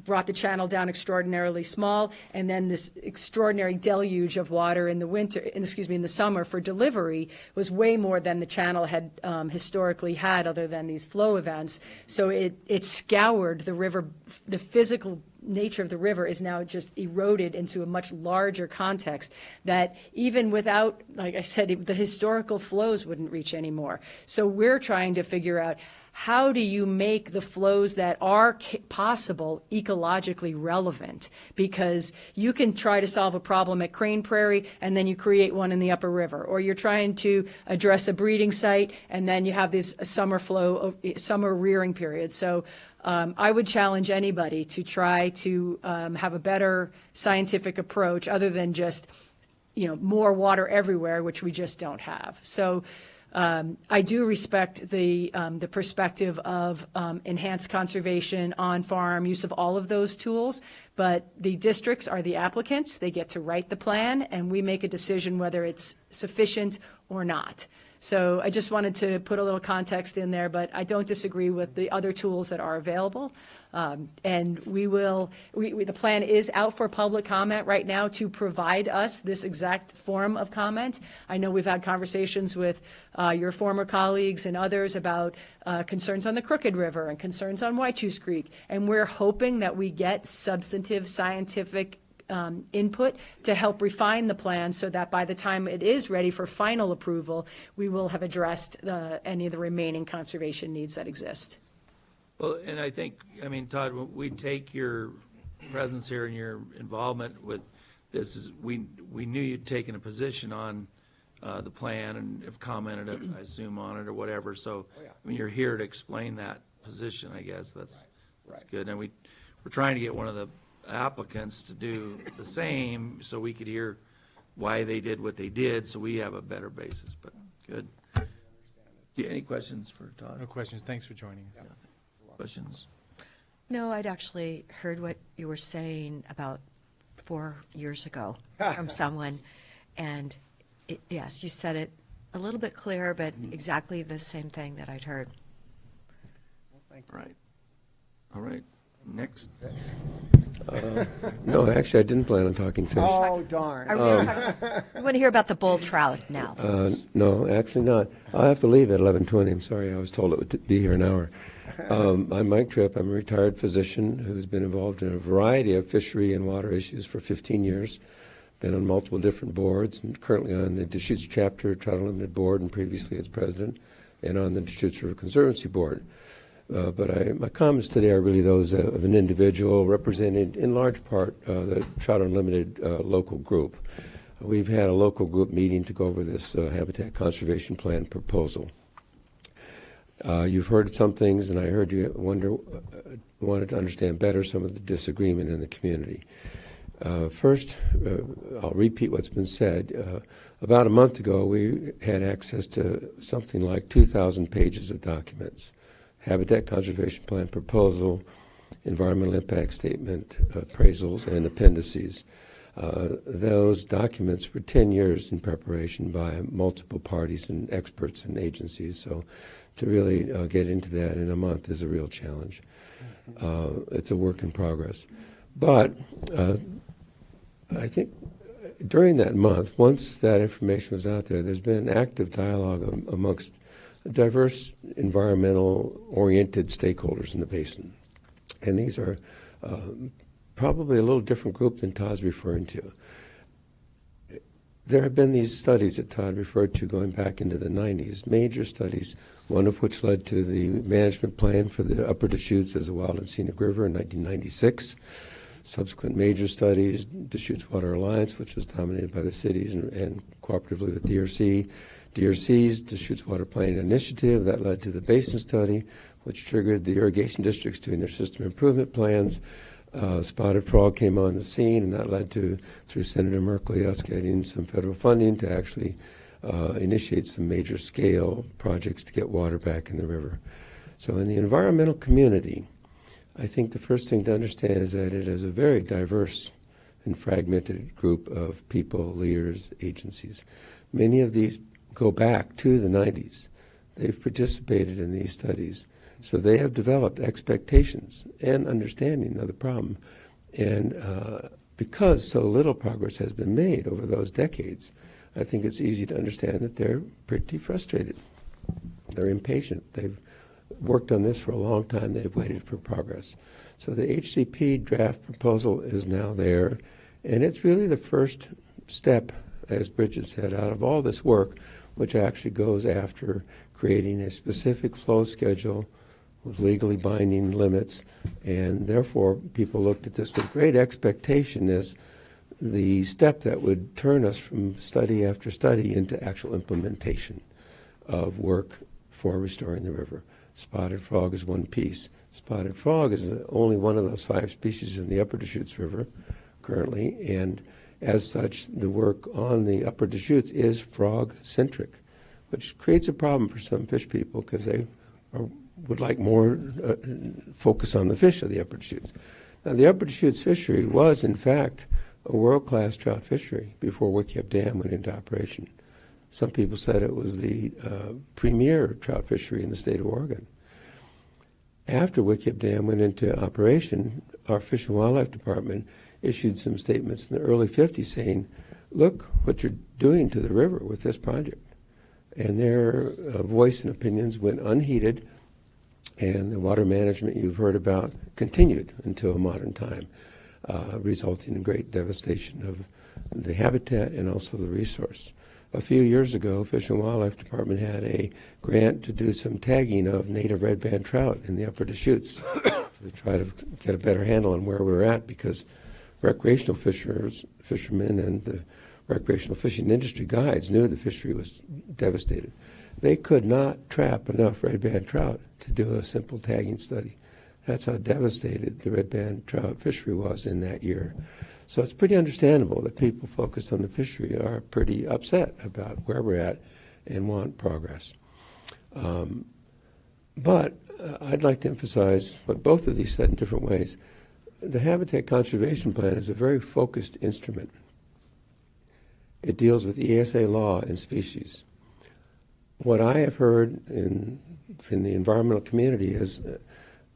S10: brought the channel down extraordinarily small, and then this extraordinary deluge of water in the summer for delivery was way more than the channel had historically had, other than these flow events. So it scoured the river. The physical nature of the river is now just eroded into a much larger context that even without, like I said, the historical flows wouldn't reach anymore. So we're trying to figure out, how do you make the flows that are possible ecologically relevant? Because you can try to solve a problem at Crane Prairie and then you create one in the upper river, or you're trying to address a breeding site and then you have this summer rearing period. So I would challenge anybody to try to have a better scientific approach other than just, more water everywhere, which we just don't have. So I do respect the perspective of enhanced conservation, on-farm use of all of those tools, but the districts are the applicants. They get to write the plan, and we make a decision whether it's sufficient or not. So I just wanted to put a little context in there, but I don't disagree with the other tools that are available. And the plan is out for public comment right now to provide us this exact form of comment. I know we've had conversations with your former colleagues and others about concerns on the Crooked River and concerns on Whitechoose Creek, and we're hoping that we get substantive scientific input to help refine the plan so that by the time it is ready for final approval, we will have addressed any of the remaining conservation needs that exist.
S1: Well, and I think, Todd, we take your presence here and your involvement with this, we knew you'd taken a position on the plan and have commented, I assume, on it or whatever. So, you're here to explain that position, I guess. That's good. And we're trying to get one of the applicants to do the same so we could hear why they did what they did, so we have a better basis. But good. Any questions for Todd?
S3: No questions. Thanks for joining us.
S1: Questions?
S2: No, I'd actually heard what you were saying about 4 years ago from someone, and yes, you said it a little bit clearer, but exactly the same thing that I'd heard.
S1: Right. All right. Next.
S12: No, actually, I didn't plan on talking fish.
S11: Oh, darn.
S2: We want to hear about the bull trout now.
S12: No, actually not. I'll have to leave at 11:20. I'm sorry. I was told it would be here an hour. I'm Mike Tripp. I'm a retired physician who's been involved in a variety of fishery and water issues for 15 years. Been on multiple different boards, and currently on the Deschutes Chapter Trout Unlimited Board, and previously as president, and on the Deschutes River Conservancy Board. But my comments today are really those of an individual representing, in large part, the Trout Unlimited local group. We've had a local group meeting to go over this habitat conservation plan proposal. You've heard some things, and I heard you wanted to understand better some of the disagreement in the community. First, I'll repeat what's been said. About a month ago, we had access to something like 2,000 pages of documents. Habitat Conservation Plan proposal, environmental impact statement, appraisals, and appendices. Those documents were 10 years in preparation by multiple parties and experts and agencies, so to really get into that in a month is a real challenge. It's a work in progress. But I think during that month, once that information was out there, there's been active dialogue amongst diverse environmental-oriented stakeholders in the basin. And these are probably a little different group than Todd's referring to. There have been these studies that Todd referred to going back into the 90s, major studies, one of which led to the management plan for the Upper Deschutes as a wild and scenic river in 1996. Subsequent major studies, Deschutes Water Alliance, which was dominated by the cities and cooperatively with DRC. DRC's Deschutes Water Planning Initiative, that led to the basin study, which triggered the irrigation districts doing their system improvement plans. Spotted Frog came on the scene, and that led to, through Senator Merkley, us getting some federal funding to actually initiate some major scale projects to get water back in the river. So in the environmental community, I think the first thing to understand is that it is a very diverse and fragmented group of people, leaders, agencies. Many of these go back to the 90s. They've participated in these studies. So they have developed expectations and understanding of the problem. And because so little progress has been made over those decades, I think it's easy to understand that they're pretty frustrated. They're impatient. They've worked on this for a long time. They've waited for progress. So the HCP draft proposal is now there, and it's really the first step, as Bridget said, out of all this work, which actually goes after creating a specific flow schedule with legally binding limits, and therefore people looked at this with great expectation as the step that would turn us from study after study into actual implementation of work for restoring the river. Spotted frog is one piece. Spotted frog is only one of those 5 species in the Upper Deschutes River currently, and as such, the work on the Upper Deschutes is frog-centric, which creates a problem for some fish people because they would like more focus on the fish of the Upper Deschutes. Now, the Upper Deschutes fishery was, in fact, a world-class trout fishery before Wikiup Dam went into operation. Some people said it was the premier trout fishery in the state of Oregon. After Wikiup Dam went into operation, our Fish and Wildlife Department issued some statements in the early 50s saying, look what you're doing to the river with this project. And their voice and opinions went unheeded, and the water management you've heard about continued until modern time, resulting in great devastation of the habitat and also the resource. A few years ago, Fish and Wildlife Department had a grant to do some tagging of native red band trout in the Upper Deschutes to try to get a better handle on where we were at, because recreational fishermen and the recreational fishing industry guides knew the fishery was devastated. They could not trap enough red band trout to do a simple tagging study. That's how devastated the red band trout fishery was in that year. So it's pretty understandable that people focused on the fishery are pretty upset about where we're at and want progress. But I'd like to emphasize what both of these said in different ways. The Habitat Conservation Plan is a very focused instrument. It deals with ESA law and species. What I have heard in the environmental community is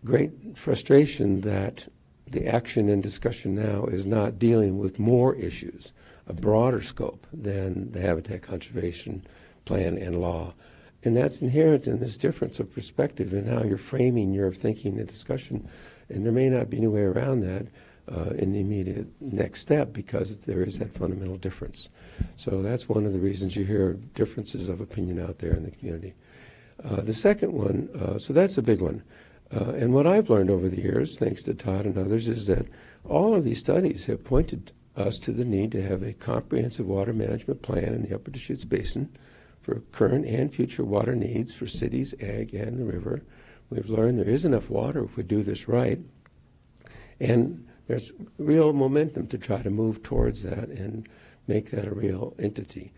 S12: great frustration that the action and discussion now is not dealing with more issues, a broader scope than the Habitat Conservation Plan and law. And that's inherent in this difference of perspective in how you're framing your thinking and discussion. And there may not be any way around that in the immediate next step, because there is that fundamental difference. So that's one of the reasons you hear differences of opinion out there in the community. The second one, so that's a big one. And what I've learned over the years, thanks to Todd and others, is that all of these studies have pointed us to the need to have a comprehensive water management plan in the Upper Deschutes Basin for current and future water needs for cities, ag, and the river. We've learned there is enough water if we do this right. And there's real momentum to try to move towards that and make that a real entity.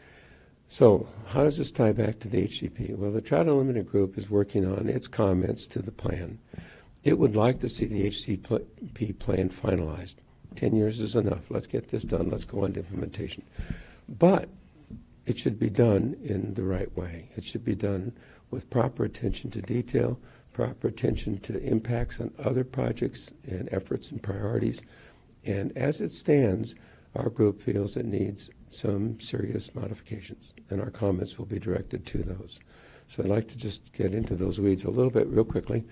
S12: So how does this tie back to the HCP? Well, the Trout Unlimited Group is working on its comments to the plan. It would like to see the HCP plan finalized. 10 years is enough. Let's get this done. Let's go on to implementation. But it should be done in the right way. It should be done with proper attention to detail, proper attention to impacts on other projects and efforts and priorities. And as it stands, our group feels it needs some serious modifications, and our comments will be directed to those. So I'd like to just get into those weeds a little bit real quickly.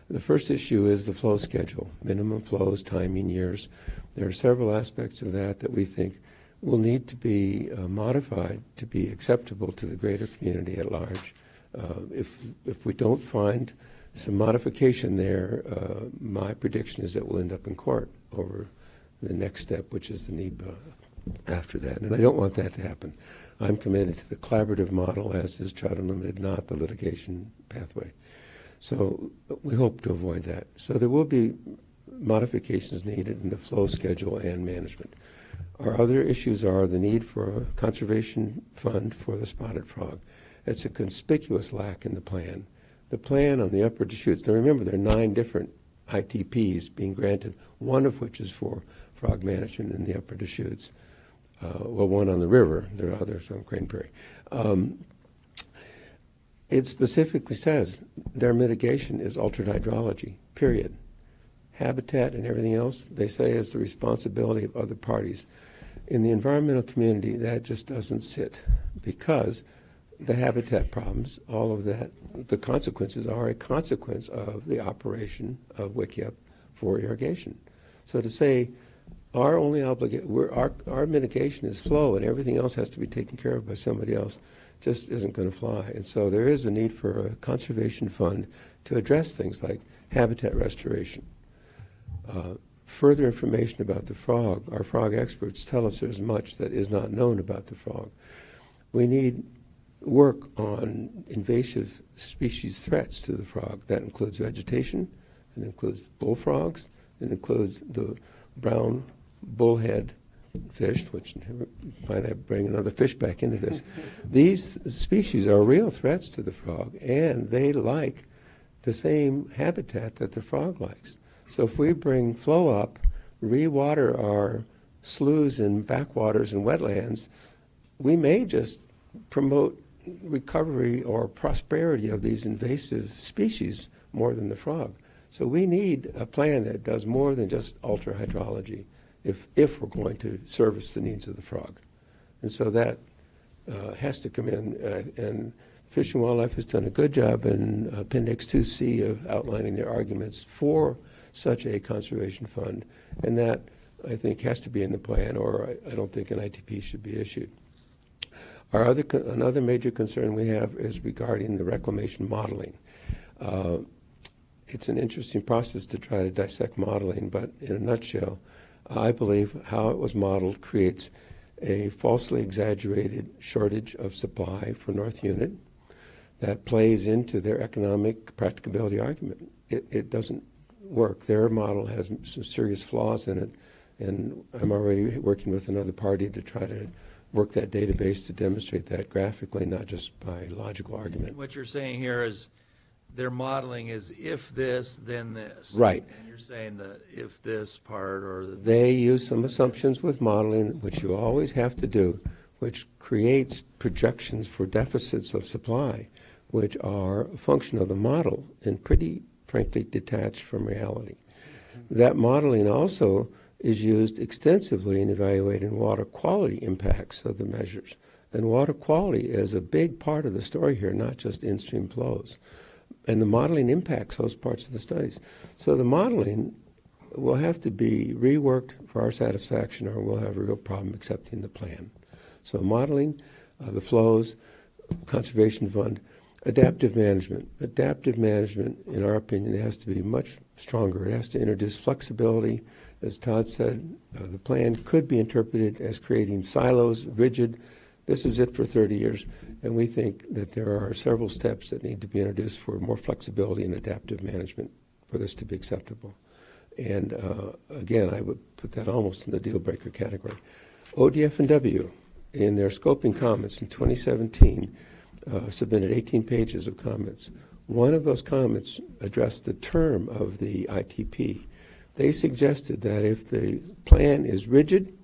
S12: The first issue is the flow schedule, minimum flows, timing, years. There are several aspects of that that we think will need to be modified to be acceptable to the greater community at large. If we don't find some modification there, my prediction is that we'll end up in court over the next step, which is the NEPA after that. And I don't want that to happen. I'm committed to the collaborative model, as is Trout Unlimited, not the litigation pathway. So we hope to avoid that. So there will be modifications needed in the flow schedule and management. Our other issues are the need for a conservation fund for the spotted frog. It's a conspicuous lack in the plan. The plan on the upper Deschutes, now remember there are 9 different ITPs being granted, one of which is for frog management in the upper Deschutes. Well, one on the river. There are others on Crane Prairie. It specifically says their mitigation is altered hydrology, period. Habitat and everything else, they say, is the responsibility of other parties. In the environmental community, that just doesn't sit, because the habitat problems, all of that, the consequences are a consequence of the operation of WICIP for irrigation. So to say our only our mitigation is flow and everything else has to be taken care of by somebody else just isn't going to fly. And so there is a need for a conservation fund to address things like habitat restoration. Further information about the frog. Our frog experts tell us there's much that is not known about the frog. We need work on invasive species threats to the frog. That includes vegetation, it includes bullfrogs, it includes the brown bullhead fish, which might have bring another fish back into this. These species are real threats to the frog, and they like the same habitat that the frog likes. So if we bring flow up, re-water our sloughs and backwaters and wetlands, we may just promote recovery or prosperity of these invasive species more than the frog. So we need a plan that does more than just alter hydrology if we're going to service the needs of the frog. And so that has to come in. And Fish and Wildlife has done a good job in Appendix 2C of outlining their arguments for such a conservation fund. And that, I think, has to be in the plan, or I don't think an ITP should be issued. Another major concern we have is regarding the reclamation modeling. It's an interesting process to try to dissect modeling, but in a nutshell, I believe how it was modeled creates a falsely exaggerated shortage of supply for North Unit that plays into their economic practicability argument. It doesn't work. Their model has some serious flaws in it, and I'm already working with another party to try to work that database to demonstrate that graphically, not just by logical argument.
S1: What you're saying here is their modeling is if this, then this.
S12: Right.
S1: And you're saying the if this part or the...
S12: They use some assumptions with modeling, which you always have to do, which creates projections for deficits of supply, which are a function of the model and pretty frankly detached from reality. That modeling also is used extensively in evaluating water quality impacts of the measures. And water quality is a big part of the story here, not just in-stream flows. And the modeling impacts those parts of the studies. So the modeling will have to be reworked for our satisfaction, or we'll have a real problem accepting the plan. So modeling, the flows, conservation fund, adaptive management. Adaptive management, in our opinion, has to be much stronger. It has to introduce flexibility. As Todd said, the plan could be interpreted as creating silos, rigid. This is it for 30 years. And we think that there are several steps that need to be introduced for more flexibility and adaptive management for this to be acceptable. And again, I would put that almost in the deal breaker category. ODF&W, in their scoping comments in 2017, submitted 18 pages of comments. One of those comments addressed the term of the ITP, They suggested that if the plan is rigid,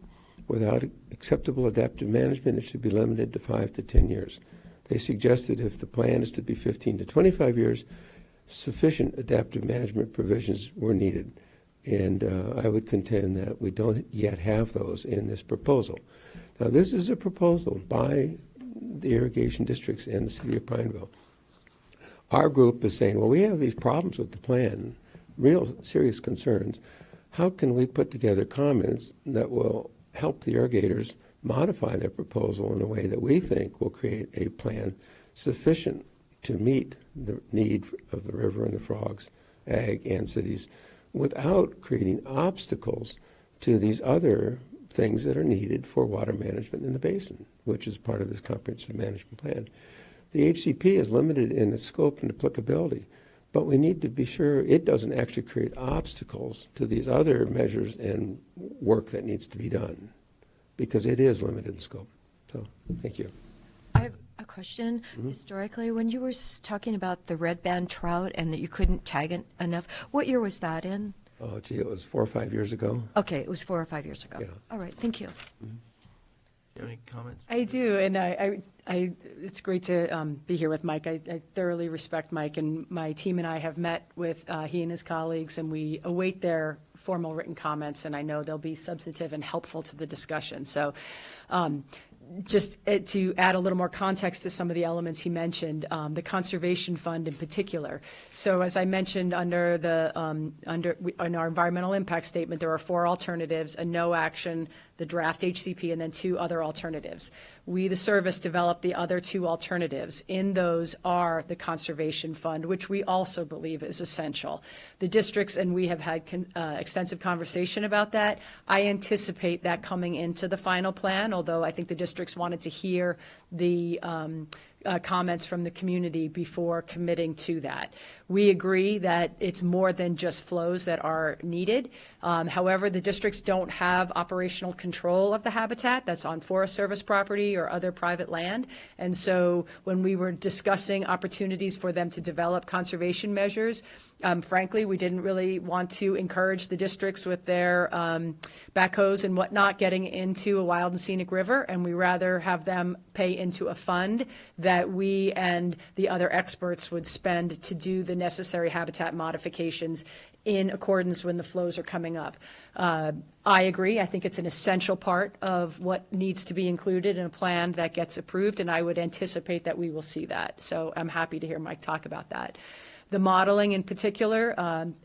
S12: without acceptable adaptive management, it should be limited to 5 to 10 years. They suggested if the plan is to be 15 to 25 years, sufficient adaptive management provisions were needed. And I would contend that we don't yet have those in this proposal. Now, this is a proposal by the irrigation districts and the city of Prineville. Our group is saying, well, we have these problems with the plan, real serious concerns. How can we put together comments that will help the irrigators modify their proposal in a way that we think will create a plan sufficient to meet the need of the river and the frogs, ag, and cities without creating obstacles to these other things that are needed for water management in the basin, which is part of this comprehensive management plan. The HCP is limited in its scope and applicability, but we need to be sure it doesn't actually create obstacles to these other measures and work that needs to be done, because it is limited in scope. So, thank you.
S2: I have a question. Historically, when you were talking about the red band trout and that you couldn't tag it enough, what year was that in?
S12: Oh, gee, it was 4 or 5 years ago.
S2: Okay, it was 4 or 5 years ago.
S12: Yeah.
S2: All right, thank you.
S1: Do you have any comments?
S10: I do, and I it's great to be here with Mike. I thoroughly respect Mike, and my team and I have met with he and his colleagues, and we await their formal written comments, and I know they'll be substantive and helpful to the discussion. So just to add a little more context to some of the elements he mentioned, the conservation fund in particular. So as I mentioned, under the in our environmental impact statement, there are 4 alternatives: a no action, the draft HCP, and then 2 other alternatives. We, the service, developed the other 2 alternatives. In those are the conservation fund, which we also believe is essential. The districts and we have had extensive conversation about that. I anticipate that coming into the final plan, although I think the districts wanted to hear the comments from the community before committing to that. We agree that it's more than just flows that are needed. However, the districts don't have operational control of the habitat that's on Forest Service property or other private land. And so when we were discussing opportunities for them to develop conservation measures, frankly, we didn't really want to encourage the districts with their backhoes and whatnot getting into a wild and scenic river, and we rather have them pay into a fund that we and the other experts would spend to do the necessary habitat modifications in accordance when the flows are coming up. I agree. I think it's an essential part of what needs to be included in a plan that gets approved, and I would anticipate that we will see that. So I'm happy to hear Mike talk about that. The modeling in particular,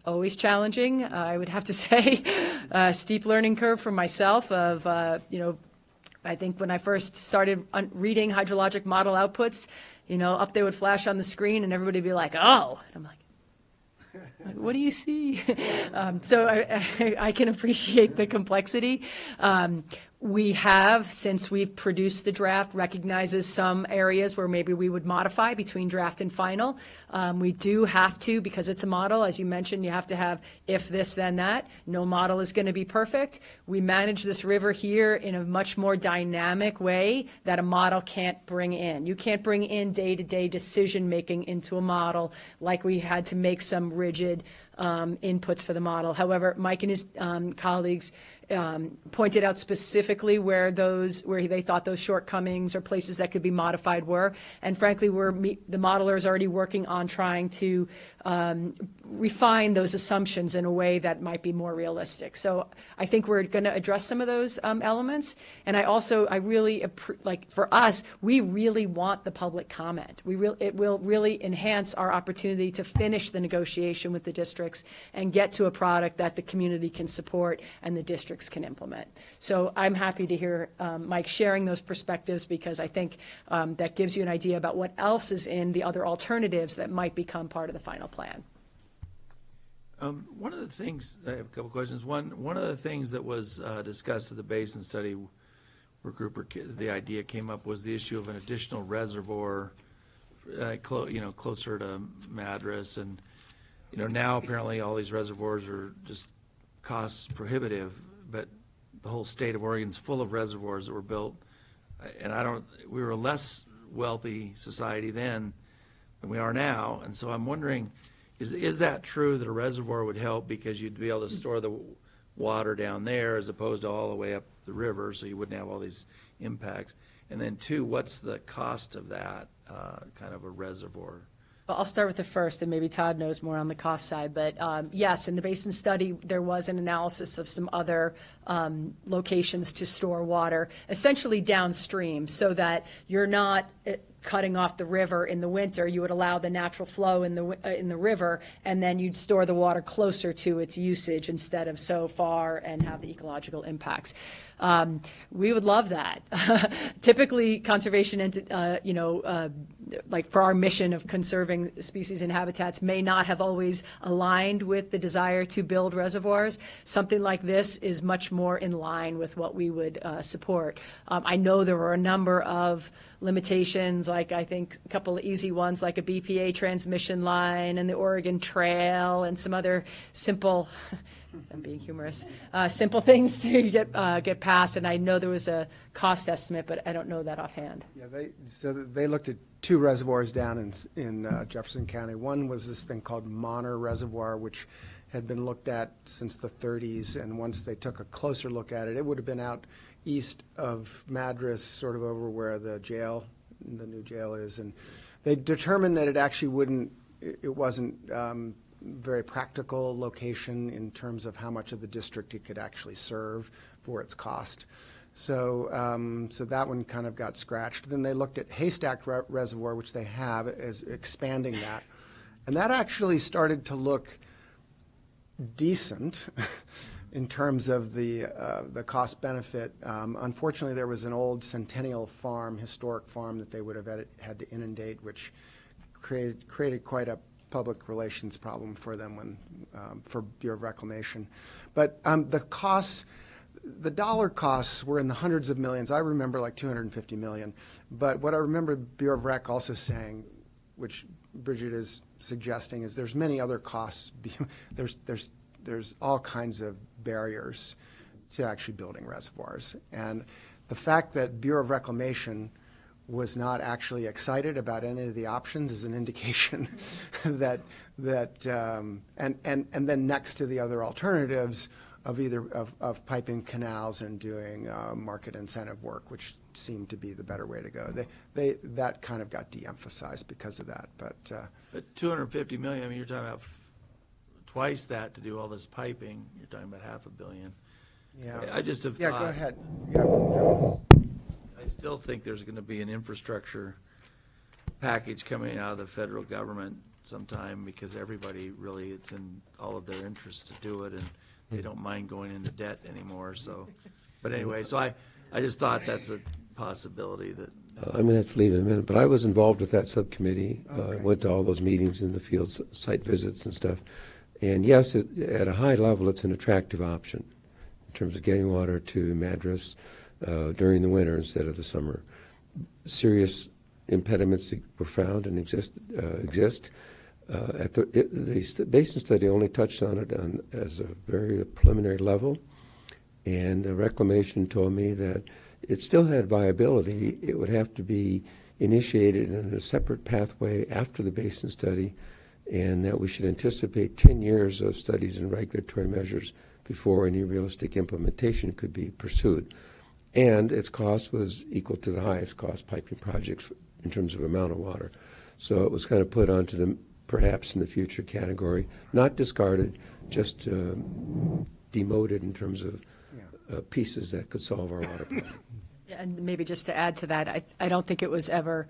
S10: always challenging. I would have to say, steep learning curve for myself of, I think when I first started reading hydrologic model outputs, up they would flash on the screen and everybody would be like, oh, and I'm like, what do you see? So I can appreciate the complexity. We have, since we've produced the draft, recognizes some areas where maybe we would modify between draft and final. We do have to, because it's a model, as you mentioned, you have to have if this, then that. No model is going to be perfect. We manage this river here in a much more dynamic way that a model can't bring in. You can't bring in day-to-day decision-making into a model like we had to make some rigid inputs for the model. However, Mike and his colleagues pointed out specifically where they thought those shortcomings or places that could be modified were. And frankly, the modeler is already working on trying to refine those assumptions in a way that might be more realistic. So I think we're going to address some of those elements. And I really, for us, we really want the public comment. It will really enhance our opportunity to finish the negotiation with the districts and get to a product that the community can support and the districts can implement. So I'm happy to hear Mike sharing those perspectives, because I think that gives you an idea about what else is in the other alternatives that might become part of the final plan.
S1: One of the things, I have a couple questions. One of the things that was discussed at the basin study work group, or the idea came up, was the issue of an additional reservoir, closer to Madras, and now apparently all these reservoirs are just cost prohibitive, but the whole state of Oregon's full of reservoirs that were built, and we were a less wealthy society then than we are now, and so I'm wondering, Is that true that a reservoir would help because you'd be able to store the water down there as opposed to all the way up the river, so you wouldn't have all these impacts? And then two, what's the cost of that kind of a reservoir?
S10: Well, I'll start with the first, and maybe Todd knows more on the cost side. But yes, in the basin study, there was an analysis of some other locations to store water, essentially downstream, so that you're not cutting off the river in the winter. You would allow the natural flow in the river, and then you'd store the water closer to its usage instead of so far and have the ecological impacts. We would love that. Typically, conservation, like for our mission of conserving species and habitats, may not have always aligned with the desire to build reservoirs. Something like this is much more in line with what we would support. I know there were a number of limitations, like I think a couple of easy ones, like a BPA transmission line and the Oregon Trail and some other simple, I'm being humorous, simple things to get passed. And I know there was a cost estimate, but I don't know that offhand.
S11: Yeah, they looked at two reservoirs down in Jefferson County. One was this thing called Monner Reservoir, which had been looked at since the 30s, and once they took a closer look at it, it would have been out east of Madras, sort of over where the new jail is, and they determined that it actually wasn't very practical location in terms of how much of the district it could actually serve for its cost. So that one kind of got scratched. Then they looked at Haystack Reservoir, which they have, as expanding that, and that actually started to look decent in terms of the cost benefit. Unfortunately, there was an old Centennial farm, historic farm, that they would have had to inundate, which created quite a public relations problem for them for Bureau of Reclamation. But the dollar costs were in the hundreds of millions. I remember like $250 million. But what I remember Bureau of Rec also saying, which Bridget is suggesting, is there's many other costs. There's all kinds of barriers to actually building reservoirs. And the fact that Bureau of Reclamation was not actually excited about any of the options is an indication that and then next to the other alternatives of either of piping canals and doing market incentive work, which seemed to be the better way to go. That kind of got de-emphasized because of that. But
S1: 250 million, I mean, you're talking about twice that to do all this piping. You're talking about $500 million.
S11: yeah,
S1: I just have
S11: yeah.
S1: thought,
S11: Go ahead. Yeah.
S1: I still think there's going to be an infrastructure package coming out of the federal government sometime, because everybody really, it's in all of their interests to do it, and they don't mind going into debt anymore. So, but anyway, so I just thought that's a possibility that.
S12: I'm going to have to leave in a minute, but I was involved with that subcommittee. I went to all those meetings in the field, site visits and stuff. And yes, at a high level, it's an attractive option in terms of getting water to Madras during the winter instead of the summer. Serious impediments were found and exist. The basin study only touched on it as a very preliminary level, and Reclamation told me that it still had viability. It would have to be initiated in a separate pathway after the basin study, and that we should anticipate 10 years of studies and regulatory measures before any realistic implementation could be pursued. And its cost was equal to the highest cost piping projects in terms of amount of water. So it was kind of put onto the perhaps in the future category, not discarded, just demoted in terms of pieces that could solve our water problem.
S10: And maybe just to add to that, I don't think it was ever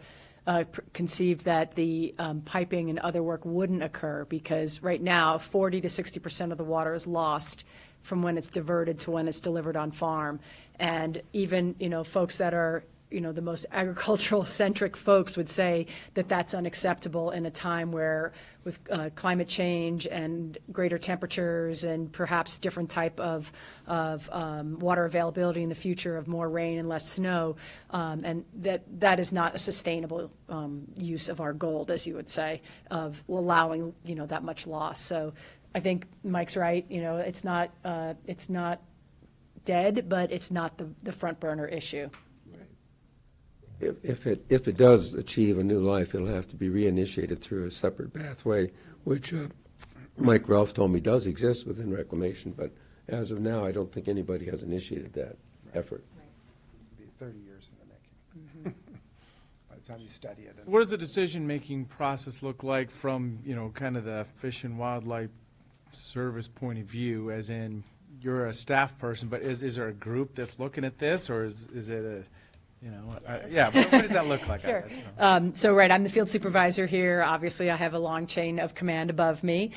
S10: conceived that the piping and other work wouldn't occur, because right now 40 to 60% of the water is lost from when it's diverted to when it's delivered on farm. And even, folks that are, the most agricultural centric folks would say that that's unacceptable in a time where with climate change and greater temperatures and perhaps different type of water availability in the future, of more rain and less snow, and that is not a sustainable use of our gold, as you would say, of allowing, that much loss. So I think Mike's right. It's not dead, but it's not the front burner issue.
S12: if it does achieve a new life, it'll have to be reinitiated through a separate pathway, which Mike Ralph told me does exist within reclamation, but as of now, I don't think anybody has initiated that effort.
S11: It'll be 30 years in the making. By the time you study it.
S3: What does the decision-making process look like from, kind of the Fish and Wildlife Service point of view, as in you're a staff person, but is there a group that's looking at this, or is it a, what does that look like?
S10: Sure. So, right, I'm the field supervisor here. Obviously, I have a long chain of command above me.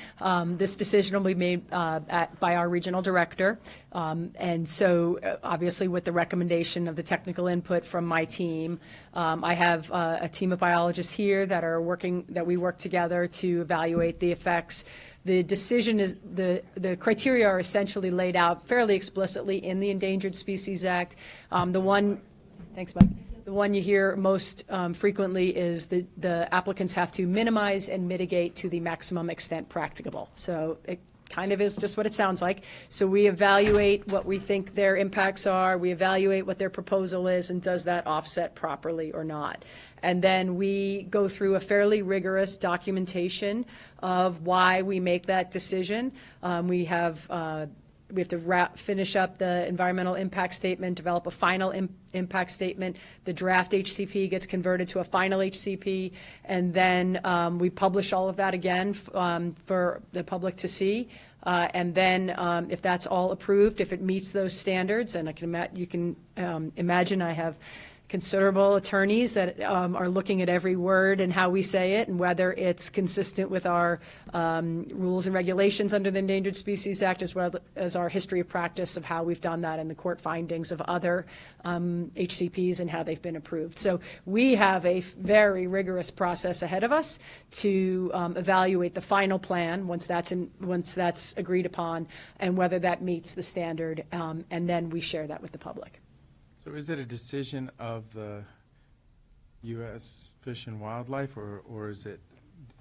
S10: This decision will be made by our regional director. And so, obviously, with the recommendation of the technical input from my team, I have a team of biologists here that we work together to evaluate the effects. The decision is, the criteria are essentially laid out fairly explicitly in the Endangered Species Act. Thanks, Mike. The one you hear most frequently is the applicants have to minimize and mitigate to the maximum extent practicable. So it kind of is just what it sounds like. So we evaluate what we think their impacts are, we evaluate what their proposal is, and does that offset properly or not. And then we go through a fairly rigorous documentation of why we make that decision. We have to finish up the environmental impact statement, develop a final impact statement. The draft HCP gets converted to a final HCP, and then we publish all of that again for the public to see. And then if that's all approved, if it meets those standards, and you can imagine I have considerable attorneys that are looking at every word and how we say it, and whether it's consistent with our rules and regulations under the Endangered Species Act, as well as our history of practice of how we've done that in the court findings of other HCPs and how they've been approved. So we have a very rigorous process ahead of us to evaluate the final plan once that's agreed upon, and whether that meets the standard, and then we share that with the public.
S3: So is it a decision of the U.S. Fish and Wildlife, or is it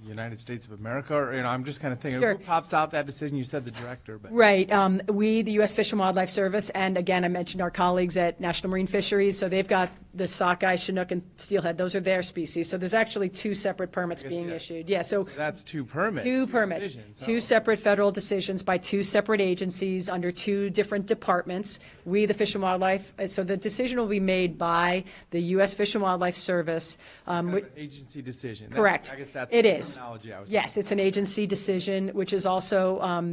S3: the United States of America? Or, I'm just kind of thinking,
S10: Sure.
S3: Who pops out that decision? You said the director, but.
S10: Right. We, the U.S. Fish and Wildlife Service, and again, I mentioned our colleagues at National Marine Fisheries, so they've got the sockeye, chinook, and steelhead. Those are their species. So there's actually two separate permits being issued. Yeah, so
S3: That's two permits.
S10: two permits,
S3: decisions.
S10: two separate federal decisions by two separate agencies under two different departments. We, the Fish and Wildlife, so the decision will be made by the U.S. Fish and Wildlife Service.
S3: Kind of an agency decision.
S10: Correct.
S3: I guess that's
S10: It
S3: the
S10: is.
S3: terminology I was
S10: Yes, it's an agency decision, which is also,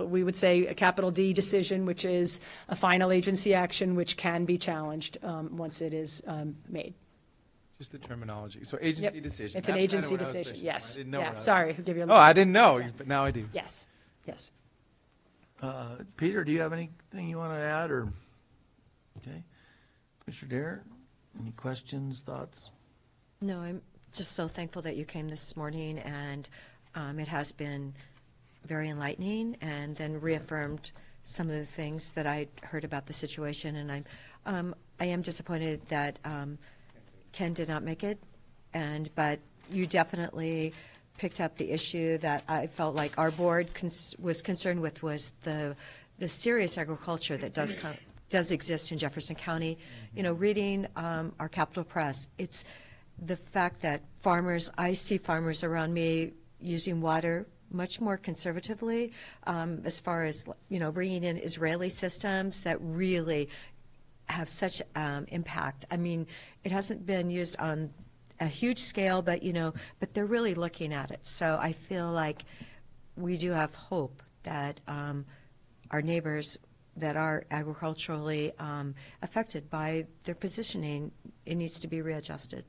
S10: we would say, a capital D decision, which is a final agency action, which can be challenged once it is made.
S3: Just the terminology. So agency
S10: Yep.
S3: decision.
S10: It's an
S3: That's kind of
S10: agency
S3: what I was
S10: decision,
S3: fishing for.
S10: yes.
S3: I didn't know
S10: Yeah,
S3: what I was-
S10: sorry, I'll give you a
S3: Oh,
S10: little.
S3: I didn't know, but now I do.
S10: Yes, yes.
S1: Peter, do you have anything you want to add, or? Okay. Commissioner Dare, any questions, thoughts?
S2: No, I'm just so thankful that you came this morning, and it has been very enlightening, and then reaffirmed some of the things that I heard about the situation, and I am disappointed that Ken did not make it, but you definitely picked up the issue that I felt like our board was concerned with, was the serious agriculture that does exist in Jefferson County. You know, reading our Capital Press, it's the fact that I see farmers around me using water much more conservatively, as far as, bringing in Israeli systems that really have such impact. I mean, it hasn't been used on a huge scale, but they're really looking at it. So I feel like we do have hope that our neighbors that are agriculturally affected by their positioning, it needs to be readjusted.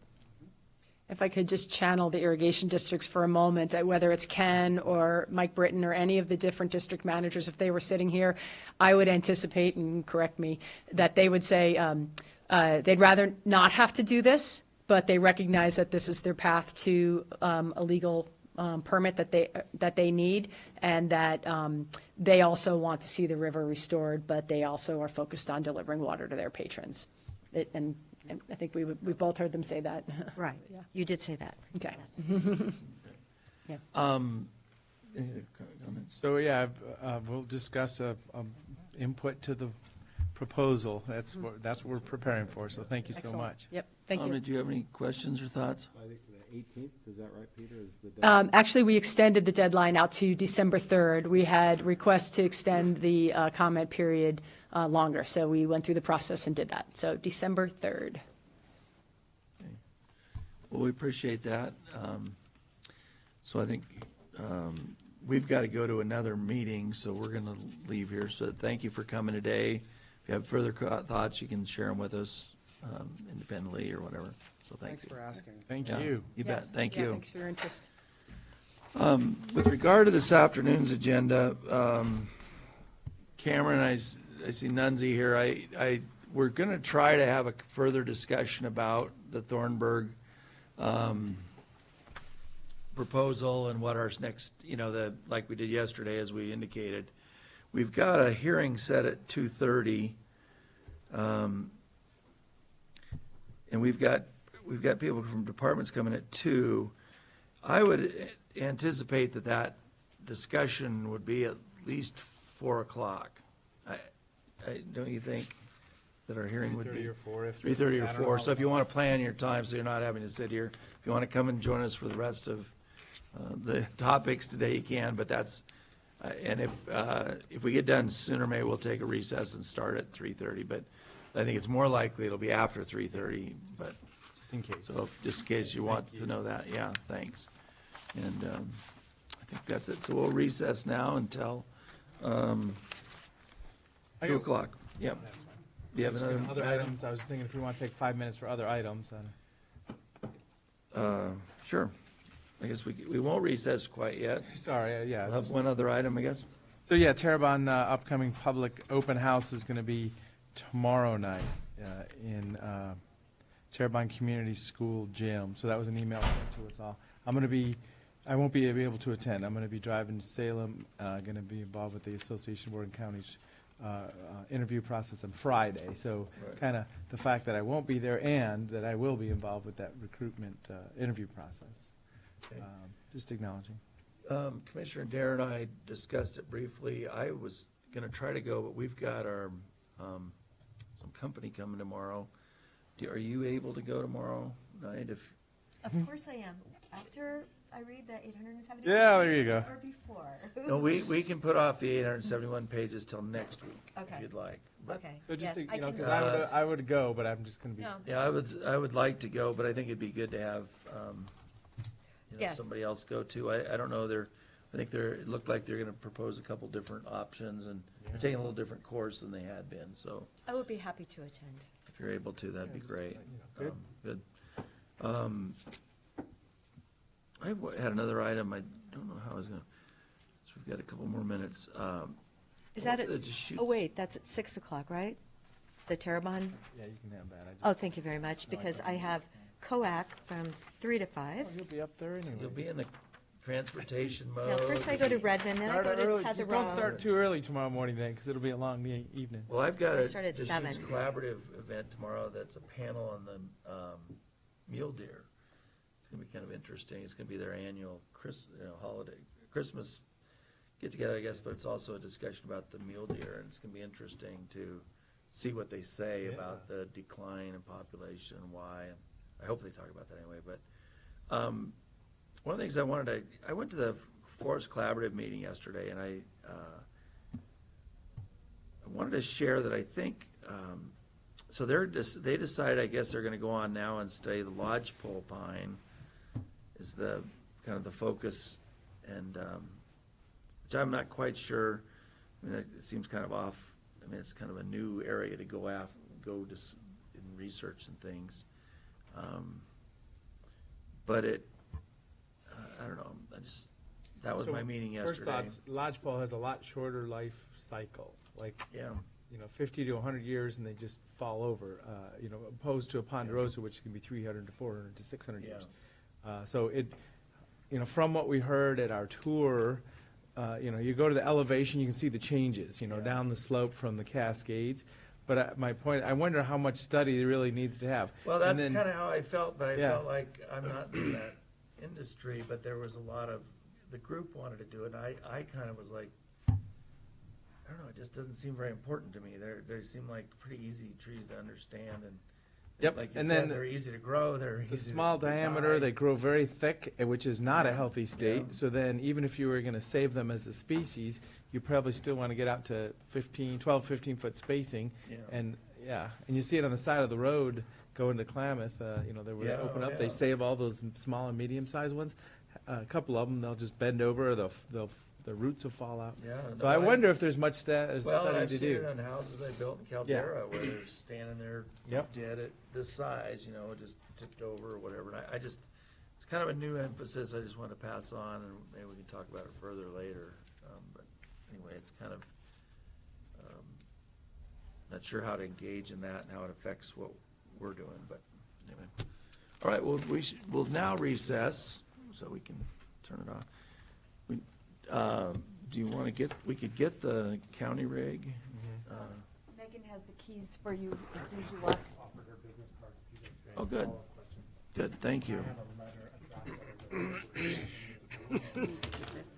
S10: If I could just channel the irrigation districts for a moment, whether it's Ken or Mike Britton or any of the different district managers, if they were sitting here, I would anticipate, and correct me, that they would say they'd rather not have to do this, but they recognize that this is their path to a legal permit that they need, and that they also want to see the river restored, but they also are focused on delivering water to their patrons. And I think we both heard them say that.
S2: Right.
S10: Yeah.
S2: You did say that.
S10: Okay.
S1: Any other comments?
S3: So, yeah, we'll discuss input to the proposal. That's what we're preparing for, so thank you so
S10: Excellent.
S3: much.
S10: Yep, thank
S1: Tom,
S10: you.
S1: did you have any questions or thoughts?
S6: I think the 18th, is that right, Peter, is the deadline?
S10: Actually, we extended the deadline out to December 3rd. We had requests to extend the comment period longer, so we went through the process and did that. So December 3rd.
S1: Well, we appreciate that. So I think we've got to go to another meeting, so we're going to leave here. So thank you for coming today. If you have further thoughts, you can share them with us independently or whatever. So thank
S11: Thanks
S1: you.
S11: for asking.
S3: Thank
S1: Yeah,
S3: you.
S1: You bet.
S10: Yes.
S1: Thank
S10: Yeah,
S1: you.
S10: thanks for your interest.
S1: With regard to this afternoon's agenda, Cameron, I see Nunzi here. We're going to try to have a further discussion about the Thornburg proposal and what our next, like we did yesterday, as we indicated. We've got a hearing set at 2:30, and we've got people from departments coming at 2. I would anticipate that discussion would be at least 4 o'clock. Don't you think that our hearing would be
S3: 3:30 or 4?
S1: 3:30 or 4? So if you want to plan your time, so you're not having to sit here. If you want to come and join us for the rest of the topics today, you can. But that's and if we get done sooner, maybe we'll take a recess and start at 3:30. But I think it's more likely it'll be after 3:30. But
S3: Just in case.
S1: so just in case you want to know that, yeah, thanks. And I think that's it. So we'll recess now until 2 o'clock. Yep. Do you have
S3: Other
S1: another item?
S3: items, I was thinking if we want to take 5 minutes for other items, then.
S1: Sure. I guess we won't recess quite yet.
S3: Sorry, yeah.
S1: We'll have one other item, I guess.
S3: So, yeah, Terrebonne upcoming public open house is going to be tomorrow night in Terrebonne Community School Gym. So that was an email sent to us all. I won't be able to attend. I'm going to be driving to Salem, going to be involved with the Association of Oregon Counties interview process on Friday. So
S1: Right.
S3: kind of the fact that I won't be there and that I will be involved with that recruitment interview process.
S1: Okay.
S3: Just acknowledging.
S1: Commissioner Dare and I discussed it briefly. I was going to try to go, but we've got our some company coming tomorrow. Are you able to go tomorrow night?
S2: Of course I am. After I read the 870
S3: Yeah, there you
S2: pages
S3: go.
S2: or before?
S1: No, we can put off the 871 pages till next week if
S2: Okay.
S1: you'd like. But,
S2: Okay.
S3: So just,
S2: Yes,
S3: because
S2: can-
S3: I would go, but I'm just going to be.
S2: No.
S1: Yeah, I would like to go, but I think it'd be good to have
S2: Yes.
S1: somebody else go too. I don't know. It looked like they're going to propose a couple different options, and they're taking a little different course than they had been. So
S2: I would be happy to attend.
S1: if you're able to, that'd be great.
S3: Good.
S1: Good. Had another item. I don't know how I was going to. So we've got a couple more minutes.
S2: Is that at,
S1: the Deschutes-
S2: oh wait, that's at 6 o'clock, right? The Terrebonne?
S3: Yeah, you can have that.
S2: Oh, thank you very much, because I have COAC from 3 to 5.
S3: You'll be up there anyway.
S1: You'll be in the transportation
S2: Now,
S1: mode.
S2: first I go to Redmond, then I
S3: Start
S2: go
S3: early.
S2: to
S3: Just don't
S2: Tetherall.
S3: start too early tomorrow morning then, because it'll be a long evening.
S1: Well, I've got
S2: I
S1: a
S2: start at
S1: Deschutes
S2: 7.
S1: collaborative event tomorrow. That's a panel on the mule deer. It's going to be kind of interesting. It's going to be their annual holiday, Christmas get together, I guess, but it's also a discussion about the mule deer, and it's going to be interesting to see what they say about the decline in population and why. And I hope they talk about that anyway. But one of the things I went to the Forest Collaborative meeting yesterday, and I wanted to share that I think, so they decided, I guess they're going to go on now and study the lodgepole pine is the kind of the focus, and which I'm not quite sure. I mean, it seems kind of off. I mean, it's kind of a new area to go in research and things. But I don't know. That was
S3: So,
S1: my meeting
S3: First
S1: yesterday.
S3: thoughts, lodgepole has a lot shorter life cycle, like,
S1: Yeah.
S3: 50 to 100 years, and they just fall over, opposed to a ponderosa, which can be 300 to 400 to 600 years. So from what we heard at our tour, you go to the elevation, you can see the changes, down the slope from the Cascades. But my point, I wonder how much study it really needs to have.
S1: Well,
S3: And
S1: that's
S3: then-
S1: kind of how I felt, but I
S3: Yeah.
S1: felt like I'm not in that industry, but there was a lot of, the group wanted to do it, and I kind of was like, I I don't know, it just doesn't seem very important to me. They seem like pretty easy trees to understand, and
S3: Yep,
S1: like you
S3: and
S1: said,
S3: then
S1: they're easy to grow, they're
S3: the
S1: easy
S3: small
S1: to
S3: diameter,
S1: die.
S3: they grow very thick, which is not a
S1: Yeah,
S3: healthy state.
S1: yeah.
S3: So then, even if you were going to save them as a species, you probably still want to get out to 12, 15-foot spacing.
S1: Yeah.
S3: And, and you see it on the side of the road going to Klamath, they would
S1: Yeah,
S3: open
S1: oh,
S3: up, they
S1: yeah.
S3: save all those small and medium-sized ones. A couple of them, they'll just bend over, the roots will fall out.
S1: Yeah,
S3: So I
S1: no,
S3: wonder if there's much
S1: Well,
S3: study
S1: I've
S3: to
S1: seen
S3: do.
S1: it on houses I built in Caldera where they're standing there
S3: Yep.
S1: dead at this size, just tipped over or whatever. And I just, it's kind of a new emphasis I just want to pass on, and maybe we can talk about it further later. But anyway, it's kind of, not sure how to engage in that and how it affects what we're doing, but anyway. All right, well, we'll now recess so we can turn it off. Do you want to we could get the county rig?
S2: Megan has the keys for you as soon as you walk.
S1: Oh, good. Good, thank you.
S2: This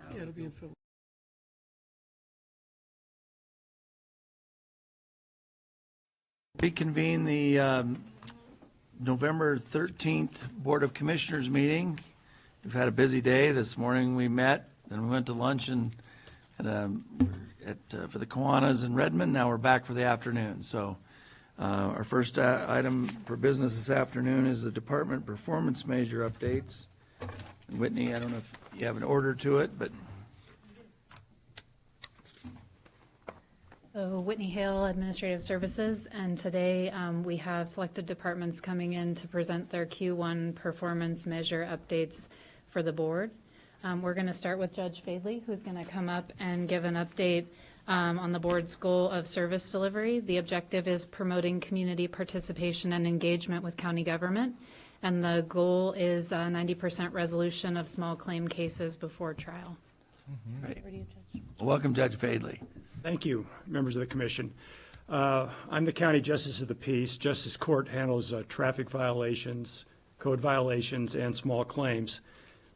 S2: out.
S1: It'll be in Philly. Reconvene the November 13th Board of Commissioners meeting. We've had a busy day. This morning we met, then we went to lunch for the Kiwanis in Redmond. Now we're back for the afternoon. So our first item for business this afternoon is the department performance measure updates. And Whitney, I don't know if you have an order to it, but
S13: So Whitney Hale, Administrative Services, and today we have selected departments coming in to present their Q1 performance measure updates for the board. We're going to start with Judge Fadley, who's going to come up and give an update on the board's goal of service delivery. The objective is promoting community participation and engagement with county government, and the goal is 90% resolution of small claim cases before trial.
S1: Right.
S13: Over to you, Judge.
S1: Welcome, Judge Fadley.
S14: Thank you, members of the commission. I'm the County Justice of the Peace. Justice Court handles traffic violations, code violations, and small claims.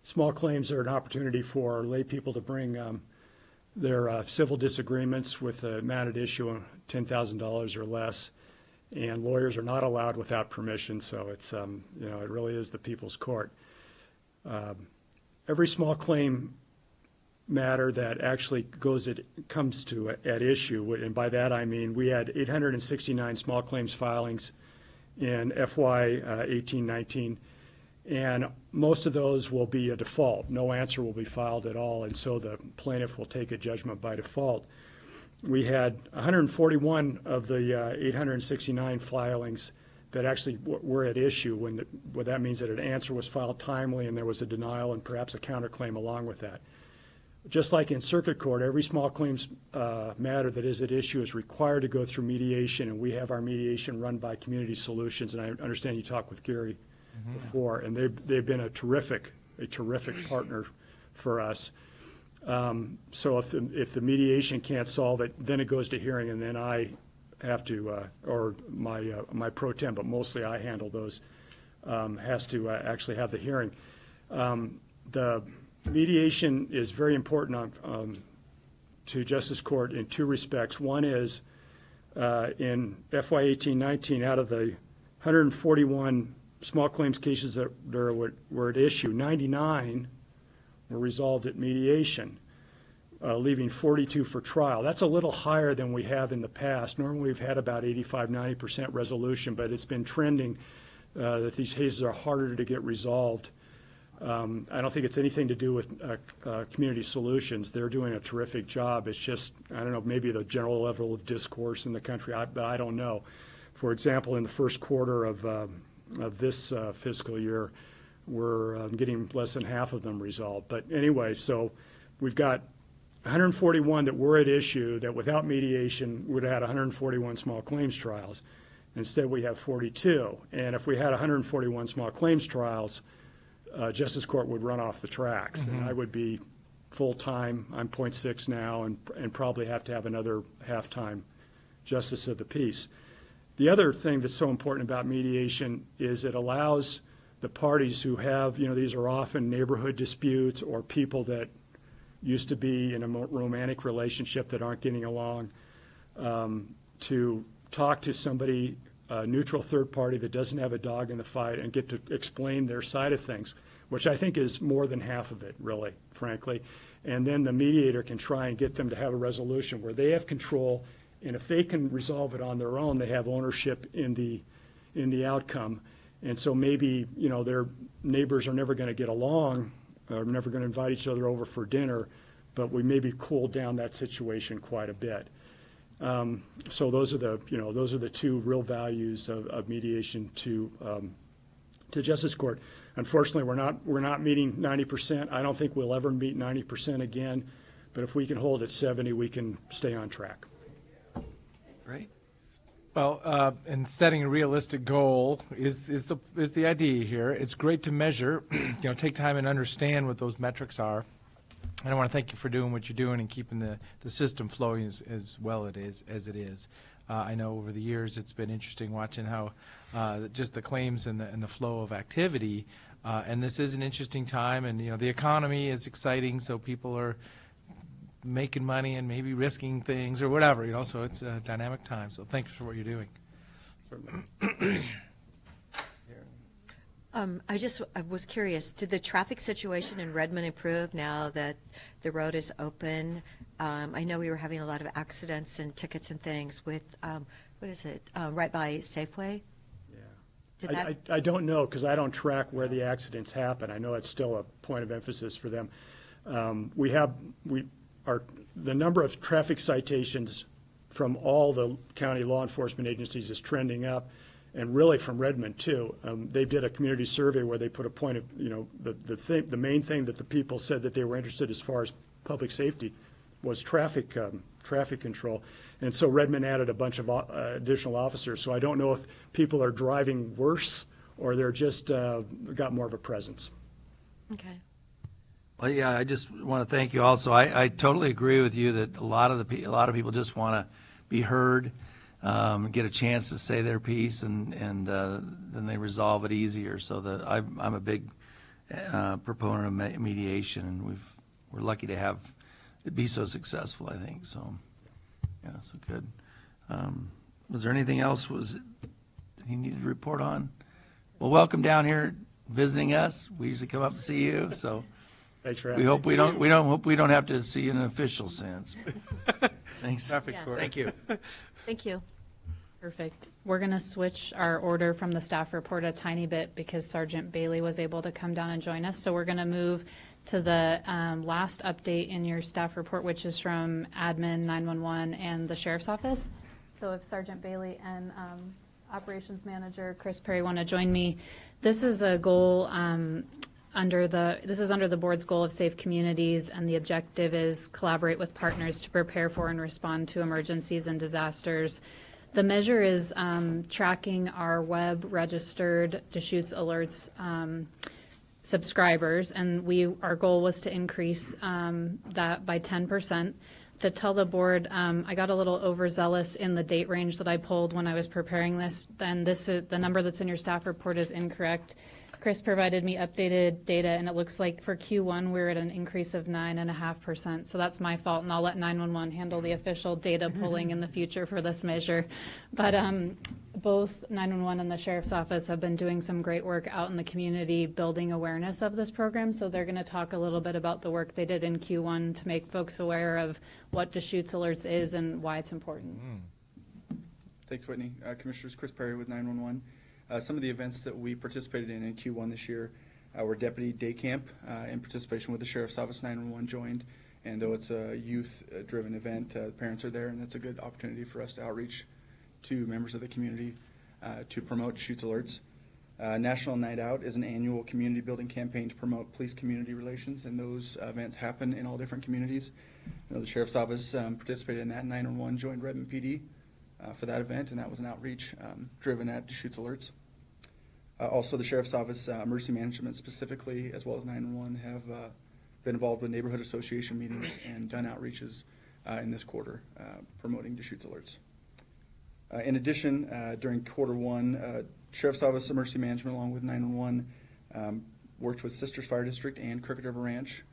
S14: Small claims are an opportunity for lay people to bring their civil disagreements with the amount at issue, $10,000 or less, and lawyers are not allowed without permission, so it's, it really is the people's court. Every small claim matter that actually comes to at issue, and by that I mean we had 869 small claims filings in FY 18-19, and most of those will be a default. No answer will be filed at all, and so the plaintiff will take a judgment by default. We had 141 of the 869 filings that actually were at issue when that means that an answer was filed timely and there was a denial and perhaps a counterclaim along with that. Just like in circuit court, every small claims matter that is at issue is required to go through mediation, and we have our mediation run by Community Solutions, and I understand you talked with Gary before, and they've been a terrific partner for us. So if the mediation can't solve it, then it goes to hearing, and then I have to, or my pro tem, but mostly I handle those, has to actually have the hearing. The mediation is very important to Justice Court in two respects. One is in FY 18-19, out of the 141 small claims cases that were at issue, 99 were resolved at mediation, leaving 42 for trial. That's a little higher than we have in the past. Normally we've had about 85-90% resolution, but it's been trending that these cases are harder to get resolved. I don't think it's anything to do with Community Solutions. They're doing a terrific job. It's just, I don't know, maybe the general level of discourse in the country, but I don't know. For example, in the first quarter of this fiscal year, we're getting less than half of them resolved. But anyway, so we've got 141 that were at issue that without mediation would have had 141 small claims trials. Instead, we have 42. And if we had 141 small claims trials, Justice Court would run off the tracks, and I would be full-time. I'm .6 now, and probably have to have another half-time Justice of the Peace. The other thing that's so important about mediation is it allows the parties who have, these are often neighborhood disputes or people that, used to be in a romantic relationship that aren't getting along, to talk to somebody, a neutral third party that doesn't have a dog in the fight, and get to explain their side of things, which I think is more than half of it, really, frankly. And then the mediator can try and get them to have a resolution where they have control, and if they can resolve it on their own, they have ownership in the outcome. And so maybe, you know, their neighbors are never going to get along, or never going to invite each other over for dinner, but we maybe cooled down that situation quite a bit. So those are the two real values of mediation to Justice Court. Unfortunately, we're not meeting 90%. I don't think we'll ever meet 90% again, but if we can hold at 70, we can stay on track.
S1: Great.
S3: Well, and setting a realistic goal is the idea here. It's great to measure, take time and understand what those metrics are. And I want to thank you for doing what you're doing and keeping the system flowing as well as it is. I know over the years it's been interesting watching how just the claims and the flow of activity. And this is an interesting time, and the economy is exciting, so people are making money and maybe risking things or whatever, so it's a dynamic time. So thanks for what you're doing.
S2: I was curious, did the traffic situation in Redmond improve now that the road is open? I know we were having a lot of accidents and tickets and things with, right by Safeway?
S14: Yeah. I don't know, because I don't track where the accidents happen. I know it's still a point of emphasis for them. The number of traffic citations from all the county law enforcement agencies is trending up, and really from Redmond too. They did a community survey where they put a point of, the main thing that the people said that they were interested as far as public safety was traffic control. And so Redmond added a bunch of additional officers. So I don't know if people are driving worse or they're just got more of a presence.
S2: Okay.
S1: Well, yeah, I just want to thank you also. I totally agree with you that a lot of people just want to be heard, get a chance to say their piece, and then they resolve it easier. So I'm a big proponent of mediation, and we're lucky to have it be so successful, I think. So, yeah, so good. Was there anything else that he needed to report on? Well, welcome down here visiting us. We usually come up and see you, so.
S14: Thanks for
S1: We hope we don't have to see you in an official sense. Thanks.
S3: Traffic
S2: Yes.
S3: court.
S1: Thank you.
S2: Thank you.
S13: Perfect. We're going to switch our order from the staff report a tiny bit because Sergeant Bailey was able to come down and join us. So we're going to move to the last update in your staff report, which is from Admin 911 and the Sheriff's Office. So if Sergeant Bailey and Operations Manager Chris Perry want to join me, this is a goal under the board's goal of safe communities, and the objective is collaborate with partners to prepare for and respond to emergencies and disasters. The measure is tracking our web-registered Deschutes Alerts subscribers, and our goal was to increase that by 10%. To tell the board, I got a little overzealous in the date range that I pulled when I was preparing this. Then the number that's in your staff report is incorrect. Chris provided me updated data, and it looks like for Q1, we're at an increase of 9.5%. So that's my fault, and I'll let 911 handle the official data pulling in the future for this measure. But both 911 and the Sheriff's Office have been doing some great work out in the community building awareness of this program. So they're going to talk a little bit about the work they did in Q1 to make folks aware of what Deschutes Alerts is and why it's important.
S15: Thanks, Whitney. Commissioners, Chris Perry with 911. Some of the events that we participated in Q1 this year were Deputy Day Camp in participation with the Sheriff's Office. 911 joined, and though it's a youth-driven event, the parents are there, and that's a good opportunity for us to outreach to members of the community to promote Deschutes Alerts. National Night Out is an annual community building campaign to promote police-community relations, and those events happen in all different communities. The Sheriff's Office participated in that. 911 joined Redmond PD for that event, and that was an outreach driven at Deschutes Alerts. Also, the Sheriff's Office, Emergency Management specifically, as well as 911, have been involved with neighborhood association meetings and done outreaches in this quarter promoting Deschutes Alerts. In addition, during Q1, Sheriff's Office, Emergency Management, along with 911, worked with Sisters Fire District and Crooked River Ranch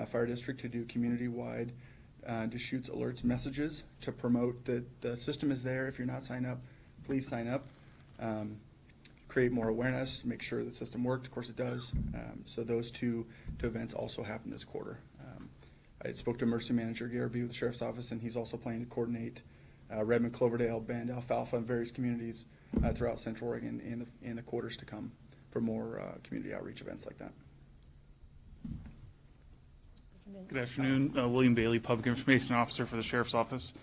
S15: Fire District to do community-wide Deschutes alerts messages to promote that the system is there. If you're not signed up, please sign up. Create more awareness, make sure the system worked. Of course it does. So those two events also happened this quarter. I spoke to Emergency Manager Garrity with the Sheriff's Office, and he's also planning to coordinate Redmond, Cloverdale, Bend, Alfalfa, and various communities throughout Central Oregon in the quarters to come for more community outreach events like that.
S16: Good afternoon. William Bailey, Public Information Officer for the Sheriff's Office.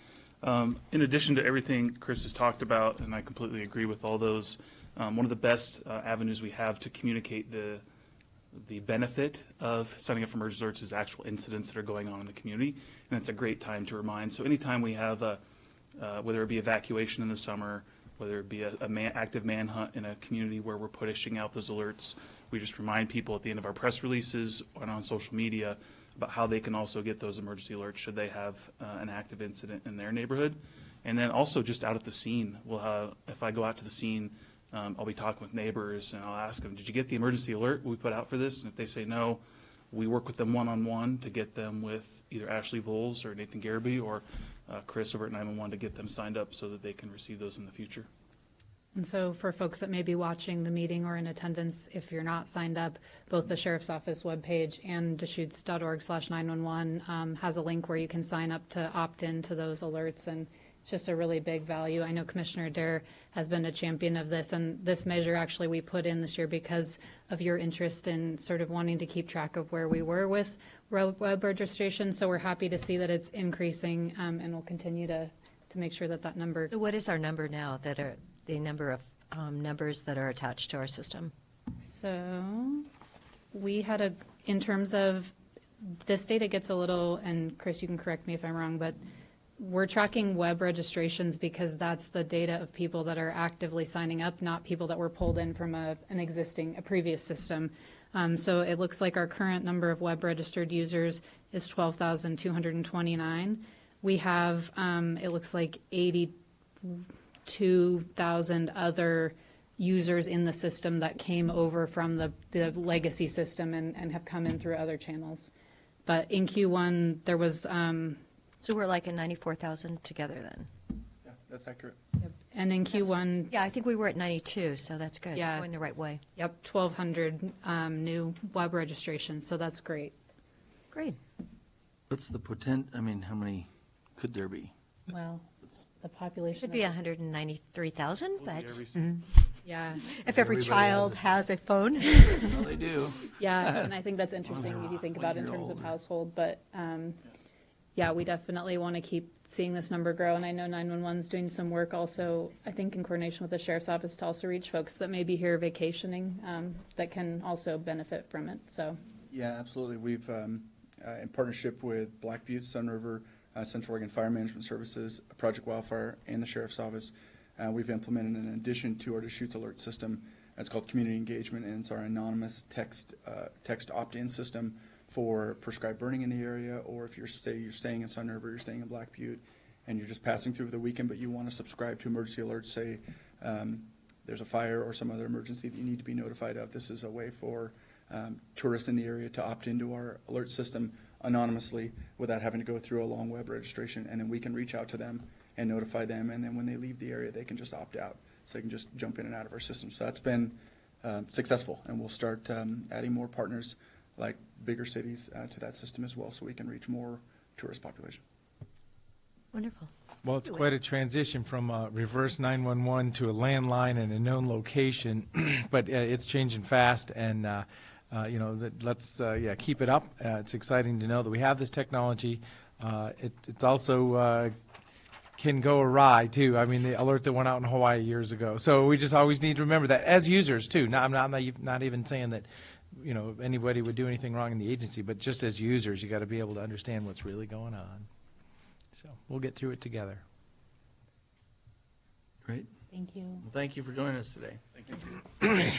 S16: In addition to everything Chris has talked about, and I completely agree with all those, one of the best avenues we have to communicate the benefit of signing up for emergency alerts is actual incidents that are going on in the community, and it's a great time to remind. So anytime we have whether it be evacuation in the summer, whether it be active manhunt in a community where we're pushing out those alerts, we just remind people at the end of our press releases and on social media about how they can also get those emergency alerts should they have an active incident in their neighborhood. And then also just out at the scene, if I go out to the scene, I'll be talking with neighbors and I'll ask them, did you get the emergency alert we put out for this? And if they say no, we work with them one-on-one to get them with either Ashley Voles or Nathan Garrity or Chris over at 911 to get them signed up so that they can receive those in the future.
S13: And so for folks that may be watching the meeting or in attendance, if you're not signed up, both the Sheriff's Office webpage and Deschutes.org/911 has a link where you can sign up to opt in to those alerts, and it's just a really big value. I know Commissioner Dare has been a champion of this, and this measure actually we put in this year because of your interest in sort of wanting to keep track of where we were with web registration. So we're happy to see that it's increasing, and we'll continue to make sure that that number.
S2: So what is our number now that are the number of numbers that are attached to our system?
S13: So we had in terms of this data gets a little, and Chris, you can correct me if I'm wrong, but we're tracking web registrations because that's the data of people that are actively signing up, not people that were pulled in from a previous system. So it looks like our current number of web registered users is 12,229. We have, it looks like 82,000 other users in the system that came over from the legacy system and have come in through other channels. But in Q1, there was...
S2: So we're like at 94,000 together then?
S15: Yeah, that's accurate.
S13: Yep. And in Q1...
S2: Yeah, I think we were at 92, so that's good.
S13: Yeah.
S2: Going the right way.
S13: Yep, 1,200 new web registrations, so that's great.
S2: Great.
S1: What's the how many could there be?
S13: Well, the population...
S2: Should be 193,000, but
S13: yeah.
S2: If every child has a phone.
S1: Well, they do.
S13: Yeah, and I think that's interesting if you think about it in terms of household, but yeah, we definitely want to keep seeing this number grow, and I know 911's doing some work also, I think in coordination with the Sheriff's Office, to also reach folks that may be here vacationing that can also benefit from it, so.
S15: Yeah, absolutely. We've, in partnership with Black Butte, Sun River, Central Oregon Fire Management Services, Project Wildfire, and the Sheriff's Office, we've implemented an addition to our Deschutes alert system. It's called Community Engagement, and it's our anonymous text opt-in system for prescribed burning in the area, or if you're staying in Sun River, you're staying in Black Butte, and you're just passing through for the weekend, but you want to subscribe to emergency alerts, say there's a fire or some other emergency that you need to be notified of. This is a way for tourists in the area to opt into our alert system anonymously without having to go through a long web registration, and then we can reach out to them and notify them, and then when they leave the area, they can just opt out. So they can just jump in and out of our system. So that's been successful, and we'll start adding more partners like bigger cities to that system as well, so we can reach more tourist population.
S2: Wonderful.
S3: Well, it's quite a transition from reverse 911 to a landline and a known location, but it's changing fast, and let's keep it up. It's exciting to know that we have this technology. It's also can go awry too. I mean, the alert that went out in Hawaii years ago. So we just always need to remember that as users too. I'm not even saying that anybody would do anything wrong in the agency, but just as users, you got to be able to understand what's really going on. So we'll get through it together.
S1: Great.
S13: Thank you.
S1: Well, thank you for joining us today.
S15: Thank you.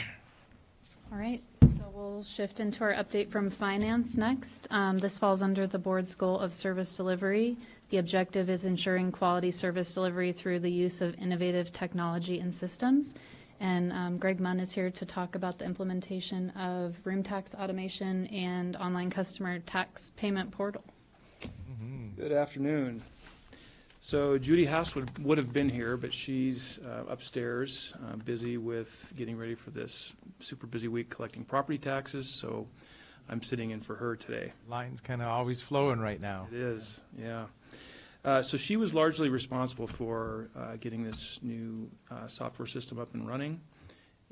S13: All right, so we'll shift into our update from finance next. This falls under the board's goal of service delivery. The objective is ensuring quality service delivery through the use of innovative technology and systems. And Greg Munn is here to talk about the implementation of room tax automation and online customer tax payment portal.
S17: Good afternoon. So Judy House would have been here, but she's upstairs, busy with getting ready for this super busy week collecting property taxes, so I'm sitting in for her today.
S3: Line's kind of always flowing right now.
S17: It is, yeah. So she was largely responsible for getting this new software system up and running.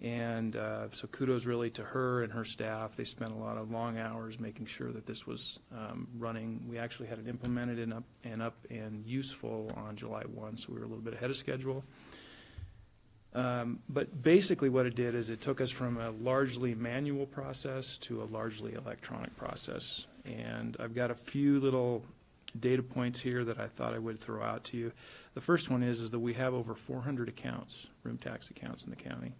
S17: And so kudos really to her and her staff. They spent a lot of long hours making sure that this was running. We actually had it implemented and up and useful on July 1, so we were a little bit ahead of schedule. But basically what it did is it took us from a largely manual process to a largely electronic process. And I've got a few little data points here that I thought I would throw out to you. The first one is that we have over 400 accounts, room tax accounts in the county.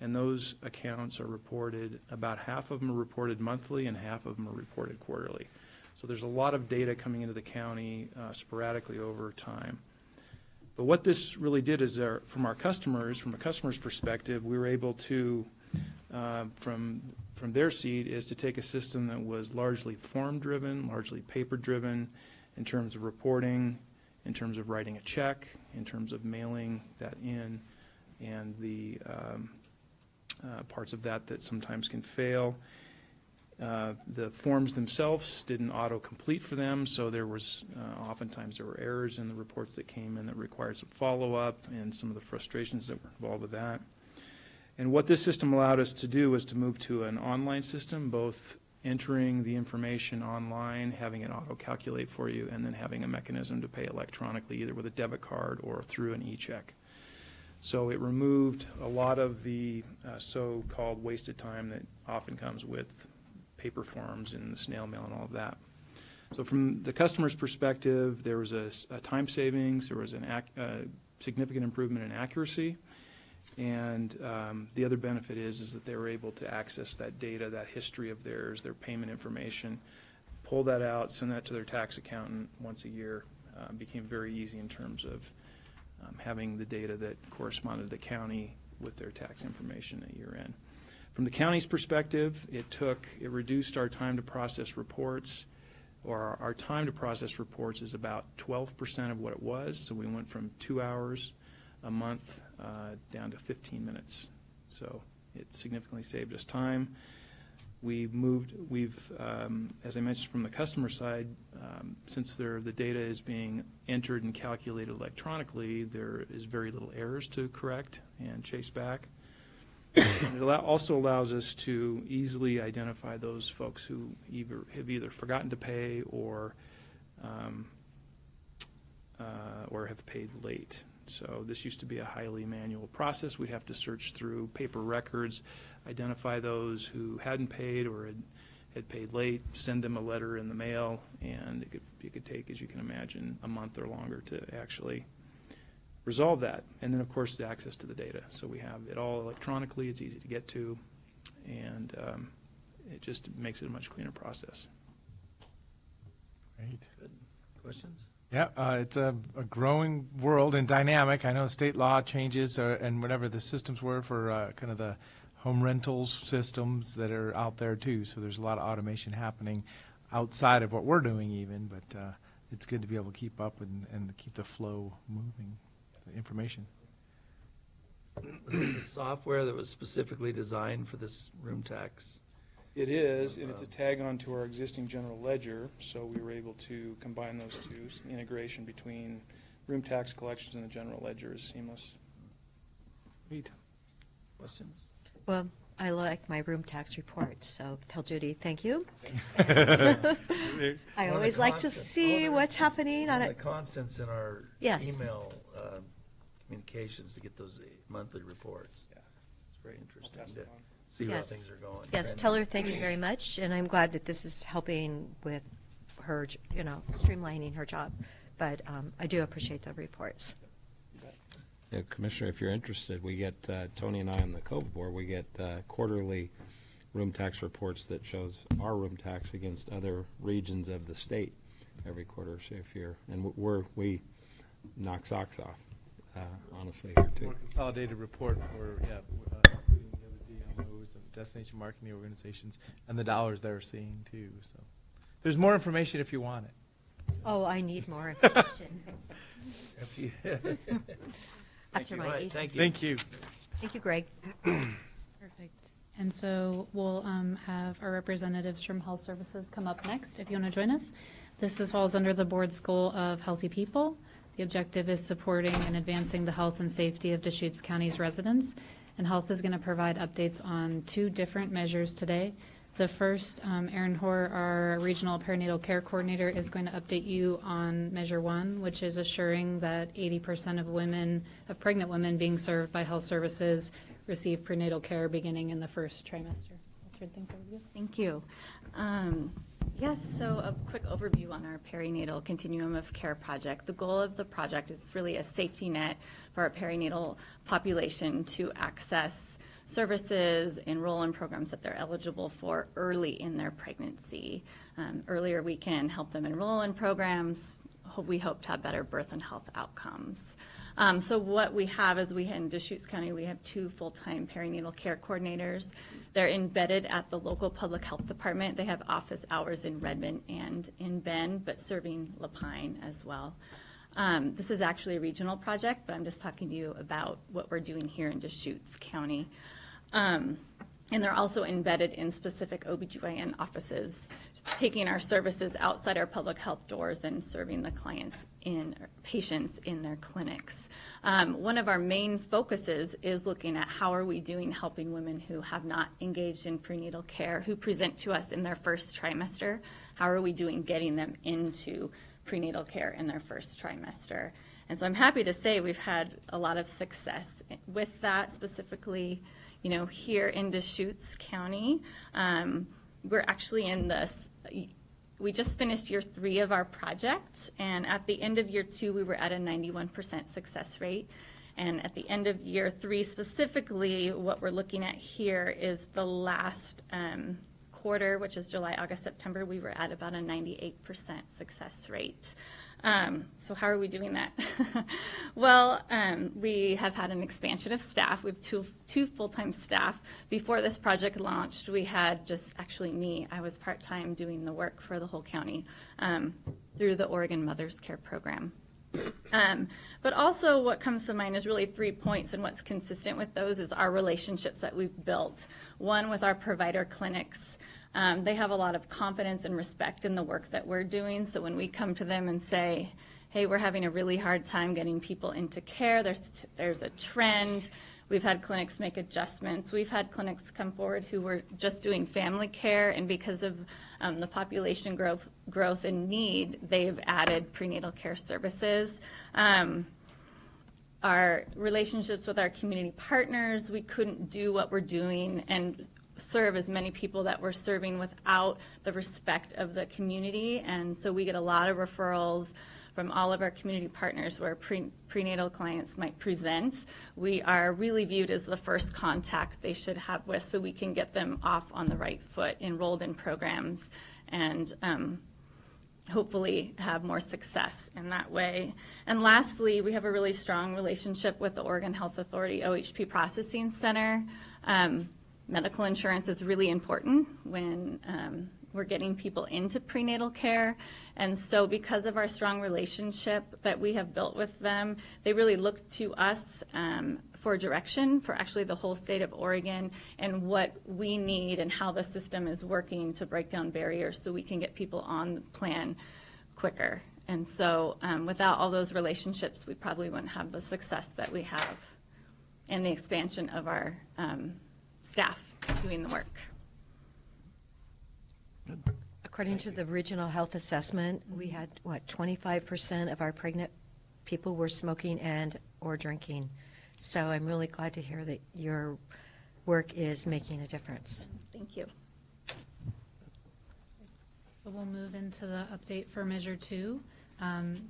S17: And those accounts are reported, about half of them are reported monthly and half of them are reported quarterly. So there's a lot of data coming into the county sporadically over time. But what this really did is from a customer's perspective, we were able to, from their seat, is to take a system that was largely form-driven, largely paper-driven in terms of reporting, in terms of writing a check, in terms of mailing that in, and the parts of that sometimes can fail. The forms themselves didn't auto-complete for them, so there was oftentimes there were errors in the reports that came in that required some follow-up and some of the frustrations that were involved with that. And what this system allowed us to do was to move to an online system, both entering the information online, having it auto-calculate for you, and then having a mechanism to pay electronically, either with a debit card or through an e-check. So it removed a lot of the so-called wasted time that often comes with paper forms and the snail mail and all of that. So from the customer's perspective, there was a time savings, there was a significant improvement in accuracy, and the other benefit is that they were able to access that data, that history of theirs, their payment information, pull that out, send that to their tax accountant once a year. Became very easy in terms of having the data that corresponded to the county with their tax information at year end. From the county's perspective, it reduced our time to process reports, or our time to process reports is about 12% of what it was. So we went from 2 hours a month down to 15 minutes. So it significantly saved us time. We've, as I mentioned from the customer side, since the data is being entered and calculated electronically, there is very little errors to correct and chase back. And it also allows us to easily identify those folks who have either forgotten to pay or have paid late. So this used to be a highly manual process. We'd have to search through paper records, identify those who hadn't paid or had paid late, send them a letter in the mail, and it could take, as you can imagine, a month or longer to actually resolve that. And then, of course, the access to the data. So we have it all electronically. It's easy to get to, and it just makes it a much cleaner process.
S3: Great.
S1: Good. Questions?
S3: Yeah, it's a growing world and dynamic. I know state law changes and whatever the systems were for kind of the home rentals systems that are out there too. So there's a lot of automation happening outside of what we're doing even, but it's good to be able to keep up and keep the flow moving, the information.
S1: Was this a software that was specifically designed for this room tax?
S17: It is, and it's a tag on to our existing general ledger, so we were able to combine those two. So the integration between room tax collections and the general ledger is seamless.
S1: Great. Questions?
S2: Well, I like my room tax reports, so tell Judy thank you. I always like to see what's happening on
S1: the
S2: it.
S1: constants in our
S2: Yes.
S1: email communications to get those monthly reports.
S17: Yeah.
S1: It's very interesting
S17: Pass
S1: to
S17: it on.
S1: see
S2: Yes.
S1: how things are going.
S2: Yes, tell her thank you very much, and I'm glad that this is helping with her, streamlining her job. But I do appreciate the reports.
S6: Yeah, Commissioner, if you're interested, we get, Tony and I on the COVA board, we get quarterly room tax reports that shows our room tax against other regions of the state every quarter. So if you're, and we knock socks off. honestly, here too.
S3: More consolidated report for, including the other DMOs, the destination marketing organizations, and the dollars they're seeing too, so. There's more information if you want it.
S2: Oh, I need more information. After my eight.
S1: Thank you.
S3: Thank you.
S2: Thank you, Greg.
S13: Perfect. And so we'll have our representatives from Health Services come up next, if you want to join us. This falls under the board's goal of healthy people. The objective is supporting and advancing the health and safety of Deschutes County's residents. And Health is going to provide updates on 2 different measures today. The first, Erin Hoare, our Regional Perinatal Care Coordinator, is going to update you on Measure 1, which is assuring that 80% of pregnant women being served by Health Services receive prenatal care beginning in the first trimester. So I'll turn things over to you.
S18: Thank you. Yes, so a quick overview on our perinatal continuum of care project. The goal of the project is really a safety net for our perinatal population to access services, enroll in programs that they're eligible for early in their pregnancy. Earlier we can help them enroll in programs. We hope to have better birth and health outcomes. So what we have is in Deschutes County, we have 2 full-time perinatal care coordinators. They're embedded at the local public health department. They have office hours in Redmond and in Bend, but serving Lapine as well. This is actually a regional project, but I'm just talking to you about what we're doing here in Deschutes County. And they're also embedded in specific OBGYN offices, taking our services outside our public health doors and serving the patients in their clinics. One of our main focuses is looking at how are we doing helping women who have not engaged in prenatal care, who present to us in their first trimester. How are we doing getting them into prenatal care in their first trimester? And so I'm happy to say we've had a lot of success with that, specifically here in Deschutes County. We're actually we just finished year 3 of our project, and at the end of year 2, we were at a 91% success rate. And at the end of year 3 specifically, what we're looking at here is the last quarter, which is July, August, September, we were at about a 98% success rate. So how are we doing that? Well, we have had an expansion of staff. We have two full-time staff. Before this project launched, we had just actually me. I was part-time doing the work for the whole county through the Oregon Mother's Care Program. But also what comes to mind is really 3 points, and what's consistent with those is our relationships that we've built. One, with our provider clinics. They have a lot of confidence and respect in the work that we're doing. So when we come to them and say, hey, we're having a really hard time getting people into care, there's a trend. We've had clinics make adjustments. We've had clinics come forward who were just doing family care, and because of the population growth and need, they've added prenatal care services. Our relationships with our community partners, we couldn't do what we're doing and serve as many people that we're serving without the respect of the community. And so we get a lot of referrals from all of our community partners where prenatal clients might present. We are really viewed as the first contact they should have with, so we can get them off on the right foot, enrolled in programs, and hopefully have more success in that way. And lastly, we have a really strong relationship with the Oregon Health Authority OHP Processing Center. Medical insurance is really important when we're getting people into prenatal care. And so because of our strong relationship that we have built with them, they really look to us for direction for actually the whole state of Oregon and what we need and how the system is working to break down barriers so we can get people on the plan quicker. And so without all those relationships, we probably wouldn't have the success that we have and the expansion of our staff doing the work.
S2: According to the regional health assessment, we had, 25% of our pregnant people were smoking and or drinking. So I'm really glad to hear that your work is making a difference.
S18: Thank you.
S13: So we'll move into the update for Measure 2.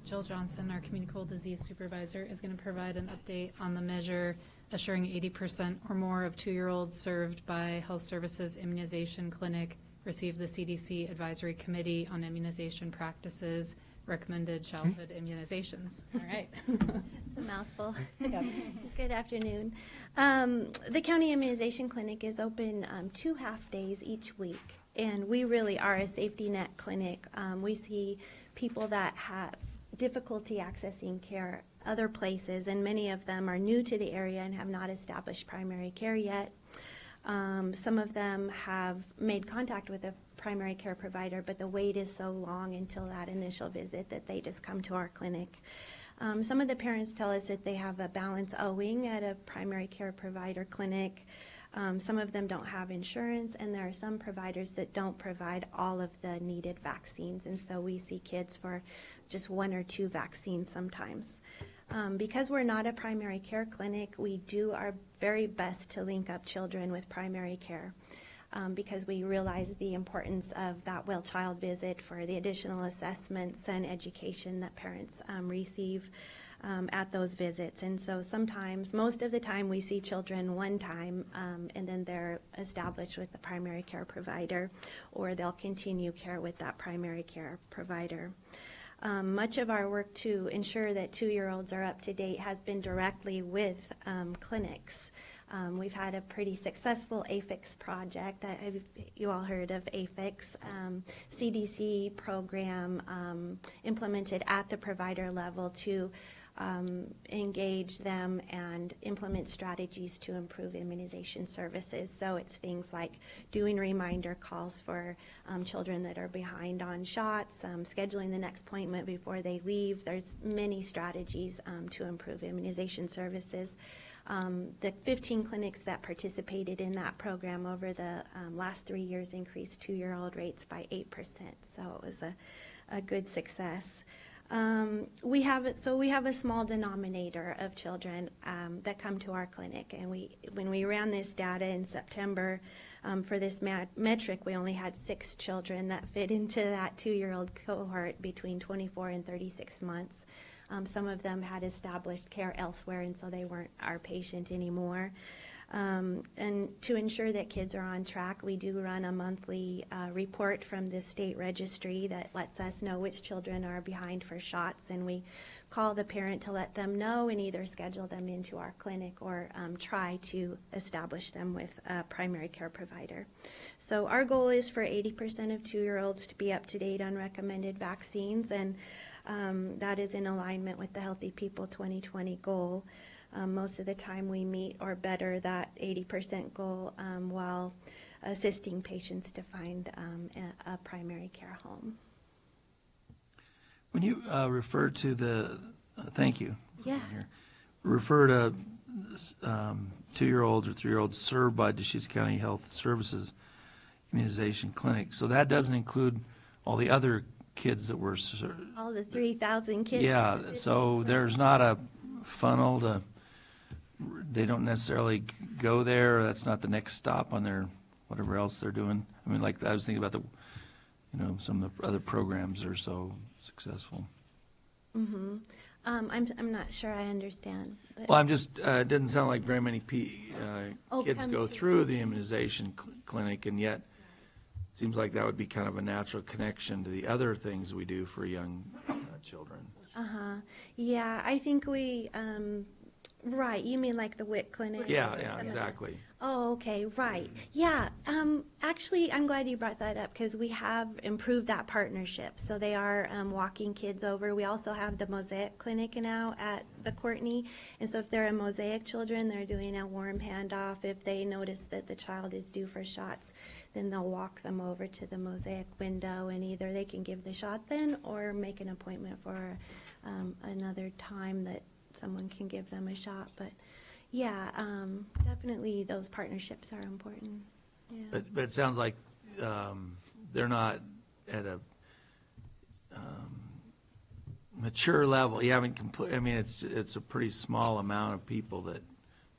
S13: Jill Johnson, our Communicable Disease Supervisor, is going to provide an update on the measure assuring 80% or more of 2-year-olds served by Health Services Immunization Clinic receive the CDC Advisory Committee on Immunization Practices recommended childhood immunizations. All right.
S2: It's a mouthful. Good afternoon. The county immunization clinic is open 2 half-days each week, and we really are a safety net clinic. We see people that have difficulty accessing care other places, and many of them are new to the area and have not established primary care yet. Some of them have made contact with a primary care provider, but the wait is so long until that initial visit that they just come to our clinic. Some of the parents tell us that they have a balance owing at a primary care provider clinic. Some of them don't have insurance, and there are some providers that don't provide all of the needed vaccines, and so we see kids for just 1 or 2 vaccines sometimes. Because we're not a primary care clinic, we do our very best to link up children with primary care, because we realize the importance of that well child visit for the additional assessments and education that parents receive at those visits. And so sometimes, most of the time, we see children one time, and then they're established with the primary care provider, or they'll continue care with that primary care provider. Much of our work to ensure that 2-year-olds are up to date has been directly with clinics. We've had a pretty successful AFIX project. You all heard of AFIX, CDC program implemented at the provider level to engage them and implement strategies to improve immunization services. So it's things like doing reminder calls for children that are behind on shots, scheduling the next appointment before they leave. There's many strategies to improve immunization services. The 15 clinics that participated in that program over the last 3 years increased 2-year-old rates by 8%. So it was a good success. We have a small denominator of children that come to our clinic, and when we ran this data in September for this metric, we only had 6 children that fit into that 2-year-old cohort between 24 and 36 months. Some of them had established care elsewhere, and so they weren't our patient anymore. And to ensure that kids are on track, we do run a monthly report from the state registry that lets us know which children are behind for shots, and we call the parent to let them know and either schedule them into our clinic or try to establish them with a primary care provider. So our goal is for 80% of 2-year-olds to be up to date on recommended vaccines, and that is in alignment with the Healthy People 2020 goal. Most of the time we meet or better that 80% goal while assisting patients to find a primary care home.
S1: When you refer to the, thank you.
S2: Yeah.
S1: Refer to 2-year-olds or 3-year-olds served by Deschutes County Health Services Immunization Clinic. So that doesn't include all the other kids that were served.
S2: All the 3,000 kids.
S1: Yeah, so there's not a funnel to, they don't necessarily go there. That's not the next stop on their, whatever else they're doing. I mean, like, I was thinking about the, some of the other programs that are so successful.
S2: Mm-hmm. I'm not sure I understand.
S1: Well, I'm just, it doesn't sound like very many kids go through the immunization clinic, and yet it seems like that would be kind of a natural connection to the other things we do for young children.
S2: Uh-huh. Yeah, I think we, right, you mean like the WIC clinic?
S1: Yeah, exactly.
S2: Oh, okay, right. Yeah, actually, I'm glad you brought that up because we have improved that partnership. So they are walking kids over. We also have the Mosaic Clinic now at the Courtney. And so if they're Mosaic children, they're doing a warm handoff. If they notice that the child is due for shots, then they'll walk them over to the Mosaic window, and either they can give the shot then or make an appointment for another time that someone can give them a shot. But yeah, definitely those partnerships are important. Yeah.
S1: But it sounds like they're not at a mature level. You haven't I mean, it's a pretty small amount of people that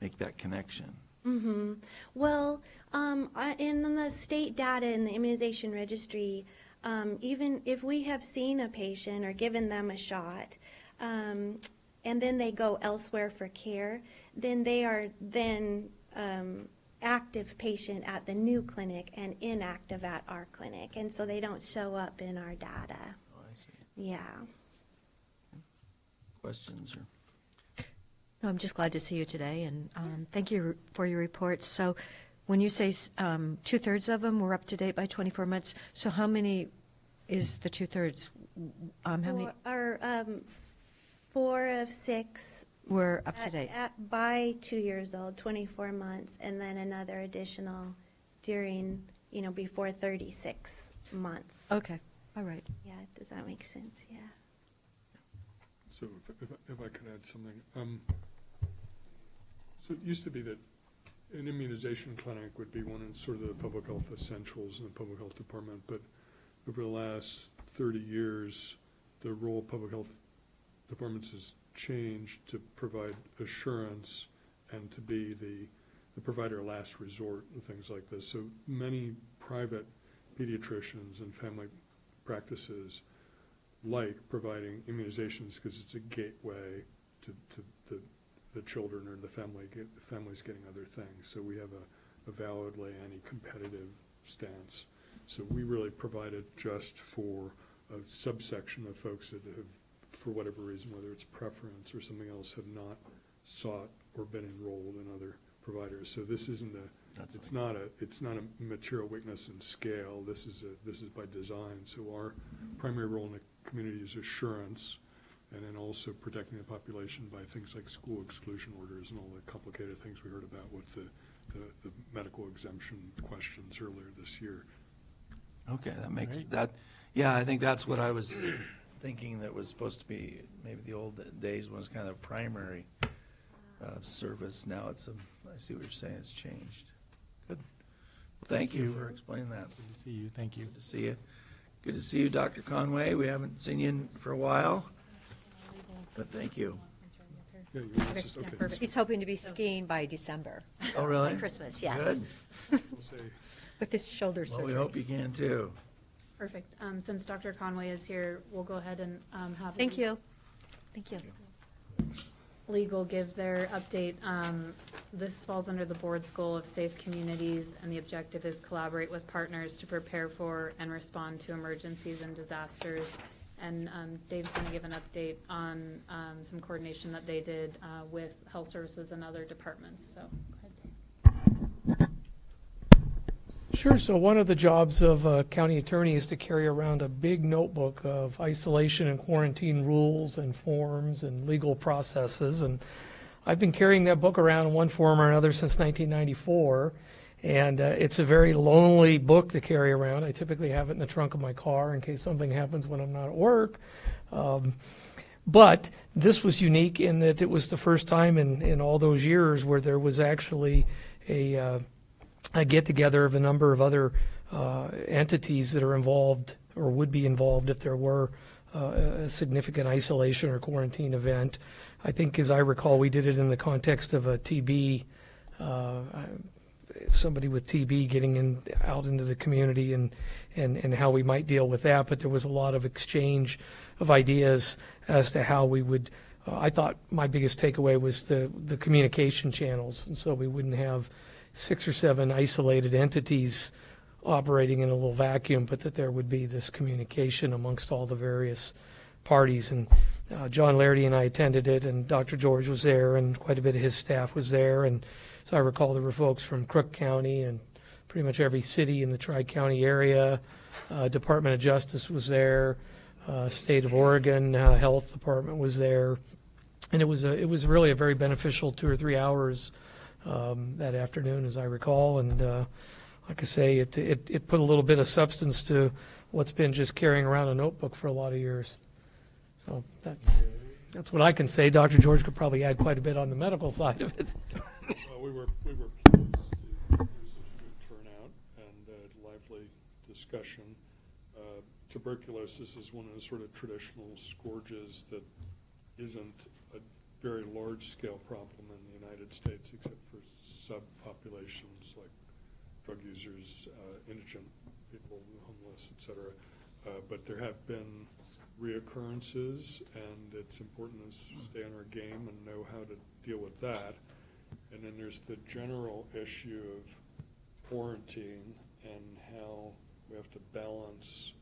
S1: make that connection.
S2: Mm-hmm. Well, in the state data in the immunization registry, even if we have seen a patient or given them a shot, and then they go elsewhere for care, then they are then active patient at the new clinic and inactive at our clinic, and so they don't show up in our data.
S1: Oh, I see.
S2: Yeah.
S1: Questions or?
S2: No, I'm just glad to see you today, and thank you for your report. So when you say 2/3 of them were up to date by 24 months, so how many is the 2/3? How many
S19: Or 4 of 6
S2: were up to date?
S19: by 2 years old, 24 months, and then another additional during, before 36 months.
S2: Okay, all right.
S19: Yeah, does that make sense? Yeah.
S20: So if I could add something. So it used to be that an immunization clinic would be one of sort of the public health essentials in the public health department, but over the last 30 years, the role of public health departments has changed to provide assurance and to be the provider of last resort and things like this. So many private pediatricians and family practices like providing immunizations because it's a gateway to the children or the families getting other things. So we have a validly anti-competitive stance. So we really provide it just for a subsection of folks that have, for whatever reason, whether it's preference or something else, have not sought or been enrolled in other providers. So this isn't it's not a material weakness in scale. This is by design. So our primary role in the community is assurance, and then also protecting the population by things like school exclusion orders and all the complicated things we heard about with the medical exemption questions earlier this year.
S1: Okay, that makes that. Yeah, I think that's what I was thinking. That was supposed to be maybe the old days when it was kind of primary service. Now it's I see what you're saying. It's changed. Good. Well, thank you for explaining that.
S3: Good to see you. Thank you.
S1: Good to see you. Good to see you, Dr. Conway. We haven't seen you for a while, but thank you.
S20: Yeah,
S2: Perfect. He's hoping to be skiing by December.
S1: Oh, really?
S2: By Christmas, yes.
S1: Good.
S2: With his shoulder
S1: Well,
S2: surgery.
S1: we hope you can too.
S13: Perfect. Since Dr. Conway is here, we'll go ahead and have.
S2: Thank you. Thank you.
S13: Legal give their update. This falls under the board's goal of safe communities, and the objective is collaborate with partners to prepare for and respond to emergencies and disasters. And Dave's going to give an update on some coordination that they did with health services and other departments. So, go ahead, Dave.
S21: Sure. So one of the jobs of a county attorney is to carry around a big notebook of isolation and quarantine rules and forms and legal processes. And I've been carrying that book around in one form or another since 1994. And it's a very lonely book to carry around. I typically have it in the trunk of my car in case something happens when I'm not at work. But this was unique in that it was the first time in all those years where there was actually a get-together of a number of other entities that are involved or would be involved if there were a significant isolation or quarantine event. I think, as I recall, we did it in the context of a TB, somebody with TB getting out into the community and how we might deal with that. But there was a lot of exchange of ideas as to how we would. I thought my biggest takeaway was the communication channels, and so we wouldn't have 6 or 7 isolated entities operating in a little vacuum, but that there would be this communication amongst all the various parties. And John Laherty and I attended it, and Dr. George was there, and quite a bit of his staff was there. And so I recall there were folks from Crook County and pretty much every city in the Tri-County area. Department of Justice was there. State of Oregon Health Department was there. And it was really a very beneficial 2 or 3 hours that afternoon, as I recall. And like I say, it put a little bit of substance to what's been just carrying around a notebook for a lot of years. So that's what I can say. Dr. George could probably add quite a bit on the medical side of it.
S20: Well, we were pleased to hear such a good turnout and lively discussion. Tuberculosis is one of the sort of traditional scourges that isn't a very large-scale problem in the United States, except for subpopulations like drug users, indigent people, homeless, et cetera. But there have been reoccurrences, and it's important to stay on our game and know how to deal with that. And then there's the general issue of quarantine and how we have to balance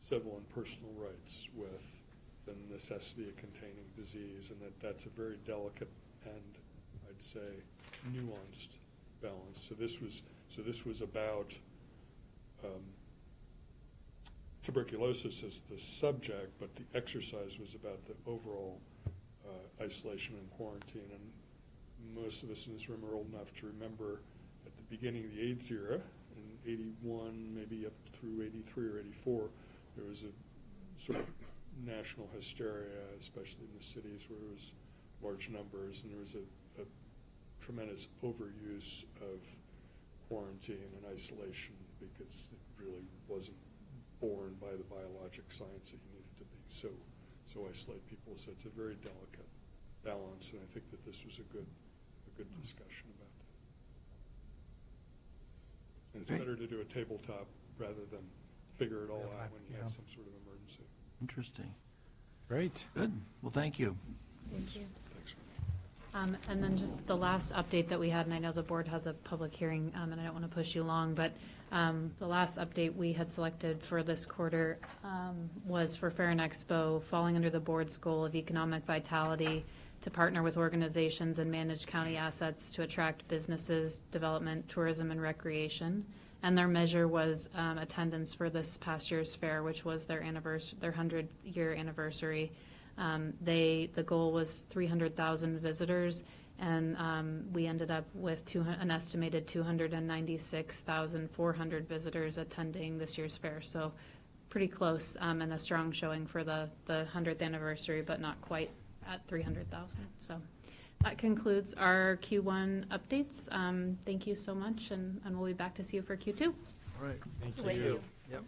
S20: civil and personal rights with the necessity of containing disease, and that's a very delicate and, I'd say, nuanced balance. So this was about tuberculosis as the subject, but the exercise was about the overall isolation and quarantine. And most of us in this room are old enough to remember at the beginning of the AIDS era, in 81, maybe up through 83 or 84, there was a sort of national hysteria, especially in the cities where there was large numbers, and there was a tremendous overuse of quarantine and isolation because it really wasn't borne by the biologic science that you needed to be. So isolate people. So it's a very delicate balance, and I think that this was a good discussion about that. And it's better to do a tabletop rather than figure it all out when you have some sort of emergency.
S1: Interesting.
S3: Great.
S1: Good. Well, thank you.
S13: Thank you.
S20: Thanks.
S13: And then just the last update that we had, and I know the board has a public hearing, and I don't want to push you long, but the last update we had selected for this quarter was for Fair and Expo, falling under the board's goal of economic vitality, to partner with organizations and manage county assets to attract businesses, development, tourism, and recreation. And their measure was attendance for this past year's fair, which was their 100-year anniversary. The goal was 300,000 visitors, and we ended up with an estimated 296,400 visitors attending this year's fair. So pretty close, and a strong showing for the 100th anniversary, but not quite at 300,000. So that concludes our Q1 updates. Thank you so much, and we'll be back to see you for Q2.
S3: All right. Thank
S13: Thank you.
S3: Yep.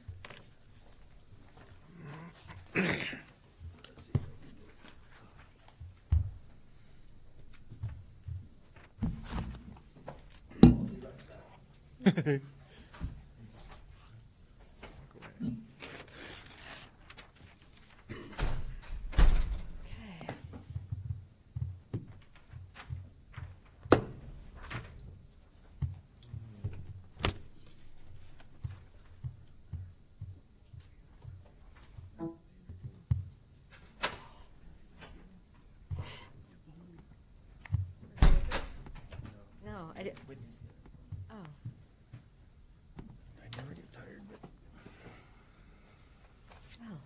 S2: No, I didn't. Oh.
S1: I never get tired, but
S2: Oh.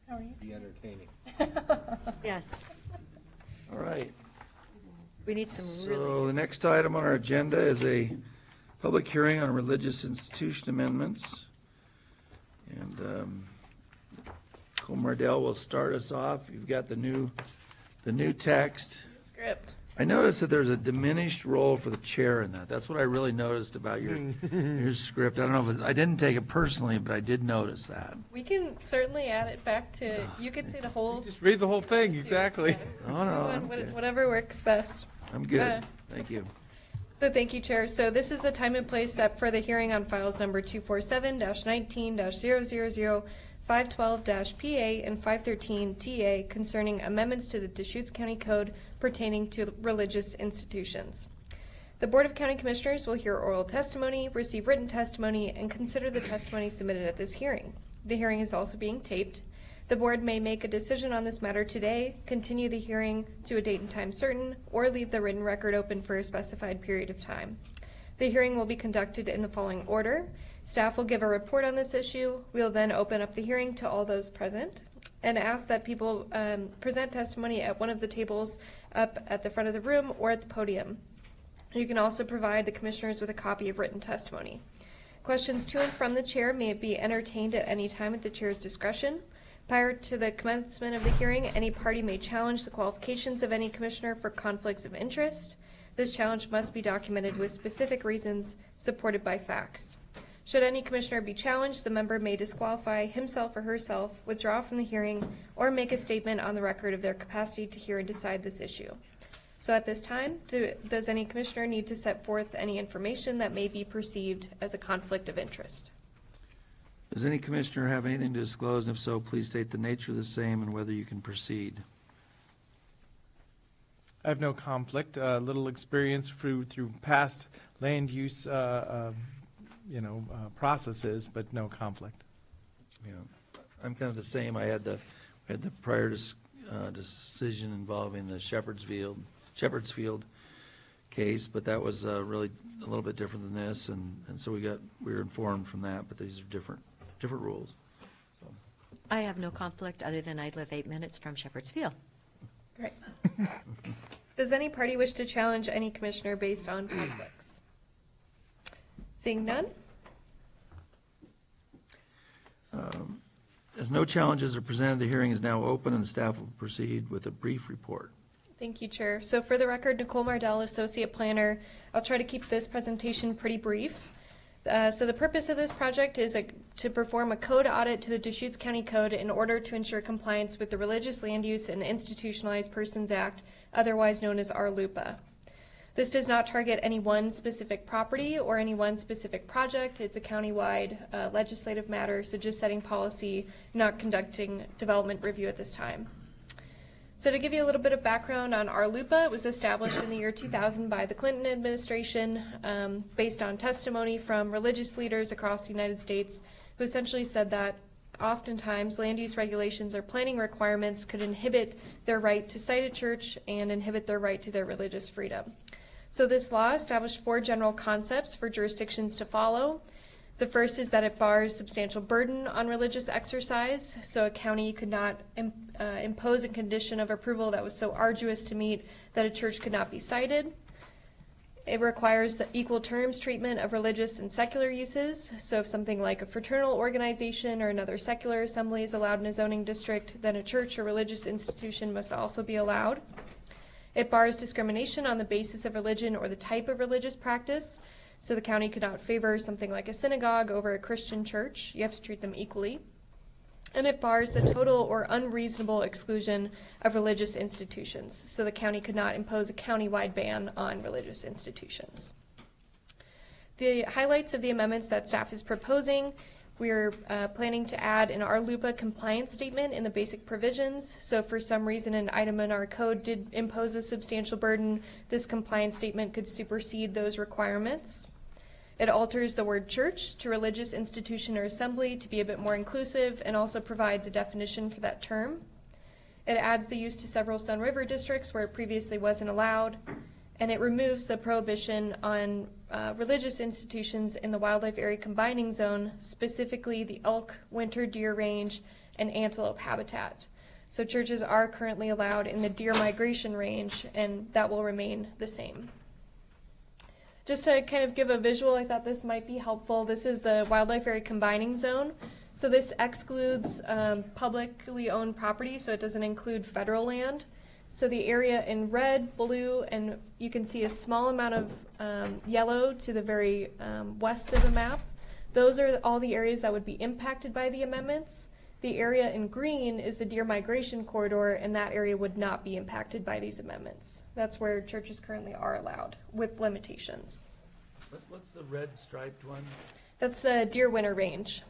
S2: How are you?
S6: Be entertaining.
S2: Yes.
S1: all right.
S2: We need some
S1: So
S2: really.
S1: the next item on our agenda is a public hearing on religious institution amendments. And Cole Mardell will start us off. You've got the new text.
S4: Script.
S1: I noticed that there's a diminished role for the chair in that. That's what I really noticed about your script. I don't know if it was, I didn't take it personally, but I did notice that.
S4: We can certainly add it back to, you could see the whole.
S3: Just read the whole thing, exactly.
S1: Oh, no, I'm good.
S4: Whatever works best.
S1: I'm good. Thank you.
S4: So thank you, Chair. So this is the time and place set for the hearing on files number 247-19-000, 512-PA, and 513-TA concerning amendments to the Deschutes County Code pertaining to religious institutions. The Board of County Commissioners will hear oral testimony, receive written testimony, and consider the testimony submitted at this hearing. The hearing is also being taped. The board may make a decision on this matter today, continue the hearing to a date and time certain, or leave the written record open for a specified period of time. The hearing will be conducted in the following order. Staff will give a report on this issue. We'll then open up the hearing to all those present and ask that people present testimony at one of the tables up at the front of the room or at the podium. You can also provide the commissioners with a copy of written testimony. Questions to and from the chair may be entertained at any time at the chair's discretion. Prior to the commencement of the hearing, any party may challenge the qualifications of any commissioner for conflicts of interest. This challenge must be documented with specific reasons supported by facts. Should any commissioner be challenged, the member may disqualify himself or herself, withdraw from the hearing, or make a statement on the record of their capacity to hear and decide this issue. So at this time, does any commissioner need to set forth any information that may be perceived as a conflict of interest?
S1: Does any commissioner have anything to disclose? And if so, please state the nature of the same and whether you can proceed.
S3: I have no conflict. Little experience through past land use, processes, but no conflict.
S1: Yeah, I'm kind of the same. I had the prior decision involving the Shepherd's Field case, but that was really a little bit different than this, and so we were informed from that. But these are different rules. So.
S2: I have no conflict other than I live 8 minutes from Shepherd's Field.
S4: Right. Does any party wish to challenge any commissioner based on conflicts? Seeing none?
S1: As no challenges are presented, the hearing is now open, and staff will proceed with a brief report.
S4: Thank you, Chair. So for the record, Nicole Mardell, Associate Planner. I'll try to keep this presentation pretty brief. So the purpose of this project is to perform a code audit to the Deschutes County Code in order to ensure compliance with the Religious Land Use and Institutionalized Persons Act, otherwise known as RLUPA. This does not target any one specific property or any one specific project. It's a countywide legislative matter, so just setting policy, not conducting development review at this time. So to give you a little bit of background on RLUPA, it was established in the year 2000 by the Clinton administration based on testimony from religious leaders across the United States who essentially said that oftentimes land use regulations or planning requirements could inhibit their right to site a church and inhibit their right to their religious freedom. So this law established 4 general concepts for jurisdictions to follow. The first is that it bars substantial burden on religious exercise, so a county could not impose a condition of approval that was so arduous to meet that a church could not be cited. It requires the equal terms treatment of religious and secular uses, so if something like a fraternal organization or another secular assembly is allowed in a zoning district, then a church or religious institution must also be allowed. It bars discrimination on the basis of religion or the type of religious practice. So the county could not favor something like a synagogue over a Christian church. You have to treat them equally. And it bars the total or unreasonable exclusion of religious institutions. So the county could not impose a countywide ban on religious institutions. The highlights of the amendments that staff is proposing: we're planning to add an RLUPA compliance statement in the basic provisions. So if for some reason an item in our code did impose a substantial burden, this compliance statement could supersede those requirements. It alters the word church to religious institution or assembly to be a bit more inclusive and also provides a definition for that term. It adds the use to several Sun River districts where it previously wasn't allowed. And it removes the prohibition on religious institutions in the wildlife area combining zone, specifically the elk, winter deer range, and antelope habitat. So churches are currently allowed in the deer migration range, and that will remain the same. Just to kind of give a visual, I thought this might be helpful. This is the wildlife area combining zone. So this excludes publicly owned property, so it doesn't include federal land. So the area in red, blue, and you can see a small amount of yellow to the very west of the map. Those are all the areas that would be impacted by the amendments. The area in green is the deer migration corridor, and that area would not be impacted by these amendments. That's where churches currently are allowed, with limitations.
S1: What's the red striped one?
S4: That's the deer winter range.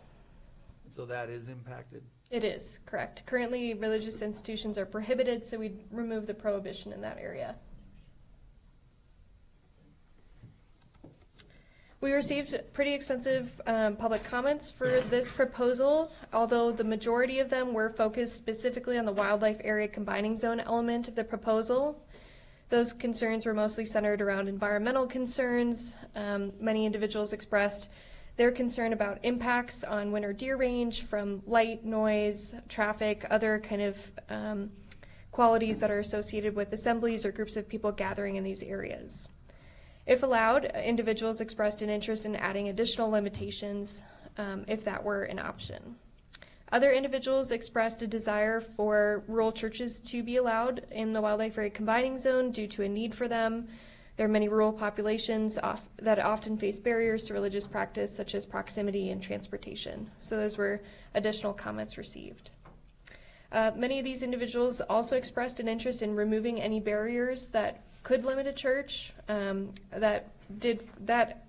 S1: So that is impacted?
S4: It is, correct. Currently, religious institutions are prohibited, so we'd remove the prohibition in that area. We received pretty extensive public comments for this proposal, although the majority of them were focused specifically on the wildlife area combining zone element of the proposal. Those concerns were mostly centered around environmental concerns. Many individuals expressed their concern about impacts on winter deer range from light, noise, traffic, other kind of qualities that are associated with assemblies or groups of people gathering in these areas. If allowed, individuals expressed an interest in adding additional limitations if that were an option. Other individuals expressed a desire for rural churches to be allowed in the wildlife area combining zone due to a need for them. There are many rural populations that often face barriers to religious practice, such as proximity and transportation. So those were additional comments received. Many of these individuals also expressed an interest in removing any barriers that could limit a church. That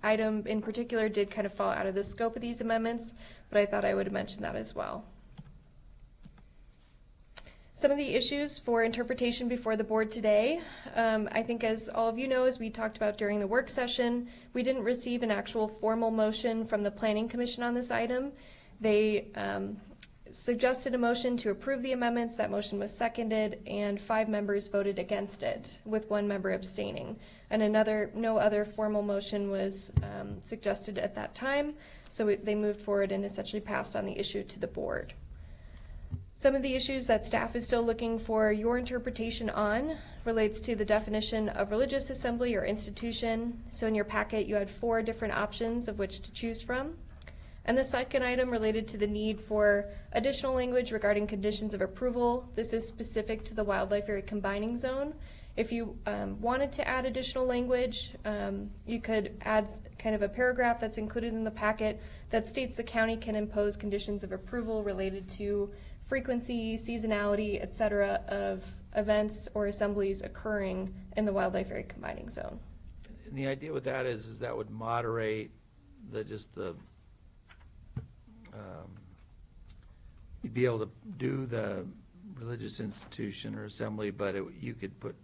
S4: item in particular did kind of fall out of the scope of these amendments, but I thought I would mention that as well. Some of the issues for interpretation before the board today, I think as all of you know, as we talked about during the work session, we didn't receive an actual formal motion from the Planning Commission on this item. They suggested a motion to approve the amendments. That motion was seconded, and 5 members voted against it, with 1 member abstaining. And no other formal motion was suggested at that time, so they moved forward and essentially passed on the issue to the board. Some of the issues that staff is still looking for your interpretation on relates to the definition of religious assembly or institution. So in your packet, you had 4 different options of which to choose from. And the second item related to the need for additional language regarding conditions of approval. This is specific to the wildlife area combining zone. If you wanted to add additional language, you could add kind of a paragraph that's included in the packet that states the county can impose conditions of approval related to frequency, seasonality, et cetera, of events or assemblies occurring in the wildlife area combining zone.
S1: And the idea with that is that would moderate you'd be able to do the religious institution or assembly, but you could put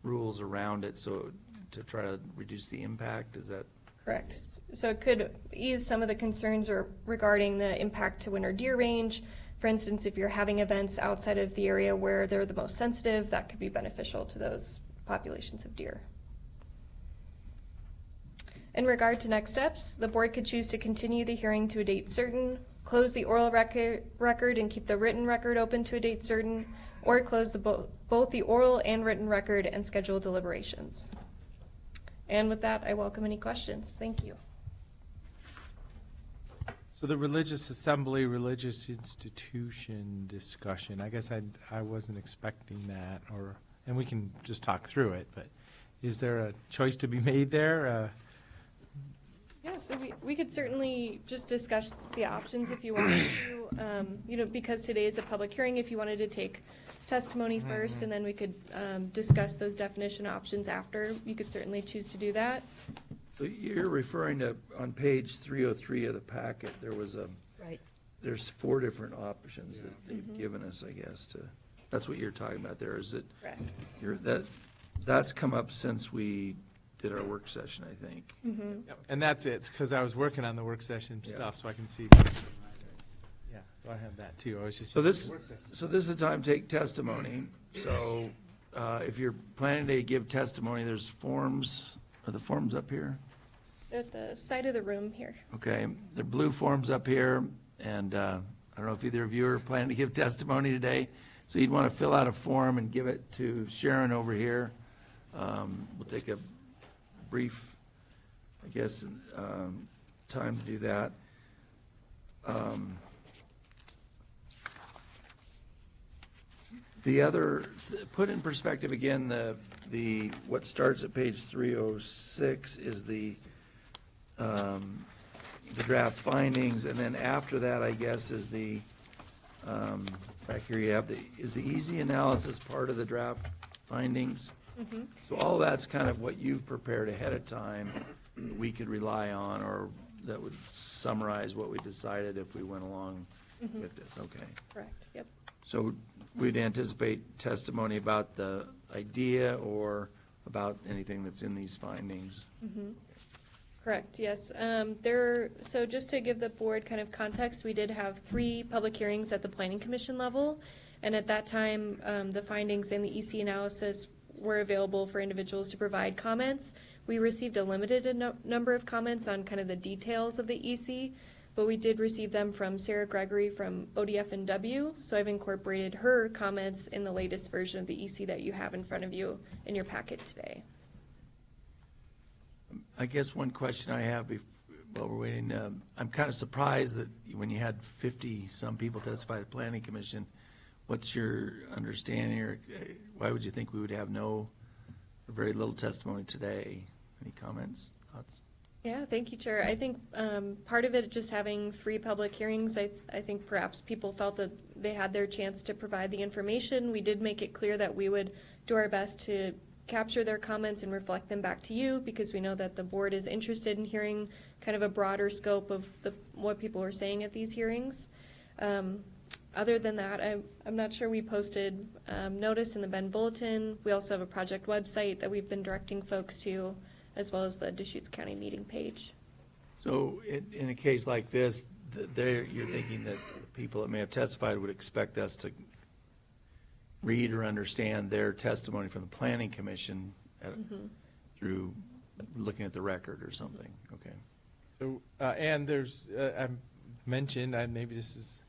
S1: rules around it so to try to reduce the impact. Is that
S4: correct? So it could ease some of the concerns regarding the impact to winter deer range. For instance, if you're having events outside of the area where they're the most sensitive, that could be beneficial to those populations of deer. In regard to next steps, the board could choose to continue the hearing to a date certain, close the oral record and keep the written record open to a date certain, or close both the oral and written record and schedule deliberations. And with that, I welcome any questions. Thank you.
S3: So the religious assembly, religious institution discussion, I guess I wasn't expecting that, and we can just talk through it, but is there a choice to be made there?
S4: Yeah, so we could certainly just discuss the options if you wanted to, because today is a public hearing, if you wanted to take testimony first, and then we could discuss those definition options after, you could certainly choose to do that.
S1: So you're referring to, on page 303 of the packet, there's 4 different options that they've given us, I guess, that's what you're talking about there, is it?
S4: Correct.
S1: That's come up since we did our work session, I think.
S3: Yep. And that's it, because I was working on the work session stuff, so I can see. Yeah, so I have that too. I was just.
S1: So this is the time to take testimony. So if you're planning to give testimony, there's forms. Are the forms up here?
S4: They're at the side of the room here.
S1: Okay, there are blue forms up here, and I don't know if either of you are planning to give testimony today. So you'd want to fill out a form and give it to Sharon over here. We'll take a brief, I guess, time to do that. The other, put in perspective again, the what starts at page 306 is the draft findings, and then after that, I guess, is the back here you have is the easy analysis part of the draft findings.
S4: Mm-hmm.
S1: So all that's kind of what you've prepared ahead of time that we could rely on, or that would summarize what we decided if we went along with this. Okay.
S4: Correct. Yep.
S1: So we'd anticipate testimony about the idea or about anything that's in these findings.
S4: Correct, yes. So just to give the board kind of context, we did have 3 public hearings at the Planning Commission level, and at that time, the findings and the EC analysis were available for individuals to provide comments. We received a limited number of comments on kind of the details of the EC, but we did receive them from Sarah Gregory from ODF&W, so I've incorporated her comments in the latest version of the EC that you have in front of you in your packet today.
S1: I guess one question I have while we're waiting, I'm kind of surprised that when you had 50-some people testify at the Planning Commission, what's your understanding, or why would you think we would have no or very little testimony today? Any comments, thoughts?
S4: Yeah, thank you, Chair. I think part of it just having 3 public hearings, I think perhaps people felt that they had their chance to provide the information. We did make it clear that we would do our best to capture their comments and reflect them back to you, because we know that the board is interested in hearing kind of a broader scope of what people are saying at these hearings. Other than that, I'm not sure we posted notice in the Bend Bulletin. We also have a project website that we've been directing folks to, as well as the Deschutes County meeting page.
S1: So in a case like this, you're thinking that people that may have testified would expect us to read or understand their testimony from the Planning Commission through looking at the record or something, okay?
S3: So, and there's, I mentioned, maybe this is,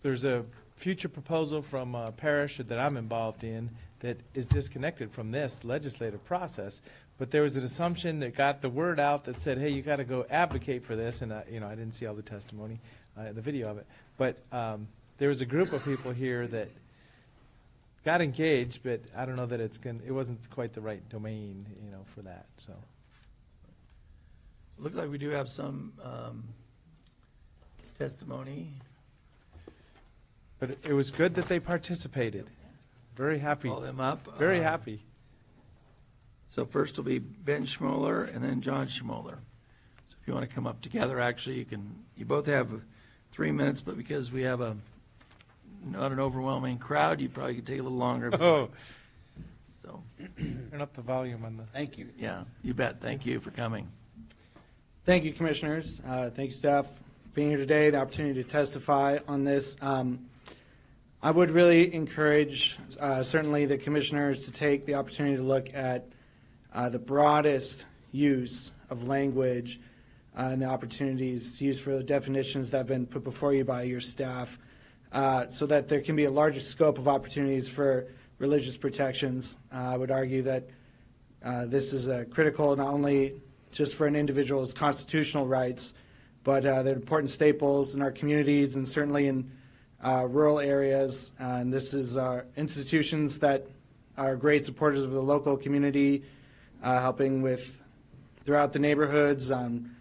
S3: there's a future proposal from a parish that I'm involved in that is disconnected from this legislative process. But there was an assumption that got the word out that said, hey, you got to go advocate for this. And, I didn't see all the testimony, the video of it. But there was a group of people here that got engaged, but I don't know that it wasn't quite the right domain, for that, so.
S1: Look like we do have some testimony.
S3: But it was good that they participated. Very happy.
S1: Call them up.
S3: Very happy.
S1: So first will be Ben Schmoller and then John Schmoller. So if you want to come up together, actually, you both have 3 minutes, but because we have not an overwhelming crowd, you probably could take a little longer.
S3: Oh.
S1: So.
S3: Turn up the volume on the.
S7: Thank you.
S1: Yeah, you bet. Thank you for coming.
S7: Thank you, Commissioners. Thank you, staff, for being here today, the opportunity to testify on this. I would really encourage certainly the Commissioners to take the opportunity to look at the broadest use of language and the opportunities used for the definitions that have been put before you by your staff so that there can be a larger scope of opportunities for religious protections. I would argue that this is critical not only just for an individual's constitutional rights, but they're important staples in our communities and certainly in rural areas. And this is institutions that are great supporters of the local community, helping with throughout the neighborhoods, from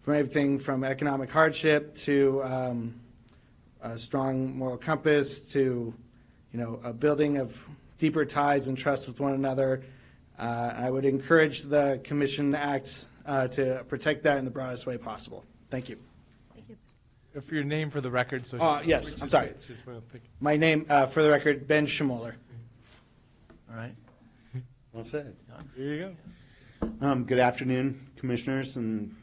S7: everything from economic hardship to a strong moral compass to, a building of deeper ties and trust with one another. I would encourage the Commission to act to protect that in the broadest way possible. Thank you.
S4: Thank you.
S3: If your name for the record.
S7: Yes, I'm sorry. My name, for the record, Ben Schmoller.
S1: All right.
S22: Well said.
S3: There you
S22: go. Good afternoon, Commissioners, and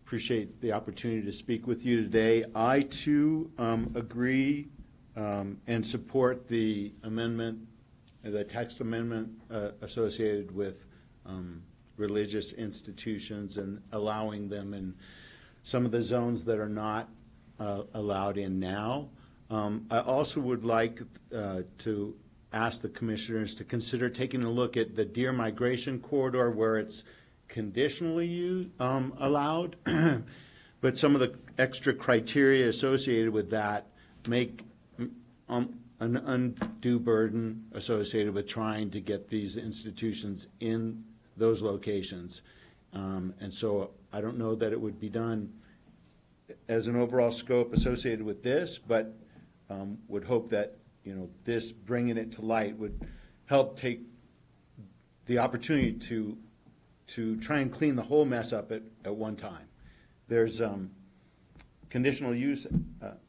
S22: appreciate the opportunity to speak with you today. I, too, agree and support the amendment, the text amendment associated with religious institutions and allowing them in some of the zones that are not allowed in now. I also would like to ask the Commissioners to consider taking a look at the deer migration corridor where it's conditionally allowed, but some of the extra criteria associated with that make an undue burden associated with trying to get these institutions in those locations. And so I don't know that it would be done as an overall scope associated with this, but would hope that this bringing it to light would help take the opportunity to try and clean the whole mess up at one time. There's conditional use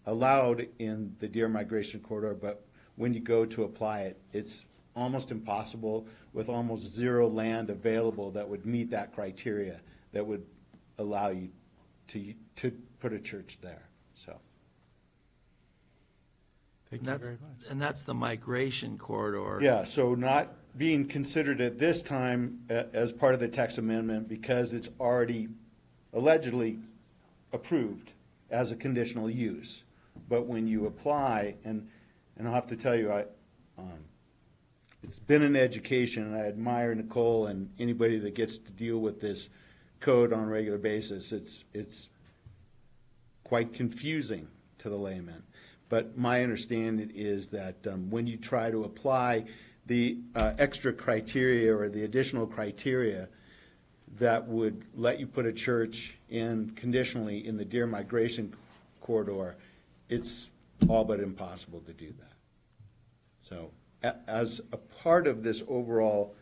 S22: allowed in the deer migration corridor, but when you go to apply it, it's almost impossible with almost zero land available that would meet that criteria that would allow you to put a church there. So.
S3: Thank you very much.
S1: And that's the migration corridor.
S22: Yeah, so not being considered at this time as part of the text amendment because it's already allegedly approved as a conditional use. But when you apply, and I'll have to tell you, it's been an education, and I admire Nicole and anybody that gets to deal with this code on a regular basis. It's quite confusing to the layman. But my understanding is that when you try to apply the extra criteria or the additional criteria that would let you put a church in conditionally in the deer migration corridor, it's all but impossible to do that. So as a part of this overall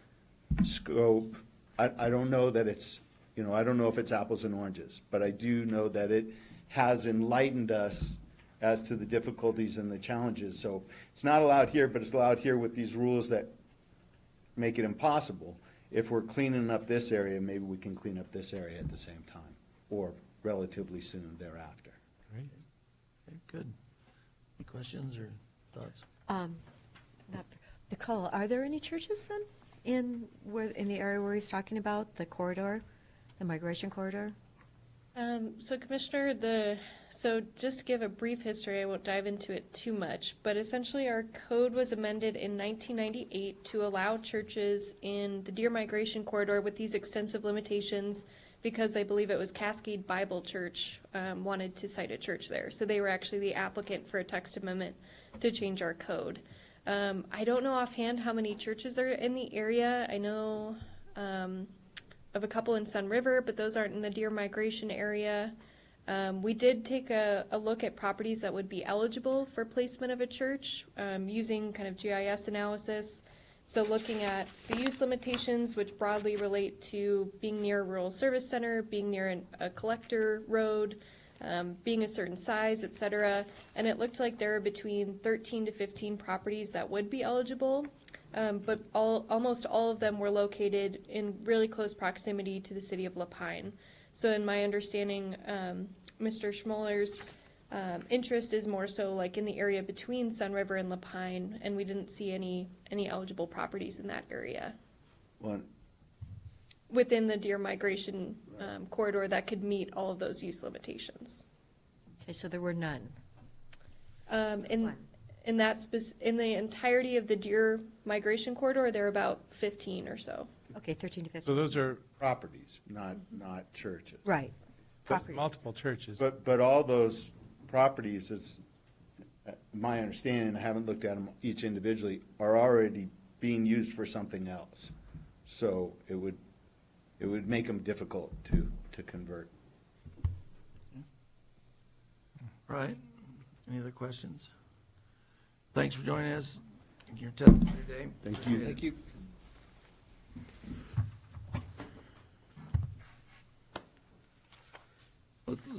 S22: scope, I don't know that it's, I don't know if it's apples and oranges, but I do know that it has enlightened us as to the difficulties and the challenges. So it's not allowed here, but it's allowed here with these rules that make it impossible. If we're cleaning up this area, maybe we can clean up this area at the same time, or relatively soon thereafter.
S1: Great. Okay, good. Any questions or thoughts?
S2: Nicole, are there any churches then in the area where he's talking about, the corridor, the migration corridor?
S4: So Commissioner, so just to give a brief history, I won't dive into it too much, but essentially our code was amended in 1998 to allow churches in the Deer Migration Corridor with these extensive limitations because I believe it was Cascade Bible Church wanted to cite a church there. So they were actually the applicant for a text amendment to change our code. I don't know offhand how many churches are in the area. I know of a couple in Sun River, but those aren't in the deer migration area. We did take a look at properties that would be eligible for placement of a church using kind of GIS analysis. So looking at the use limitations, which broadly relate to being near a rural service center, being near a collector road, being a certain size, et cetera. And it looked like there were between 13 to 15 properties that would be eligible. But almost all of them were located in really close proximity to the city of La Pine. So in my understanding, Mr. Schmoller's interest is more so like in the area between Sun River and La Pine, and we didn't see any eligible properties in that area within the deer migration corridor that could meet all of those use limitations.
S2: Okay, so there were none.
S4: In the entirety of the deer migration corridor, there are about 15 or so.
S2: Okay, 13 to 15.
S3: So those are
S22: properties, not churches.
S2: Right.
S3: Properties. Multiple churches.
S22: But all those properties, is my understanding, I haven't looked at them each individually, are already being used for something else. So it would make them difficult to convert.
S1: Right. Any other questions? Thanks for joining us in your testimony today.
S22: Thank you.
S1: Thank you.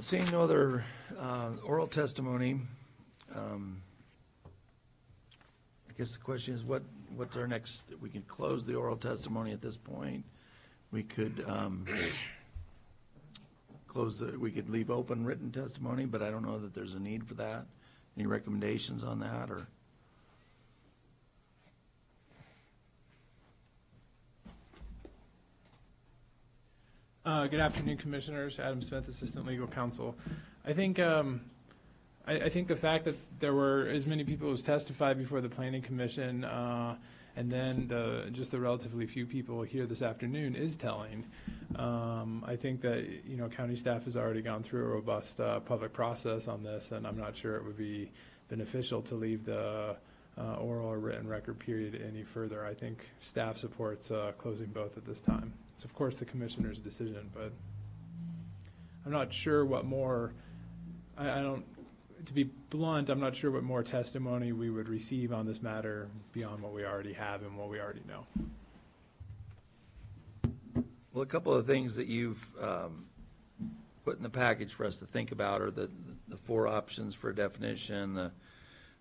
S1: Seeing no other oral testimony, I guess the question is what's our next? We can close the oral testimony at this point. We could we could leave open written testimony, but I don't know that there's a need for that. Any recommendations on that, or?
S3: Good afternoon, Commissioners. Adam Smith, Assistant Legal Counsel. I think the fact that there were as many people as testified before the Planning Commission, and then just the relatively few people here this afternoon is telling. I think that county staff has already gone through a robust public process on this, and I'm not sure it would be beneficial to leave the oral or written record period any further. I think staff supports closing both at this time. It's of course the Commissioner's decision, but I'm not sure what more, to be blunt, I'm not sure what more testimony we would receive on this matter beyond what we already have and what we already know.
S1: Well, a couple of things that you've put in the package for us to think about are the four options for definition,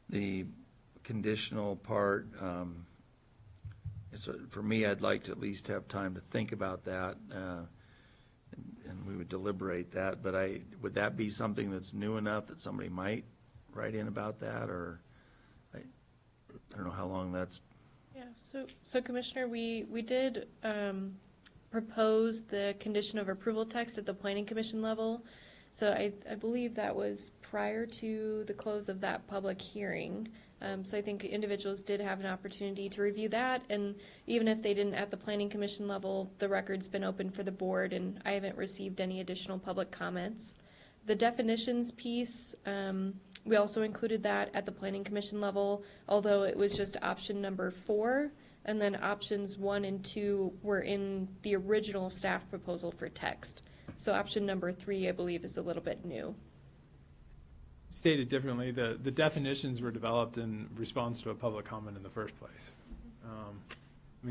S1: the conditional part. So for me, I'd like to at least have time to think about that, and we would deliberate that. But would that be something that's new enough that somebody might write in about that, or I don't know how long that's.
S4: Yeah. So Commissioner, we did propose the condition of approval text at the Planning Commission level. So I believe that was prior to the close of that public hearing. So I think individuals did have an opportunity to review that, and even if they didn't at the Planning Commission level, the record's been open for the board, and I haven't received any additional public comments. The definitions piece, we also included that at the Planning Commission level, although it was just option number 4, and then options 1 and 2 were in the original staff proposal for text. So option number 3, I believe, is a little bit new.
S3: Stated differently, the definitions were developed in response to a public comment in the first place.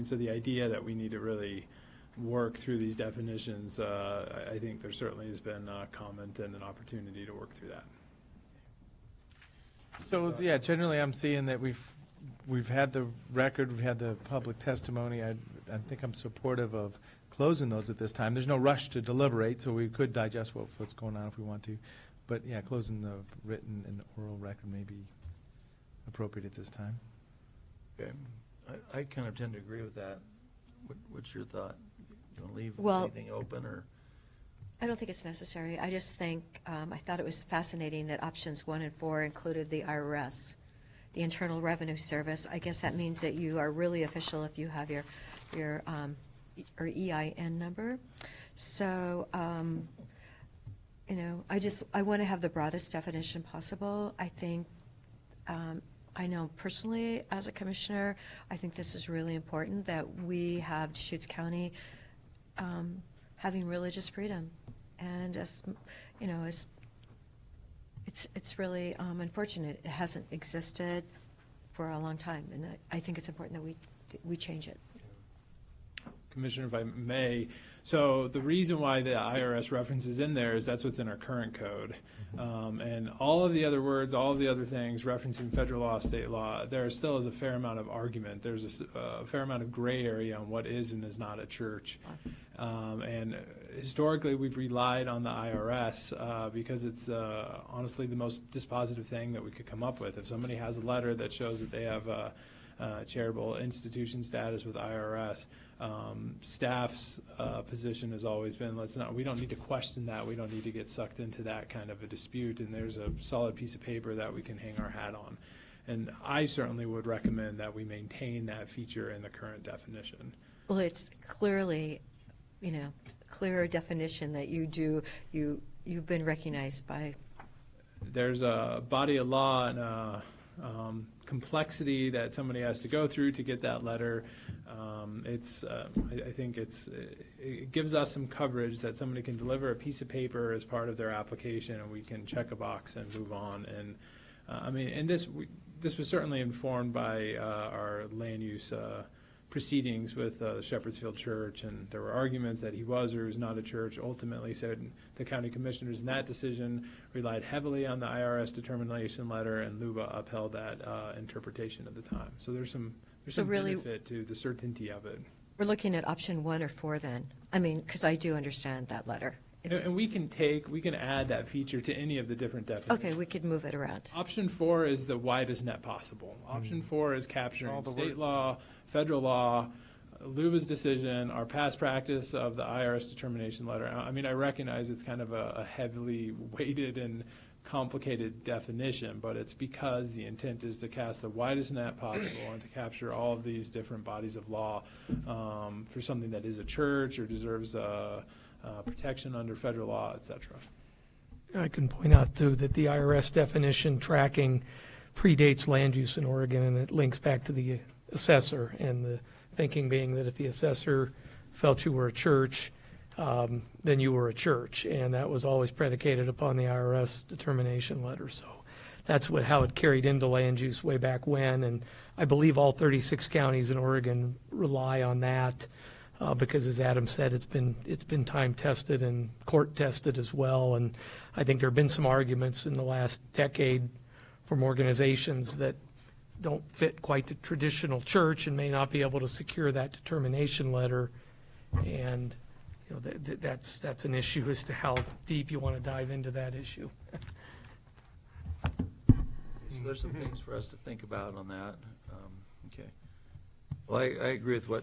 S3: So the idea that we need to really work through these definitions, I think there certainly has been a comment and an opportunity to work through that. So, yeah, generally I'm seeing that we've had the record, we've had the public testimony. I think I'm supportive of closing those at this time. There's no rush to deliberate, so we could digest what's going on if we want to. But, yeah, closing the written and oral record may be appropriate at this time.
S1: Okay. I kind of tend to agree with that. What's your thought? You want to leave
S2: Well,
S1: anything open, or?
S2: I don't think it's necessary. I just think, I thought it was fascinating that options 1 and 4 included the IRS, the Internal Revenue Service. I guess that means that you are really official if you have your EIN number. So, you know, I want to have the broadest definition possible. I think, I know personally as a commissioner, I think this is really important that we have Deschutes County having religious freedom. And as, you know, it's really unfortunate. It hasn't existed for a long time, and I think it's important that we change it.
S3: Commissioner, if I may, so the reason why the IRS reference is in there is that's what's in our current code. And all of the other words, all of the other things referencing federal law, state law, there still is a fair amount of argument. There's a fair amount of gray area on what is and is not a church. And historically, we've relied on the IRS because it's honestly the most dispositive thing that we could come up with. If somebody has a letter that shows that they have charitable institution status with IRS, staff's position has always been, we don't need to question that. We don't need to get sucked into that kind of a dispute. And there's a solid piece of paper that we can hang our hat on. And I certainly would recommend that we maintain that feature in the current definition.
S2: Well, it's clearly, you know, clearer definition that you've been recognized by. There's
S3: a body of law and a complexity that somebody has to go through to get that letter. I think it gives us some coverage that somebody can deliver a piece of paper as part of their application, and we can check a box and move on. And I mean, and this was certainly informed by our land use proceedings with Shepherdsfield Church, and there were arguments that he was or was not a church. Ultimately, said the county commissioners in that decision relied heavily on the IRS determination letter, and LUBA upheld that interpretation at the time. So there's some
S2: really,
S3: benefit to the certainty of it.
S2: We're looking at option 1 or 4 then. I mean, because I do understand that letter.
S3: And we can add that feature to any of the different definitions.
S2: Okay, we could move it around.
S3: Option 4 is the widest net possible. Option 4 is capturing state law, federal law, LUBA's decision, our past practice of the IRS determination letter. I mean, I recognize it's kind of a heavily weighted and complicated definition, but it's because the intent is to cast the widest net possible and to capture all of these different bodies of law for something that is a church or deserves protection under federal law, et cetera.
S21: I can point out, too, that the IRS definition tracking predates land use in Oregon, and it links back to the assessor, and the thinking being that if the assessor felt you were a church, then you were a church, and that was always predicated upon the IRS determination letter. So that's how it carried into land use way back when, and I believe all 36 counties in Oregon rely on that. Because, as Adam said, it's been time tested and court tested as well. And I think there have been some arguments in the last decade from organizations that don't fit quite the traditional church and may not be able to secure that determination letter. And you know that's an issue as to how deep you want to dive into that issue.
S1: So there's some things for us to think about on that. Okay. Well, I agree with what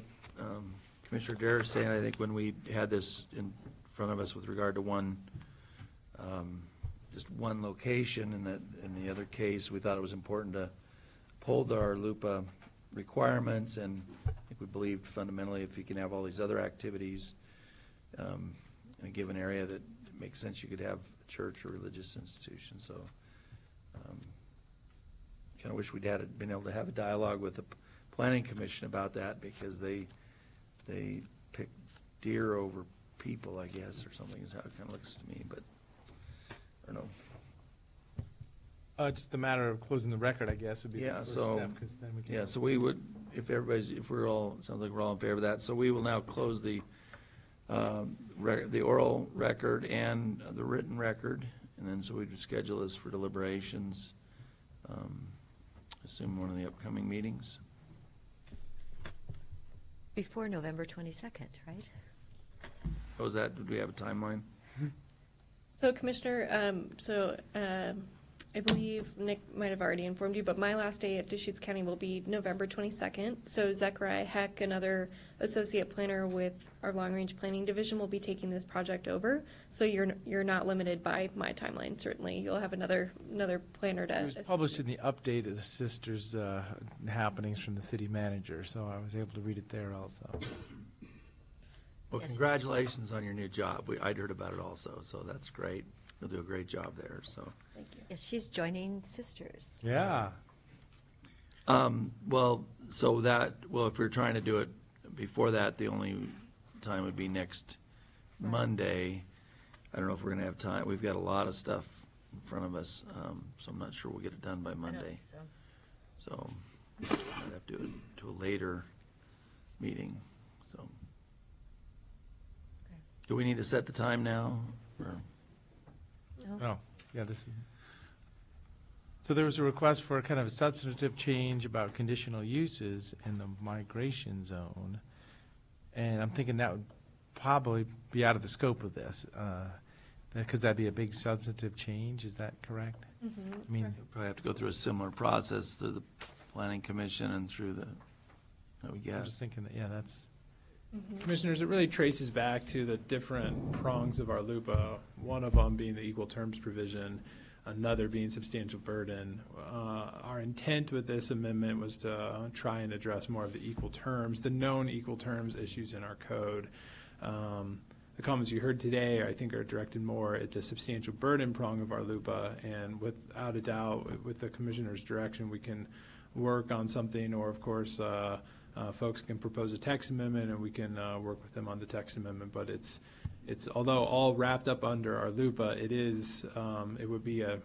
S1: Commissioner Dare is saying. I think when we had this in front of us with regard to just one location, and that in the other case, we thought it was important to uphold our LUPA requirements, and I think we believed fundamentally if you can have all these other activities in a given area, that it makes sense you could have a church or religious institution. So kind of wish we'd been able to have a dialogue with the Planning Commission about that, because they pick deer over people, I guess, or something is how it kind of looks to me, but I don't know.
S3: Just a matter of closing the record, I guess, would be the first step, because then we can.
S1: Yeah, so we would, if we're all, it sounds like we're all in favor of that, so we will now close the oral record and the written record, and then so we would schedule this for deliberations Assume one of the upcoming meetings.
S2: Before November 22nd, right?
S1: Oh, is that, did we have a timeline?
S4: So Commissioner, I believe Nick might have already informed you, but my last day at Deschutes County will be November 22nd. So Zechariah Heck, another associate planner with our long-range planning division, will be taking this project over. So you're not limited by my timeline. Certainly, you'll have another planner to.
S3: It was published in the update of the sisters' happenings from the city manager, so I was able to read it there also.
S1: Well, congratulations on your new job. I'd heard about it also, so that's great. You'll do a great job there, so.
S2: Thank you. Yes, she's joining Sisters.
S3: Yeah.
S1: Well, if we're trying to do it before that, the only time would be next Monday. I don't know if we're gonna have time. We've got a lot of stuff in front of us, so I'm not sure we'll get it done by Monday. So, might have to do it to a later meeting, so. Do we need to set the time now, or?
S3: Oh, yeah, this is. So there was a request for a kind of a substantive change about conditional uses in the migration zone. And I'm thinking that would probably be out of the scope of this, because that'd be a big substantive change, is that correct?
S4: Mm-hmm.
S3: I mean,
S1: We'll probably have to go through a similar process through the planning commission and through the, I would
S3: I'm
S1: guess.
S3: just thinking that, yeah, that's.
S17: Commissioners, it really traces back to the different prongs of our LUPA, one of them being the equal terms provision, another being substantial burden. Our intent with this amendment was to try and address more of the equal terms, the known equal terms issues in our code. The comments you heard today, I think, are directed more at the substantial burden prong of our LUPA, and without a doubt, with the commissioner's direction, we can work on something, or of course, folks can propose a text amendment, and we can work with them on the text amendment. But it's although all wrapped up under our LUPA, it would be a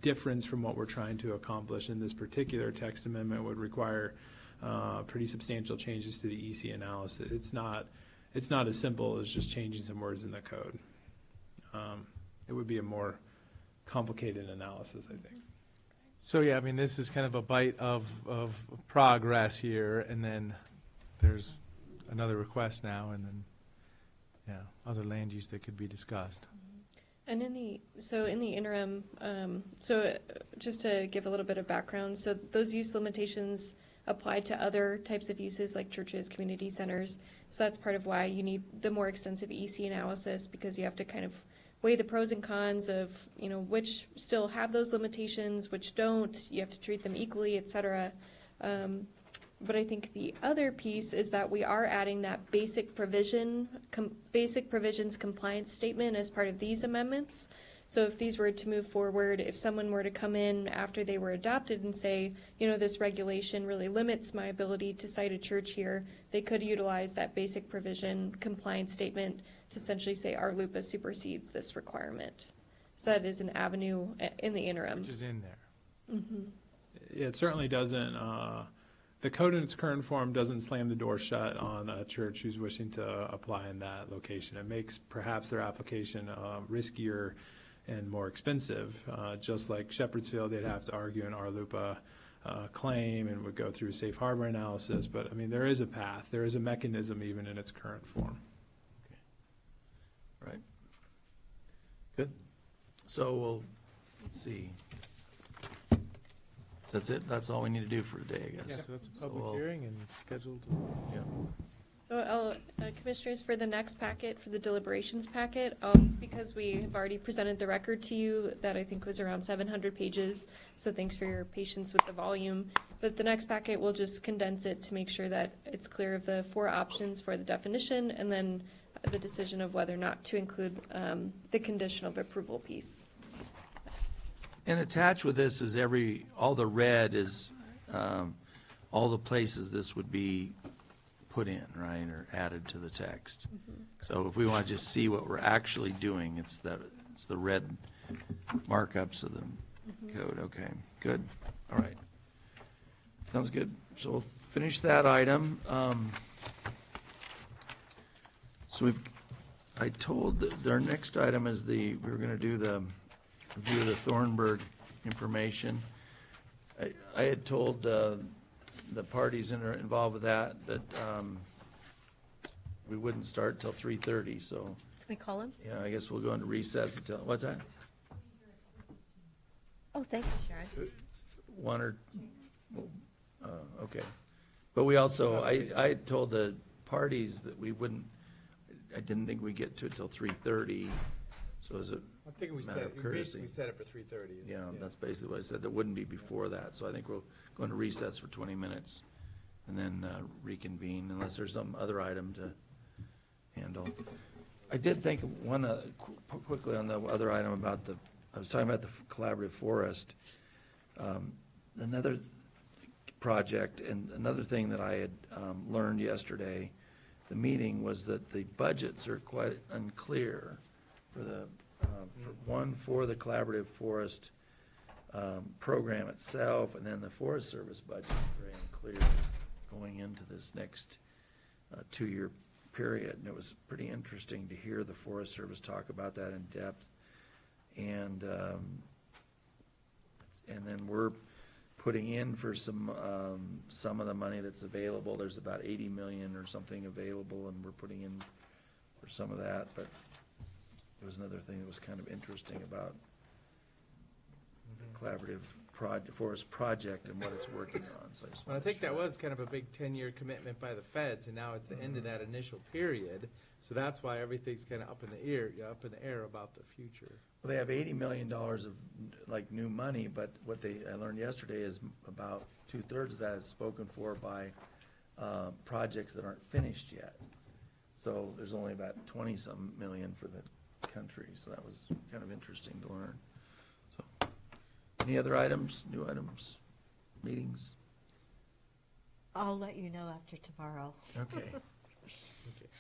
S17: difference from what we're trying to accomplish. In this particular text amendment would require pretty substantial changes to the EC analysis. It's not as simple as just changing some words in the code. It would be a more complicated analysis, I think.
S3: So, yeah, I mean, this is kind of a bite of progress here, and then there's another request now, and then, yeah, other land use that could be discussed.
S4: And in the interim, just to give a little bit of background, so those use limitations apply to other types of uses like churches, community centers. So that's part of why you need the more extensive EC analysis, because you have to kind of weigh the pros and cons of, which still have those limitations, which don't. You have to treat them equally, et cetera. But I think the other piece is that we are adding that basic provisions compliance statement as part of these amendments. So if these were to move forward, if someone were to come in after they were adopted and say, this regulation really limits my ability to cite a church here, they could utilize that basic provision compliance statement to essentially say our LUPA supersedes this requirement. So that is an avenue in the interim.
S3: Which is in there.
S4: Mm-hmm.
S17: It certainly doesn't, the code in its current form doesn't slam the door shut on a church who's wishing to apply in that location. It makes perhaps their application riskier and more expensive. Just like Shepherdsville, they'd have to argue an RLUPA claim and would go through safe harbor analysis. But I mean, there is a path, there is a mechanism even in its current form.
S1: Right. Good. So let's see. So that's it? That's all we need to do for today, I guess.
S3: Yeah, so that's a public hearing and scheduled, yeah.
S4: So Commissioners, for the next packet, for the deliberations packet, because we have already presented the record to you, that I think was around 700 pages, so thanks for your patience with the volume. But the next packet, we'll just condense it to make sure that it's clear of the 4 options for the definition, and then the decision of whether or not to include the condition of approval piece.
S1: And attached with this is all the red is all the places this would be put in, right, or added to the text.
S4: Mm-hmm.
S1: So if we want to just see what we're actually doing, it's the red markups of the code. Okay, good. All right. Sounds good. So we'll finish that item. So I told that our next item is we were going to do the review of the Thornburg information. I had told the parties involved with that we wouldn't start till 3:30, so,
S4: Can we call him?
S1: yeah, I guess we'll go into recess until, what's that?
S4: Oh, thank you, Sharon.
S1: One or, okay. But we also, I told the parties that we wouldn't, I didn't think we'd get to it till 3:30, so as a
S3: I think we
S1: matter of courtesy.
S3: we set it for 3:30.
S1: Yeah, that's basically what I said. That wouldn't be before that, so I think we'll go into recess for 20 minutes and then reconvene unless there's some other item to handle. I did think of one, quickly on the other item about I was talking about the collaborative forest. Another project and another thing that I had learned yesterday, the meeting, was that the budgets are quite unclear for for the collaborative forest program itself, and then the Forest Service budget is very unclear going into this next 2-year period. And it was pretty interesting to hear the Forest Service talk about that in depth. And then we're putting in for some of the money that's available. There's about 80 million or something available, and we're putting in for some of that. But there was another thing that was kind of interesting about the collaborative forest project and what it's working on. So
S3: I think that was kind of a big 10-year commitment by the feds, and now it's the end of that initial period. So that's why everything's kind of up in the air about the future.
S1: Well, they have $80 million of like new money, but what I learned yesterday is about 2/3 of that is spoken for by projects that aren't finished yet. So there's only about 20-some million for the country. So that was kind of interesting to learn. So, any other items, new items, meetings?
S2: I'll let you know after tomorrow.
S1: Okay.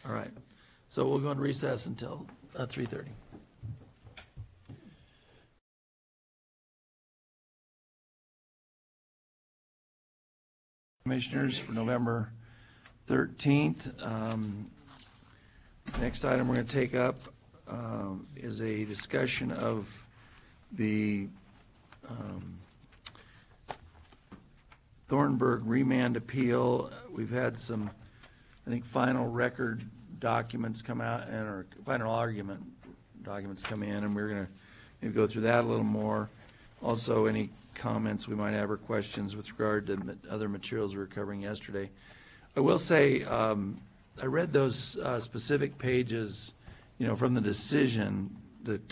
S1: All right. So we'll go in recess until 3:30. Commissioners, for November 13th. Next item we're going to take up is a discussion of the Thornburg remand appeal. We've had some, I think, final record documents come out, and or final argument documents come in, and we're going to maybe go through that a little more. Also, any comments we might have or questions with regard to other materials we were covering yesterday. I will say, I read those specific pages, from the decision that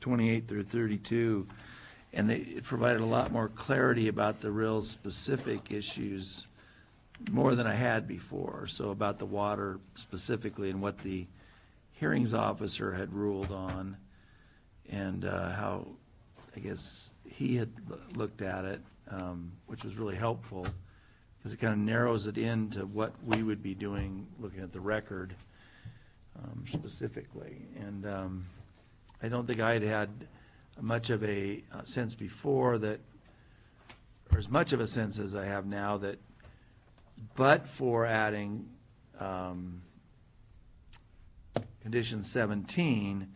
S1: 28 through 32, and it provided a lot more clarity about the real specific issues, more than I had before. So about the water specifically and what the hearings officer had ruled on, and how, I guess, he had looked at it, which was really helpful, because it kind of narrows it into what we would be doing, looking at the record specifically. And I don't think I had much of a sense before that, or as much of a sense as I have now, that but for adding condition 17,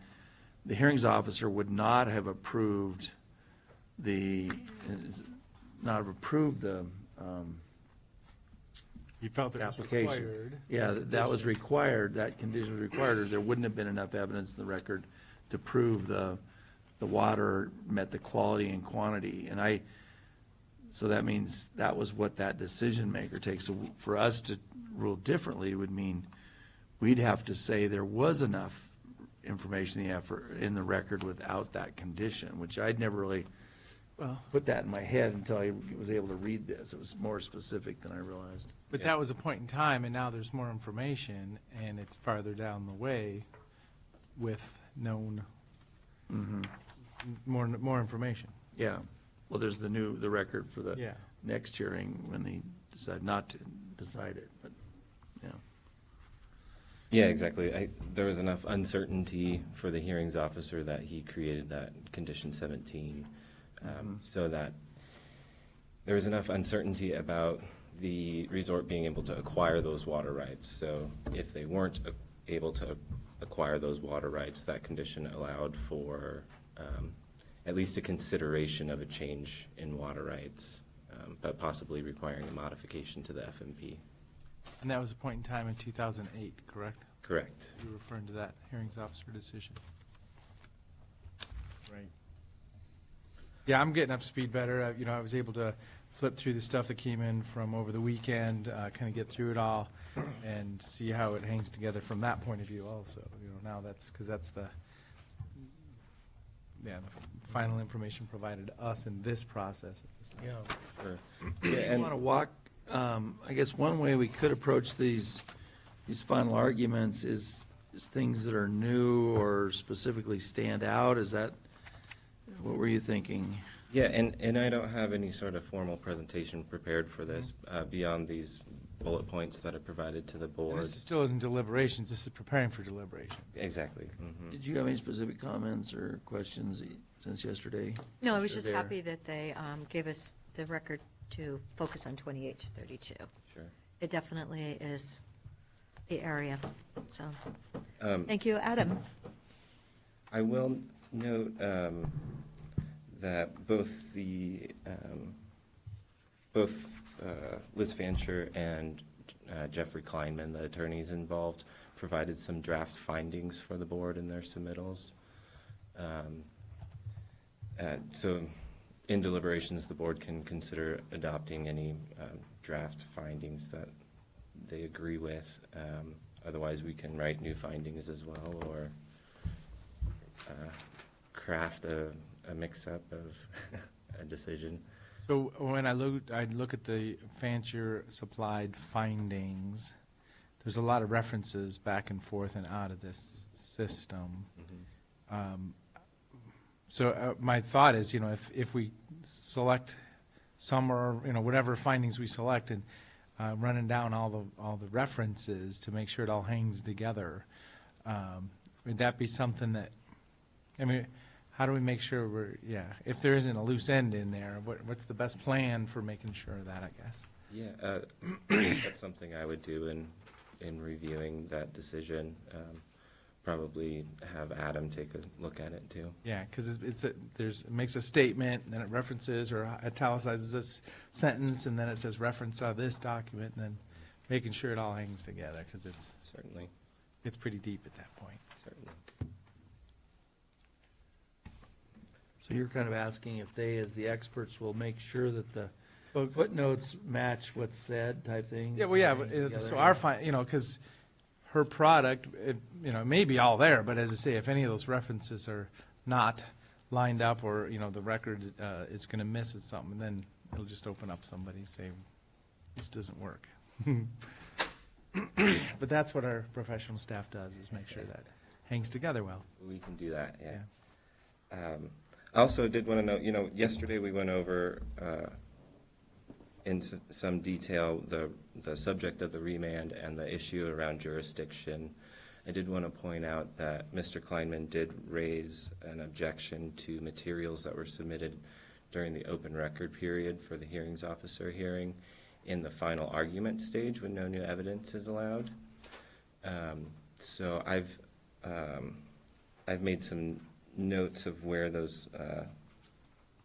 S1: the hearings officer would not have approved the
S3: You felt it was
S1: application.
S3: required.
S1: Yeah, that was required, that condition was required, or there wouldn't have been enough evidence in the record to prove the water met the quality and quantity. And so that means that was what that decision maker takes. So for us to rule differently would mean we'd have to say there was enough information in the record without that condition, which I'd never really put that in my head until I was able to read this. It was more specific than I realized.
S3: But that was a point in time, and now there's more information, and it's farther down the way with known more information.
S1: Yeah. Well, there's the record for the next hearing when they decide not to decide it, but, yeah.
S5: Yeah, exactly. There was enough uncertainty for the hearings officer that he created that condition 17, so that there was enough uncertainty about the resort being able to acquire those water rights. So if they weren't able to acquire those water rights, that condition allowed for at least a consideration of a change in water rights but possibly requiring a modification to the FMP.
S3: And that was a point in time in 2008, correct?
S5: Correct.
S3: You're referring to that hearings officer decision. Right. Yeah, I'm getting up to speed better. You know, I was able to flip through the stuff that came in from over the weekend, kind of get through it all, and see how it hangs together from that point of view also. You know, now that's, because that's the final information provided to us in this process at this time.
S5: Sure. Yeah,
S1: I
S5: and
S1: want to walk, I guess one way we could approach these final arguments is things that are new or specifically stand out. Is that, what were you thinking?
S5: yeah, and I don't have any sort of formal presentation prepared for this beyond these bullet points that are provided to the
S3: And
S5: board.
S3: this still isn't deliberations, this is preparing for deliberation.
S5: Exactly. Mhm.
S1: Did you have any specific comments or questions since yesterday?
S2: No, I was just
S1: Commissioner
S2: happy that they gave us the record to focus on 28 to 32.
S5: Sure.
S2: It definitely is the area, so,
S5: Um,
S2: thank you, Adam.
S5: I will note that both Liz Fancher and Jeffrey Kleinman, the attorneys involved, provided some draft findings for the board in their submittals. So in deliberations, the board can consider adopting any draft findings that they agree with. Otherwise, we can write new findings as well, or craft a mix-up of a decision.
S3: So when I look at the Fancher supplied findings, there's a lot of references back and forth and out of this system. So my thought is, you know, if we select some or, you know, whatever findings we select and running down all the references to make sure it all hangs together, would that be something that, I mean, how do we make sure if there isn't a loose end in there, what's the best plan for making sure of that, I guess?
S5: Yeah, that's something I would do in reviewing that decision. Probably have Adam take a look at it too.
S3: Yeah, because it makes a statement, and then it references or italicizes this sentence, and then it says reference this document, and then making sure it all hangs together, because
S5: Certainly.
S3: it's pretty deep at that point.
S5: Certainly.
S1: So you're kind of asking if they, as the experts, will make sure that the footnotes match what's said type thing?
S3: Yeah, well, yeah, so our because her product, it may be all there, but as I say, if any of those references are not lined up, or, the record is going to miss it something, then it'll just open up somebody and say, this doesn't work. But that's what our professional staff does, is make sure that hangs together well.
S5: We can do that, yeah. I also did want to note, yesterday we went over in some detail the subject of the remand and the issue around jurisdiction. I did want to point out that Mr. Kleinman did raise an objection to materials that were submitted during the open record period for the hearings officer hearing in the final argument stage when no new evidence is allowed. So I've made some notes of where those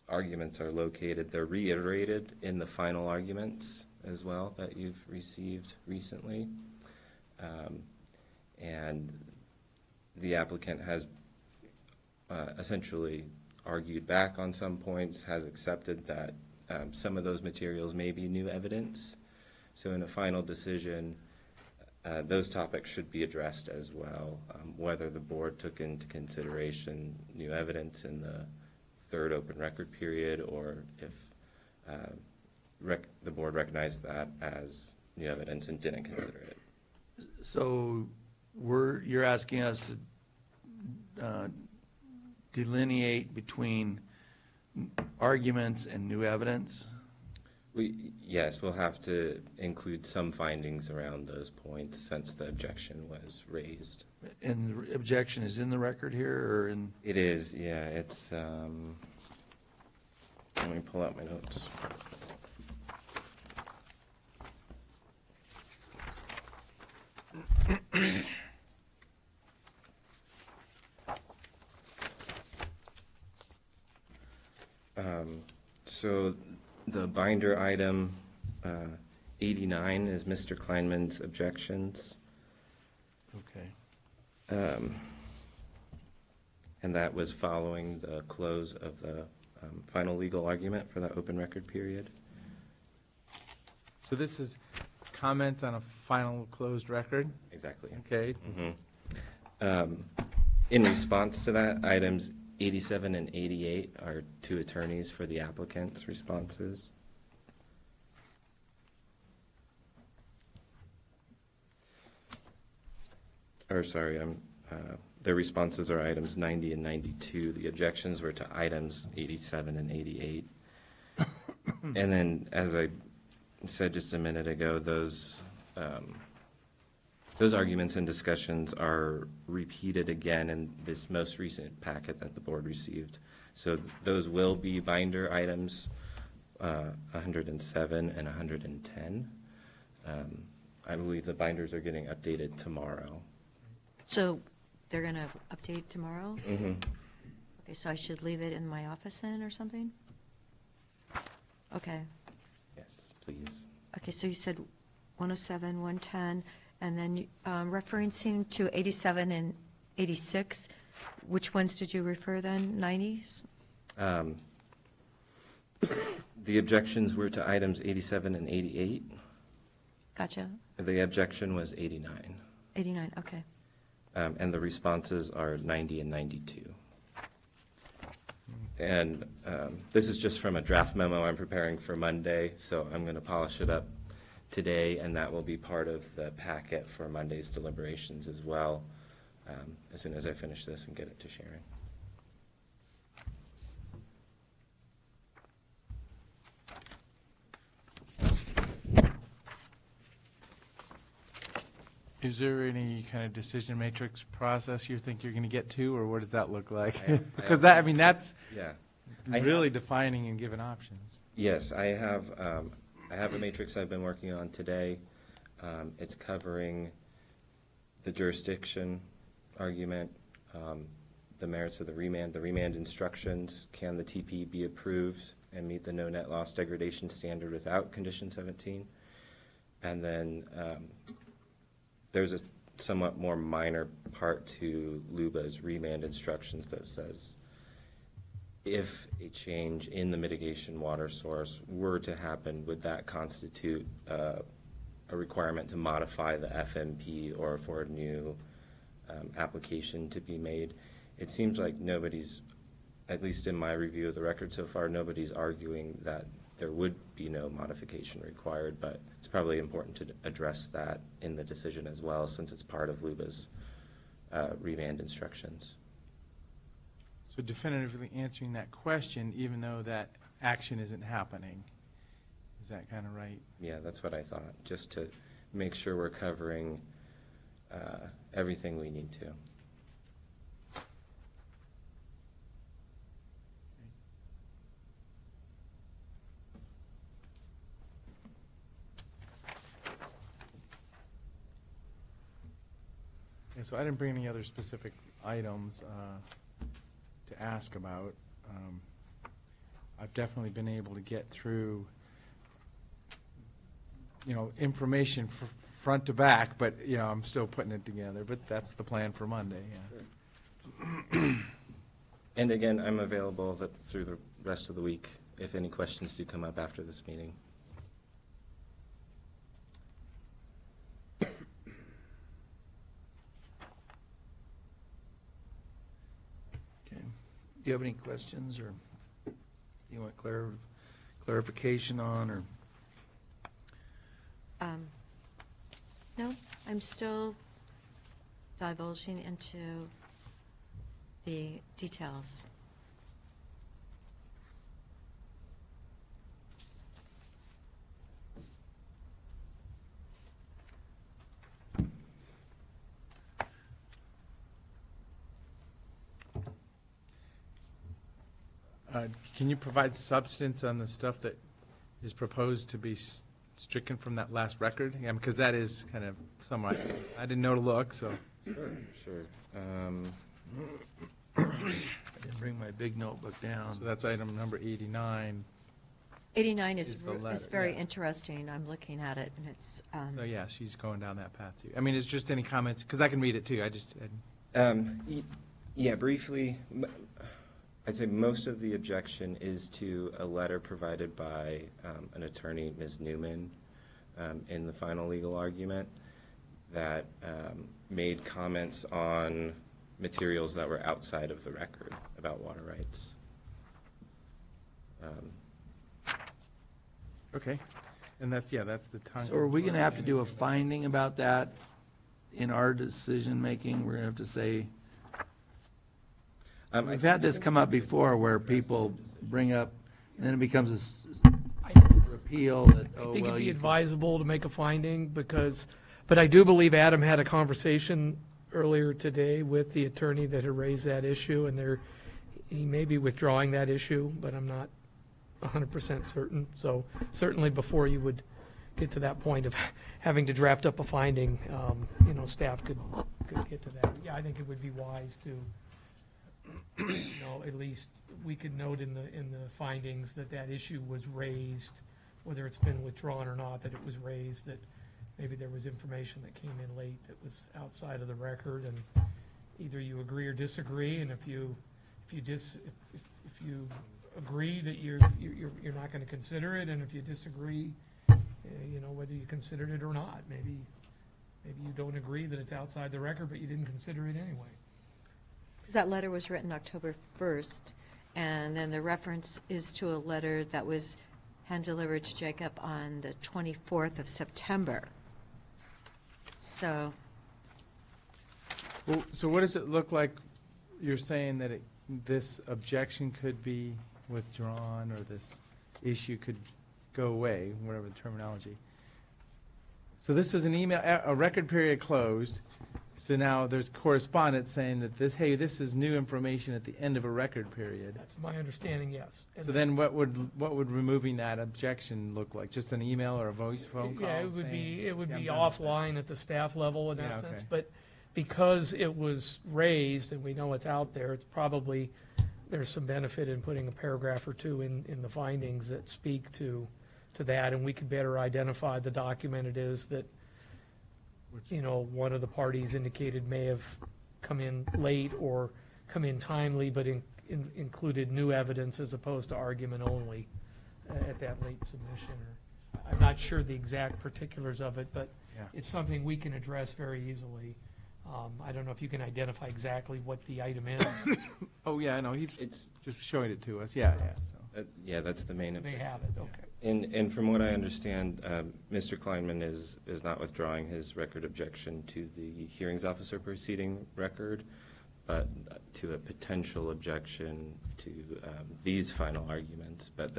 S5: arguments are located. They're reiterated in the final arguments as well that you've received recently. And the applicant has essentially argued back on some points, has accepted that some of those materials may be new evidence. So in a final decision, those topics should be addressed as well, whether the board took into consideration new evidence in the third open record period, or if the board recognized that as new evidence and didn't consider it.
S1: So you're asking us to delineate between arguments and new evidence?
S5: Yes, we'll have to include some findings around those points since the objection was raised.
S1: And the objection is in the record here, or in?
S5: It is, yeah. It's, let me pull out my notes. So The binder item 89 is Mr. Kleinman's objections.
S1: Okay.
S5: And that was following the close of the final legal argument for that open record period.
S3: So this is comments on a final closed record?
S5: Exactly.
S3: Okay.
S5: In response to that, items 87 and 88 are two attorneys for the applicant's responses. Or sorry, their responses are items 90 and 92. The objections were to items 87 and 88. And then, as I said just a minute ago, those arguments and discussions are repeated again in this most recent packet that the board received. So those will be binder items 107 and 110. I believe the binders are getting updated tomorrow.
S2: So they're going to update tomorrow?
S5: Mm-hmm.
S2: Okay, so I should leave it in my office then or something? Okay.
S5: Yes, please.
S2: Okay, so you said 107, 110, and then referencing to 87 and 86, which ones did you refer then? 90s?
S5: The objections were to items 87 and 88.
S2: Gotcha.
S5: The objection was 89.
S2: 89, okay.
S5: And the responses are 90 and 92. And this is just from a draft memo I'm preparing for Monday, so I'm going to polish it up today, and that will be part of the packet for Monday's deliberations as well, as soon as I finish this and get it to Sharon.
S3: Is there any kind of decision matrix process you think you're going to get to, or what does that look like? Because that, I mean, that's really defining and giving options.
S5: Yes, I have a matrix I've been working on today. It's covering the jurisdiction argument, the merits of the remand instructions, can the TP be approved and meet the no net loss degradation standard without condition 17, and then there's a somewhat more minor part to LUBA's remand instructions that says if a change in the mitigation water source were to happen, would that constitute a requirement to modify the FMP or for a new application to be made? It seems like nobody's, at least in my review of the record so far, nobody's arguing that there would be no modification required, but it's probably important to address that in the decision as well, since it's part of LUBA's remand instructions.
S3: So definitively answering that question, even though that action isn't happening. Is that kind of right?
S5: Yeah, that's what I thought, just to make sure we're covering everything we need to.
S3: Yeah, so I didn't bring any other specific items to ask about. I've definitely been able to get through, information front to back, but, I'm still putting it together. But that's the plan for Monday, yeah.
S5: And again, I'm available through the rest of the week if any questions do come up after this meeting.
S1: Do you have any questions, or you want clarification on, or?
S2: No, I'm still divulging into the details.
S3: Can you provide substance on the stuff that is proposed to be stricken from that last record? Yeah, because that is kind of somewhat, I didn't know to look, so.
S5: Sure.
S1: I didn't bring my big notebook down.
S3: So that's item number 89.
S2: 89
S3: Is
S2: is,
S3: the letter,
S2: is very
S3: yeah.
S2: interesting. I'm looking at it, and it's,
S3: So yeah, she's going down that path too. I mean, it's just any comments, because I can read it too,
S5: Yeah, briefly, I'd say most of the objection is to a letter provided by an attorney, Ms. Newman, in the final legal argument that made comments on materials that were outside of the record about water rights.
S3: Okay, and that's the time.
S1: So are we going to have to do a finding about that in our decision-making? We're going to have to say, we've had this come up before where people bring up, and then it becomes a repeal that,
S21: I
S1: oh,
S21: think
S1: well,
S21: it'd be
S1: you
S21: advisable to make a finding but I do believe Adam had a conversation earlier today with the attorney that had raised that issue, and he may be withdrawing that issue, but I'm not 100% certain. So certainly before you would get to that point of having to draft up a finding, staff could get to that. Yeah, I think it would be wise to, at least we could note in the findings that issue was raised, whether it's been withdrawn or not, that it was raised, that maybe there was information that came in late that was outside of the record, and either you agree or disagree, and if you agree that you're not going to consider it, and if you disagree, whether you considered it or not, maybe you don't agree that it's outside the record, but you didn't consider it anyway.
S2: because that letter was written October 1st, and then the reference is to a letter that was hand-delivered to Jacob on the 24th of September. So,
S3: Well, so what does it look like? You're saying that this objection could be withdrawn, or this issue could go away, whatever the terminology. So this was an email, a record period closed. So now there's correspondence saying that this is new information at the end of a record period.
S21: That's my understanding, yes.
S3: So then what would removing that objection look like? Just an email or a phone call?
S21: Yeah, it would
S3: saying,
S21: be
S3: "Yeah, I'm done with
S21: offline at the staff level in
S3: Yeah,
S21: essence,
S3: okay.
S21: but because it was raised and we know it's out there, it's probably, there's some benefit in putting a paragraph or two in the findings that speak to that, and we could better identify the document it is that, one of the parties indicated may have come in late or come in timely, but included new evidence as opposed to argument only at that late submission. I'm not sure the exact particulars of it, but
S3: Yeah.
S21: it's something we can address very easily. I don't know if you can identify exactly what the item is.
S3: Oh, yeah, I know, it's just showing it to us, yeah, so.
S5: Yeah, that's the main
S21: They
S5: objection.
S21: have it, okay.
S5: And from what I understand, Mr. Kleinman is not withdrawing his record objection to the hearings officer proceeding record, but to a potential objection to these final arguments, but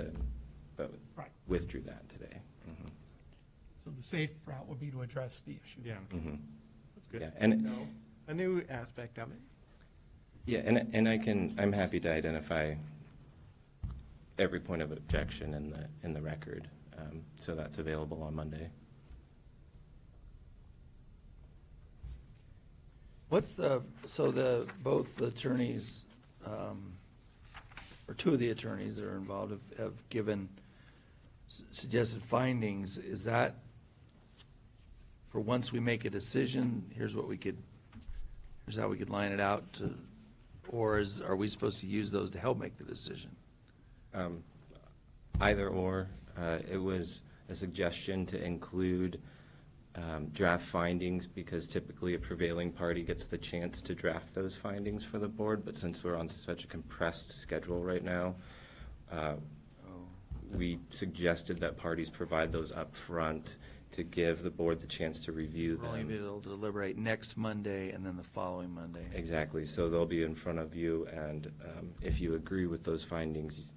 S21: Right.
S5: withdrew that today. Mhm.
S21: So the safe route would be to address the issue.
S3: Yeah.
S5: Mhm.
S3: That's good.
S5: Yeah, and
S3: No, a new aspect of it.
S5: yeah, and I'm happy to identify every point of objection in the record, so that's available on Monday.
S1: both the attorneys, or two of the attorneys that are involved have given suggested findings. Is that for once we make a decision, here's how we could line it out to, or are we supposed to use those to help make the decision?
S5: Either or. It was a suggestion to include draft findings because typically a prevailing party gets the chance to draft those findings for the board, but since we're on such a compressed schedule right now, we suggested that parties provide those up front to give the board the chance to review
S1: We'll only
S5: them.
S1: be able to deliberate next Monday and then the following Monday.
S5: Exactly. So they'll be in front of you, and if you agree with those findings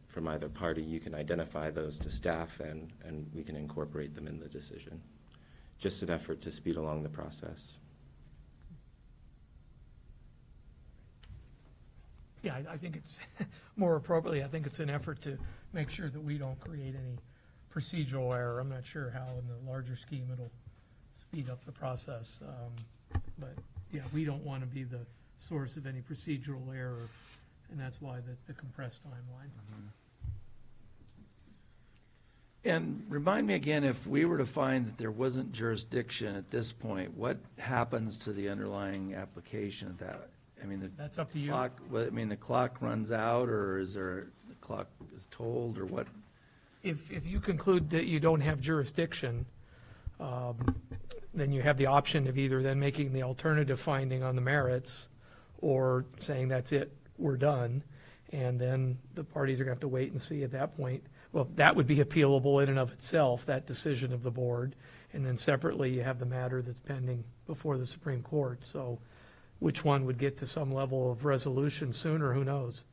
S5: from either party, you can identify those to staff, and we can incorporate them in the decision. Just an effort to speed along the process.
S21: Yeah, I think it's more appropriately, I think it's an effort to make sure that we don't create any procedural error. I'm not sure how in the larger scheme it'll speed up the process. But yeah, we don't want to be the source of any procedural error, and that's why the compressed timeline.
S1: And remind me again, if we were to find that there wasn't jurisdiction at this point, what happens to the underlying application at that? I mean,
S21: That's up to you.
S1: clock, well, I mean, the clock runs out, or is there, the clock is told, or what?
S21: If you conclude that you don't have jurisdiction, then you have the option of either then making the alternative finding on the merits or saying that's it, we're done. And then the parties are going to have to wait and see at that point. Well, that would be appealable in and of itself, that decision of the board. And then separately, you have the matter that's pending before the Supreme Court. So which one would get to some level of resolution sooner, who knows?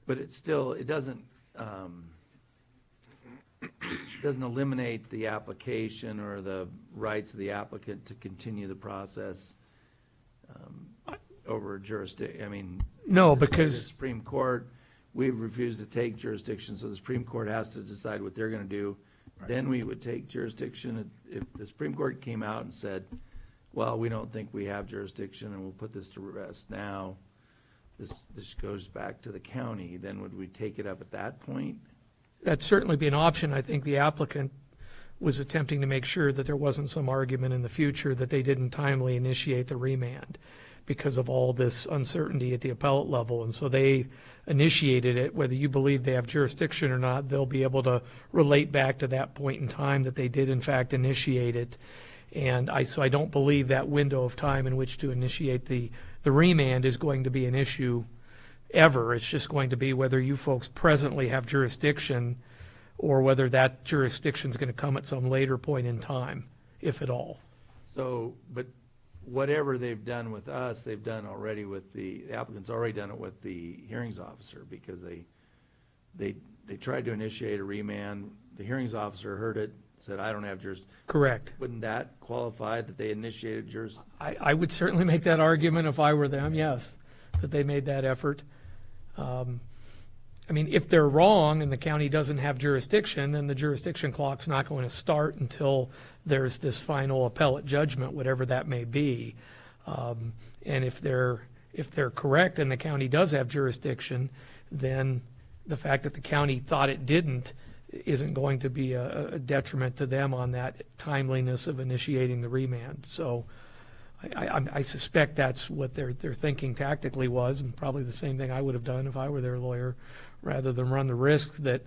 S1: But it still, it doesn't eliminate the application or the rights of the applicant to continue the process over jurisdiction. I mean,
S21: no,
S1: say
S21: because
S1: the Supreme Court, we've refused to take jurisdiction, so the Supreme Court has to decide what they're going to do. Right. Then we would take jurisdiction. If the Supreme Court came out and said, well, we don't think we have jurisdiction and we'll put this to rest now, this goes back to the county, then would we take it up at that point?
S21: that'd certainly be an option. I think the applicant was attempting to make sure that there wasn't some argument in the future that they didn't timely initiate the remand because of all this uncertainty at the appellate level. And so they initiated it. Whether you believe they have jurisdiction or not, they'll be able to relate back to that point in time that they did in fact initiate it. And so I don't believe that window of time in which to initiate the remand is going to be an issue ever. It's just going to be whether you folks presently have jurisdiction or whether that jurisdiction is going to come at some later point in time, if at all.
S1: So, but whatever they've done with us, they've done already with the applicant's already done it with the hearings officer, because they tried to initiate a remand. The hearings officer heard it, said, I don't have jurisdiction.
S21: Correct.
S1: Wouldn't that qualify that they initiated jurisdiction?
S21: I would certainly make that argument if I were them, yes, that they made that effort. I mean, if they're wrong and the county doesn't have jurisdiction, then the jurisdiction clock's not going to start until there's this final appellate judgment, whatever that may be. And if they're correct and the county does have jurisdiction, then the fact that the county thought it didn't isn't going to be a detriment to them on that timeliness of initiating the remand. So I suspect that's what their thinking tactically was, and probably the same thing I would have done if I were their lawyer, rather than run the risk that,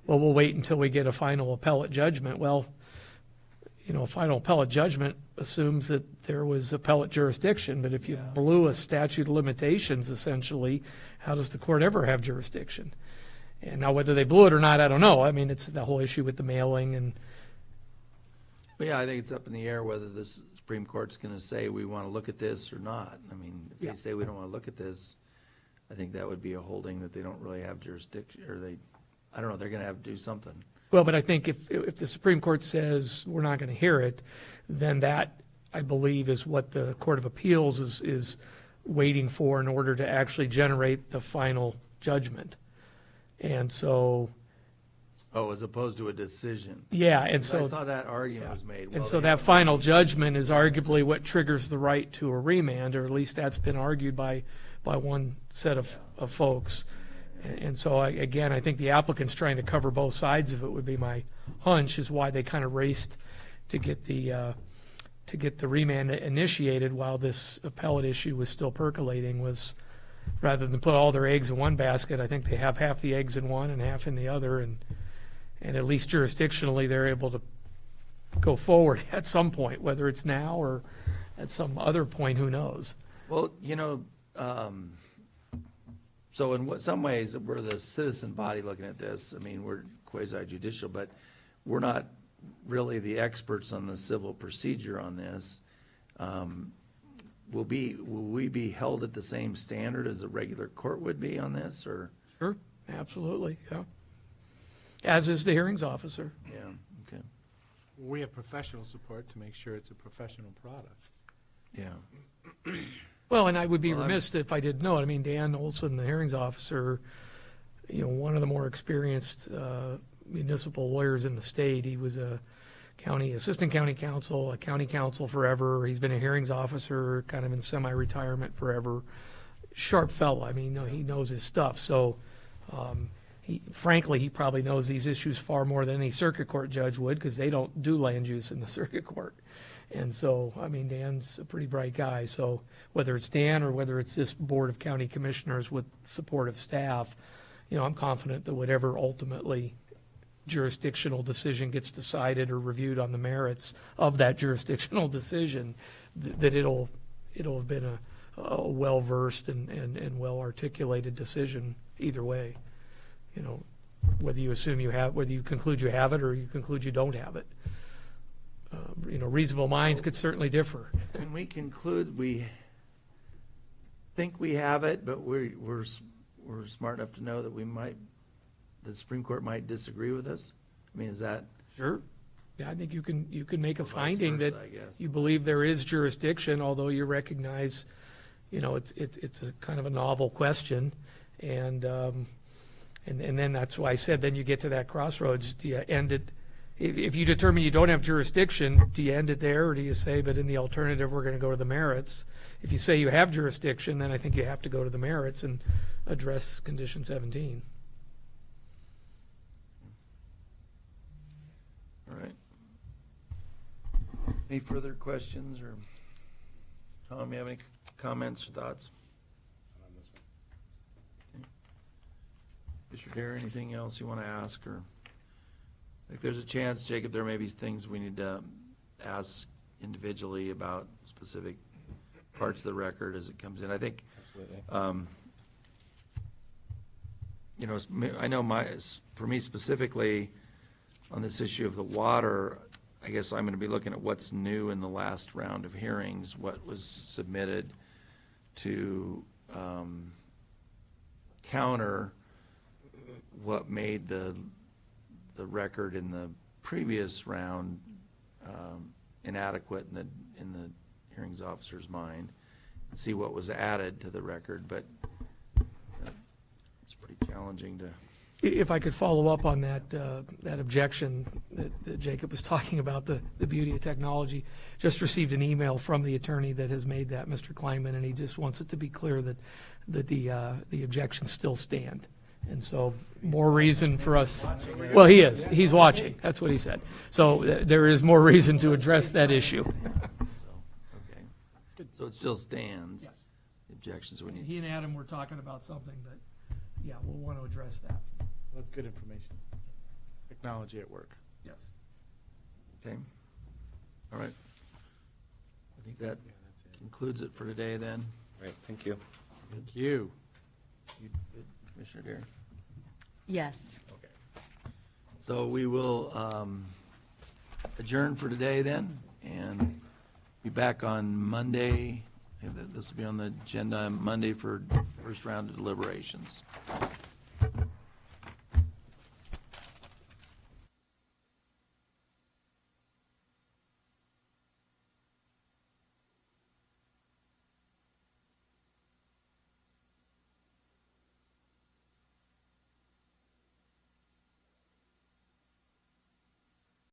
S21: well, we'll wait until we get a final appellate judgment. Well, you know, a final appellate judgment assumes that there was appellate jurisdiction, but if you blew a statute of limitations, essentially, how does the court ever have jurisdiction? And now whether they blew it or not, I don't know. I mean, it's the whole issue with the mailing and.
S1: But yeah, I think it's up in the air whether the Supreme Court's going to say we want to look at this or not. I mean, if they say we don't want to look at this, I think that would be a holding that they don't really have jurisdiction, or I don't know, they're going to have to do something.
S21: Well, but I think if the Supreme Court says we're not going to hear it, then that, I believe, is what the Court of Appeals is waiting for in order to actually generate the final judgment. And so.
S1: Oh, as opposed to a decision.
S21: Yeah, and so.
S1: I saw that argument was made.
S21: And so that final judgment is arguably what triggers the right to a remand, or at least that's been argued by one set of folks. And so, again, I think the applicant's trying to cover both sides of it, would be my hunch, is why they kind of raced to get the remand initiated while this appellate issue was still percolating, was rather than put all their eggs in one basket. I think they have half the eggs in one and half in the other, and at least jurisdictionally they're able to go forward at some point, whether it's now or at some other point, who knows?
S1: Well, you know, so in some ways, we're the citizen body looking at this. I mean, we're quasi-judicial, but we're not really the experts on the civil procedure on this. Will we be held at the same standard as a regular court would be on this, or?
S21: Sure, absolutely, yeah. As is the hearings officer.
S1: Yeah, okay.
S3: We have professional support to make sure it's a professional product.
S1: Yeah.
S21: Well, and I would be remiss if I didn't know it. I mean, Dan Olson, the hearings officer, you know, one of the more experienced municipal lawyers in the state. He was a assistant county counsel, a county counsel forever. He's been a hearings officer, kind of in semi-retirement forever. Sharp fellow. I mean, he knows his stuff. So frankly, he probably knows these issues far more than any circuit court judge would, because they don't do land use in the circuit court. And so, I mean, Dan's a pretty bright guy. So whether it's Dan or whether it's this Board of County Commissioners with support of staff, I'm confident that whatever ultimately jurisdictional decision gets decided or reviewed on the merits of that jurisdictional decision, that it'll have been a well-versed and well-articulated decision either way. Whether you assume you have, whether you conclude you have it or you conclude you don't have it. Reasonable minds could certainly differ.
S1: When we conclude we think we have it, but we're smart enough to know that the Supreme Court might disagree with us? I mean, is that?
S21: Sure. Yeah, I think you can make a
S1: Vice
S21: finding
S1: versa,
S21: that
S1: I guess.
S21: you believe there is jurisdiction, although you recognize, it's a kind of a novel question, and then that's why I said then you get to that crossroads. Do you end it? If you determine you don't have jurisdiction, do you end it there, or do you say, but in the alternative, we're going to go to the merits? If you say you have jurisdiction, then I think you have to go to the merits and address Condition 17.
S1: All right. Any further questions, or Tom, you have any comments or thoughts? Mr. Dare, anything else you want to ask, or if there's a chance, Jacob, there may be things we need to ask individually about specific parts of the record as it comes in. I think, I know for me specifically on this issue of the water, I guess I'm going to be looking at what's new in the last round of hearings, what was submitted to counter what made the record in the previous round inadequate in the hearings officer's mind, and see what was added to the record. But it's pretty challenging to.
S21: If I could follow up on that objection that Jacob was talking about, the beauty of technology, just received an email from the attorney that has made that, Mr. Kleinman, and he just wants it to be clear that the objections still stand. And so more reason for us, well, he's watching, that's what he said. So there is more reason to address that issue.
S1: So it still stands. Yes. The objections we need.
S21: He and Adam were talking about something, but yeah, we'll want to address that.
S3: That's good information. Technology at work.
S21: Yes.
S1: Okay. All right. I think that concludes it for today then.
S5: Right, thank you.
S1: Thank you. Commissioner Dare?
S2: Yes.
S1: Okay. So we will adjourn for today then, and be back on Monday. This will be on the agenda on Monday for first round of deliberations.